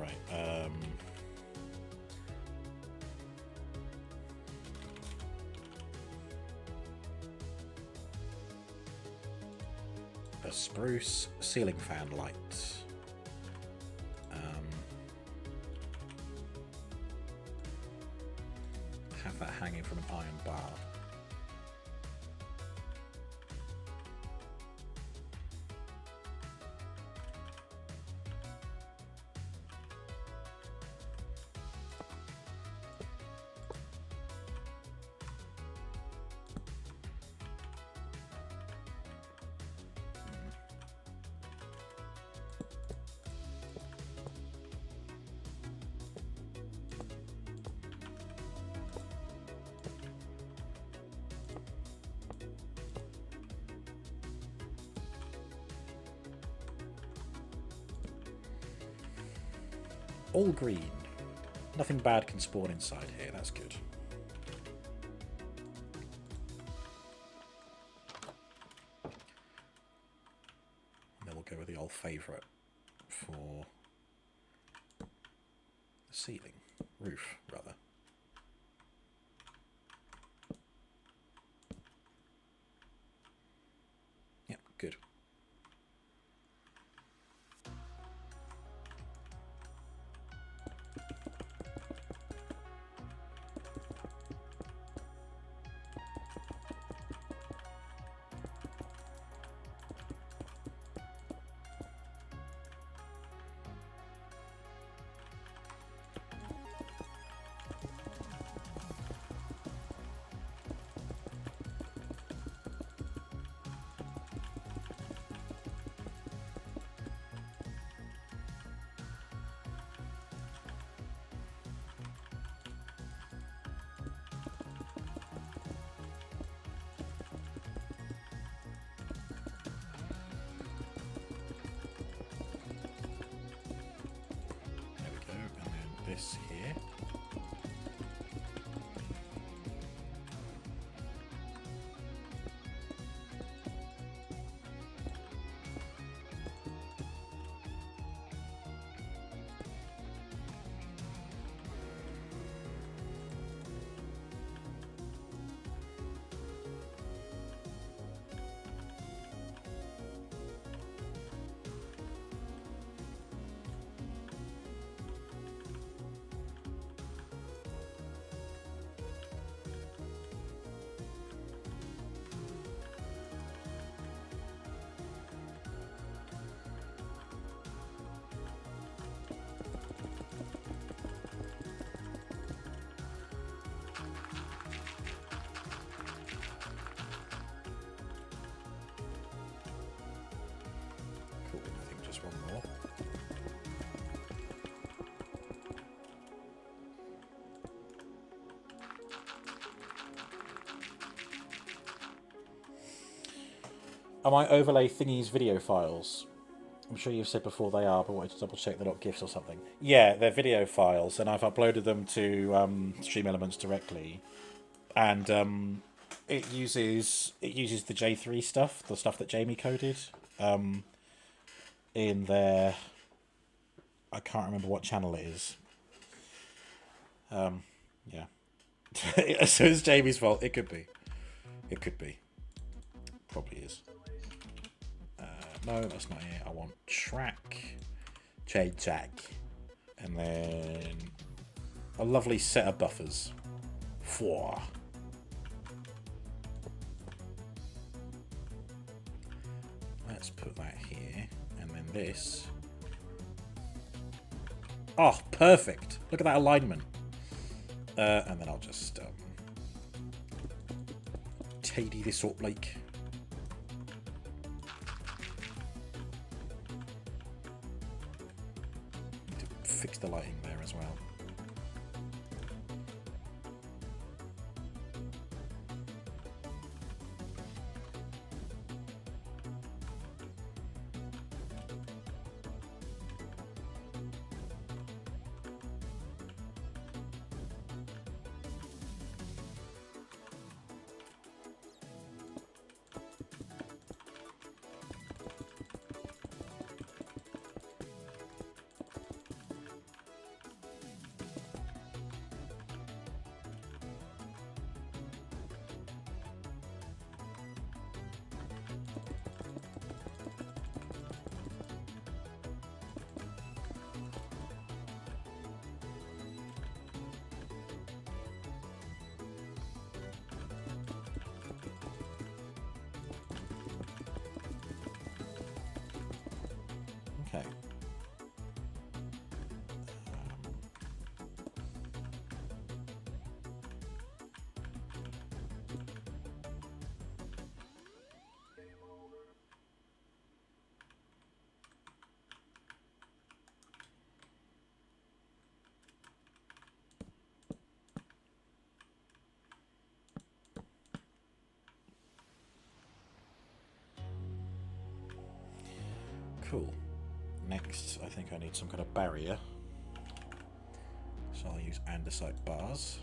A: Right. A spruce ceiling fan light. Have that hanging from an iron bar. All green. Nothing bad can spawn inside here, that's good. And then we'll go with the old favourite for the ceiling. Roof, rather. Yep, good. This here. One more. I might overlay Thingy's video files. I'm sure you've said before they are, but I wanted to double check they're not GIFs or something. Yeah, they're video files, and I've uploaded them to Stream Elements directly, and it uses the J3 stuff, the stuff that Jamie coded. In their, I can't remember what channel it is. Yeah. So it's Jamie's fault. It could be. It could be. Probably is. No, that's not it. I want track, JJack, and then a lovely set of buffers. 4. Let's put that here. And then this. Oh, perfect. Look at that alignment. And then I'll just tidy this up like. Need to fix the lighting there as well. Okay. Cool. Next, I think I need some kind of barrier. So I'll use andesite bars.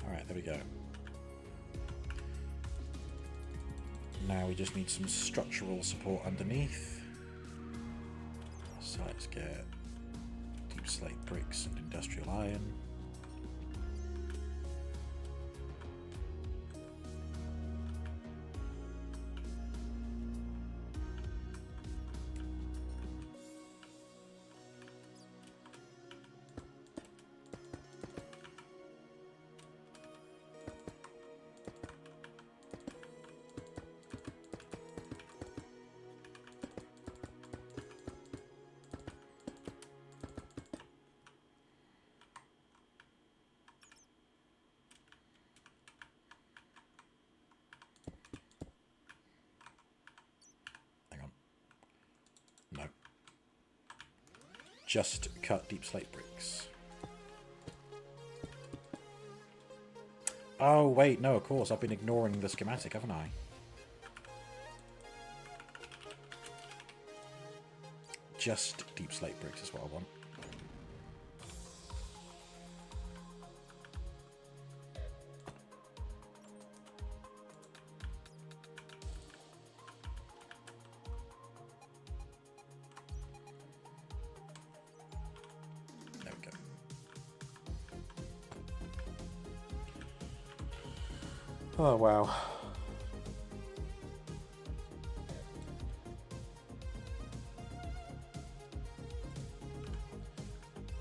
A: Alright, there we go. Now we just need some structural support underneath. So let's get deep slate bricks and industrial iron. No. Just cut deep slate bricks. Oh, wait, no, of course. I've been ignoring the schematic, haven't I? Just deep slate bricks is what I want. Oh, wow.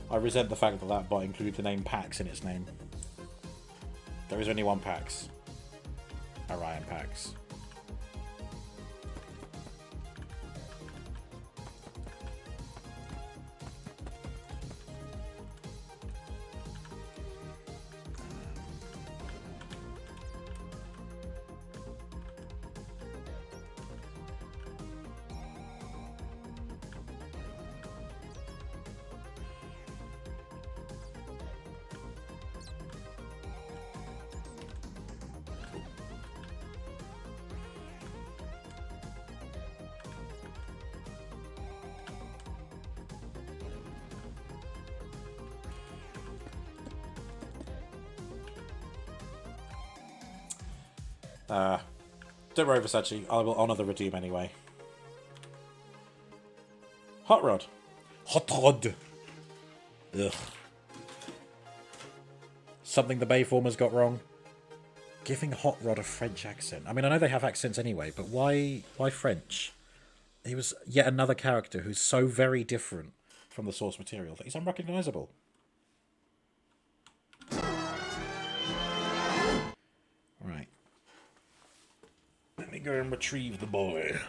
A: I resent the fact that that bot included the name Pax in its name. There is only one Pax. Orion Pax. Don't worry, Versace. I will honour the redeem anyway. Hot Rod. Hot Rod. Ugh. Something the Bayformers got wrong. Giving Hot Rod a French accent. I mean, I know they have accents anyway, but why French? He was yet another character who's so very different from the source material that he's unrecognisable. Right. Let me go and retrieve the boy.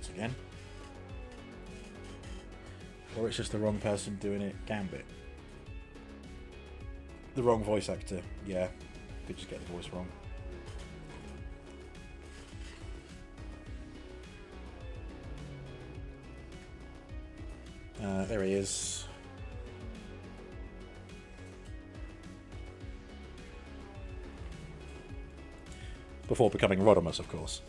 A: once again. Or it's just the wrong person doing it. Gambit. The wrong voice actor. Yeah. Could just get the voice wrong. There he is. Before becoming Rodimus, of course.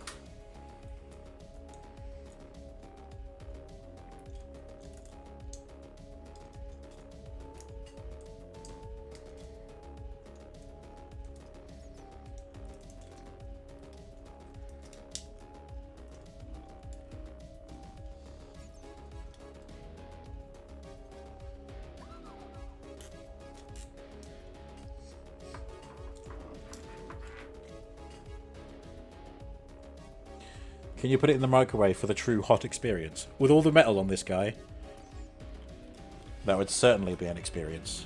A: Can you put it in the microwave for the true hot experience? With all the metal on this guy, that would certainly be an experience.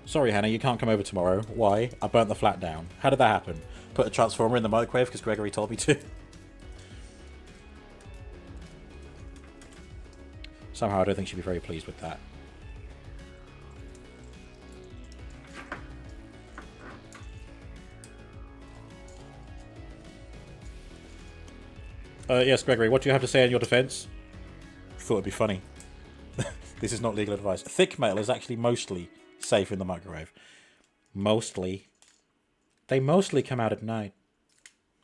A: Sorry, Hannah, you can't come over tomorrow. Why? I burnt the flat down. How did that happen? Put a transformer in the microwave because Gregory told me to. Somehow I don't think she'd be very pleased with that. Yes, Gregory, what do you have to say in your defense? Thought it'd be funny. This is not legal advice. Thick metal is actually mostly safe in the microwave. Mostly. They mostly come out at night.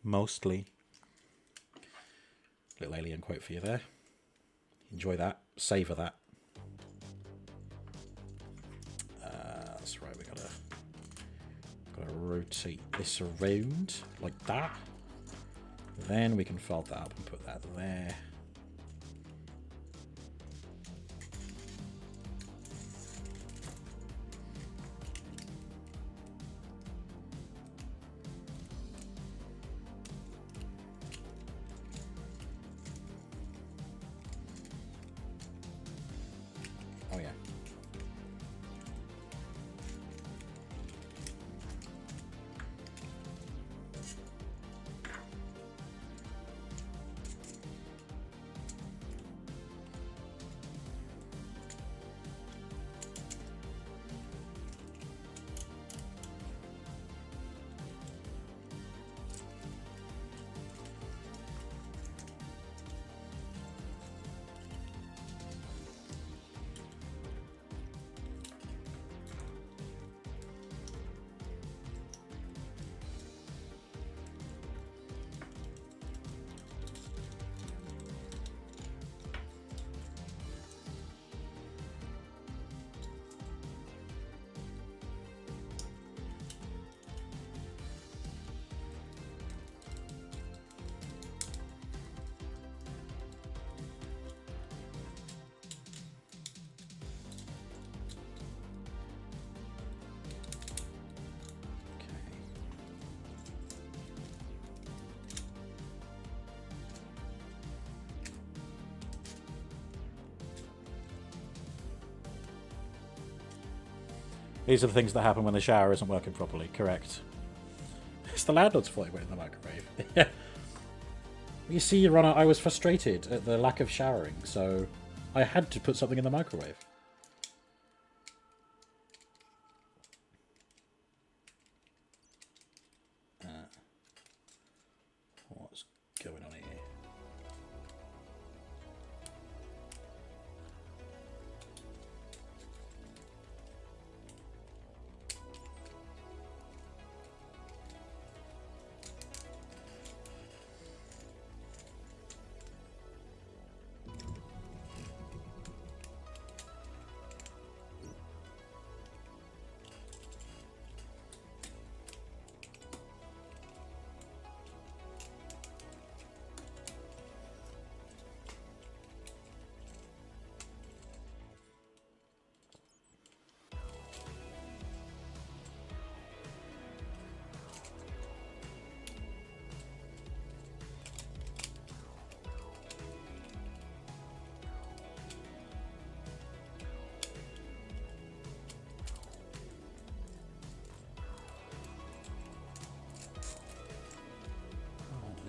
A: Mostly. Little alien quote for you there. Enjoy that. Savour that. That's right, we gotta rotate this around like that. Then we can fold that up and put that there. Oh yeah. These are the things that happen when the shower isn't working properly. Correct. It's the landlord's fault it went in the microwave. You see, Ronna, I was frustrated at the lack of showering, so I had to put something in the microwave. What's going on here?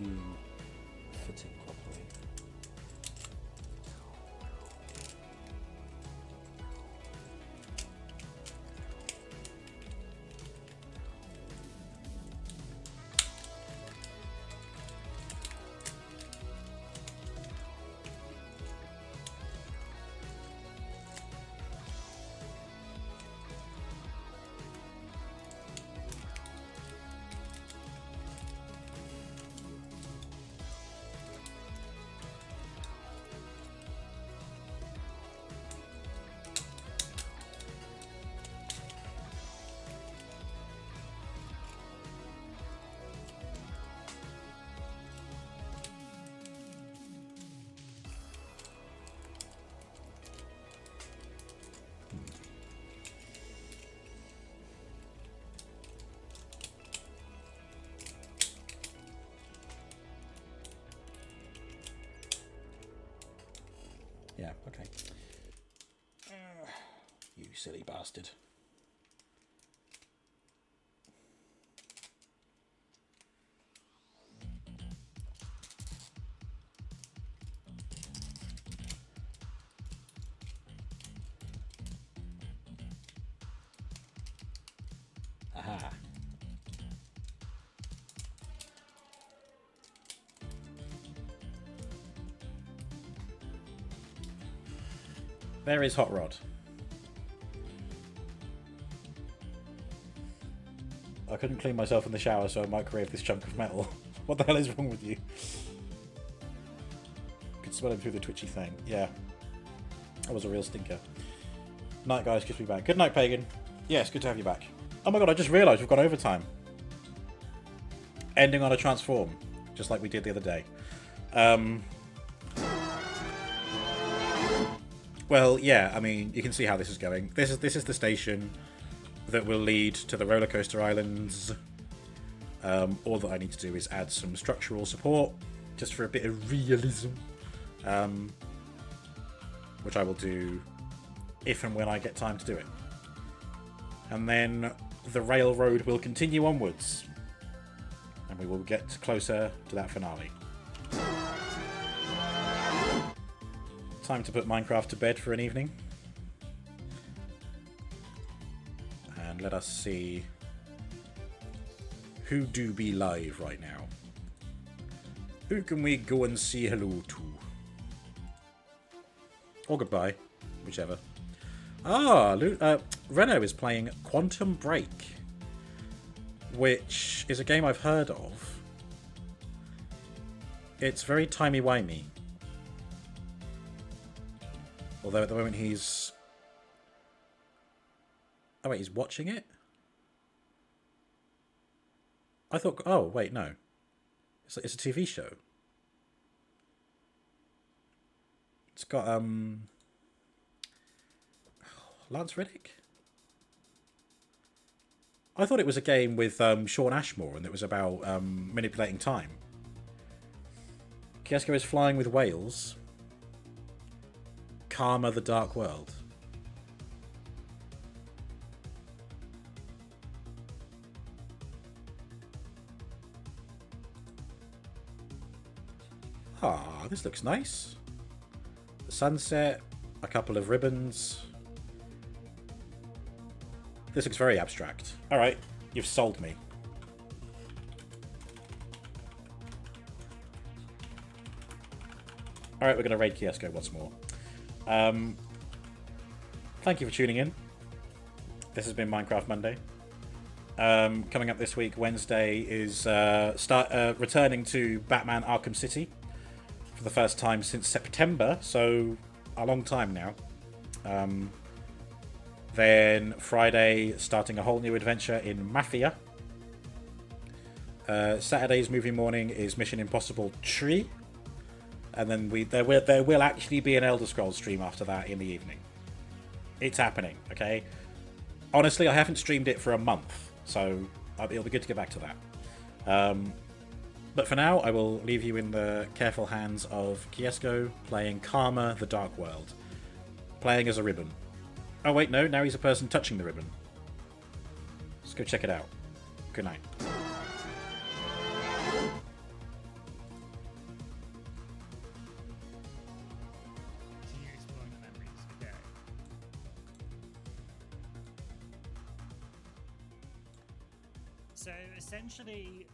A: you fitting properly. Yeah, okay. You silly bastard. Aha. There is Hot Rod. I couldn't clean myself in the shower, so I microwaved this chunk of metal. What the hell is wrong with you? Could smell him through the twitchy thing. Yeah. That was a real stinker. Night, guys. Good to be back. Good night, Pagan. Yes, good to have you back. Oh my god, I just realised we've gone overtime. Ending on a transform. Just like we did the other day. Well, yeah, I mean, you can see how this is going. This is the station that will lead to the roller coaster islands. All that I need to do is add some structural support, just for a bit of realism, which I will do if and when I get time to do it. And then the railroad will continue onwards, and we will get closer to that finale. Time to put Minecraft to bed for an evening. And let us see who do be live right now. Who can we go and say hello to? Or goodbye, whichever. Ah, Reno is playing Quantum Break, which is a game I've heard of. It's very timey-wimey. Although at the moment he's... Oh wait, he's watching it? I thought... Oh, wait, no. It's a TV show. It's got, Lance Reddick? I thought it was a game with Sean Ashmore and it was about manipulating time. Kiesco is flying with whales. Karma the Dark World. Ah, this looks nice. The sunset, a couple of ribbons. This looks very abstract. Alright, you've sold me. Alright, we're going to raid Kiesco once more. Thank you for tuning in. This has been Minecraft Monday. Coming up this week, Wednesday, is returning to Batman Arkham City for the first time since September, so a long time now. Then Friday, starting a whole new adventure in Mafia. Saturday's movie morning is Mission Impossible Tree. And then there will actually be an Elder Scrolls stream after that in the evening. It's happening, okay? Honestly, I haven't streamed it for a month, so it'll be good to get back to that. But for now, I will leave you in the careful hands of Kiesco playing Karma the Dark World. Playing as a ribbon. Oh wait, no, now he's a person touching the ribbon. Let's go check it out. Good night.
D: So essentially,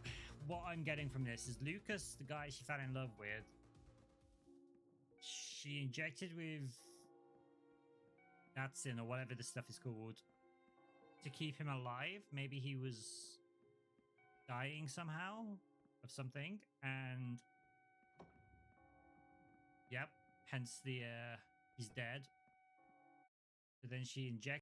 D: what I'm getting from this is Lucas, the guy she fell in love with, she injected with Datsun or whatever this stuff is called to keep him alive. Maybe he was dying somehow of something, and yep, hence the he's dead. But then she injected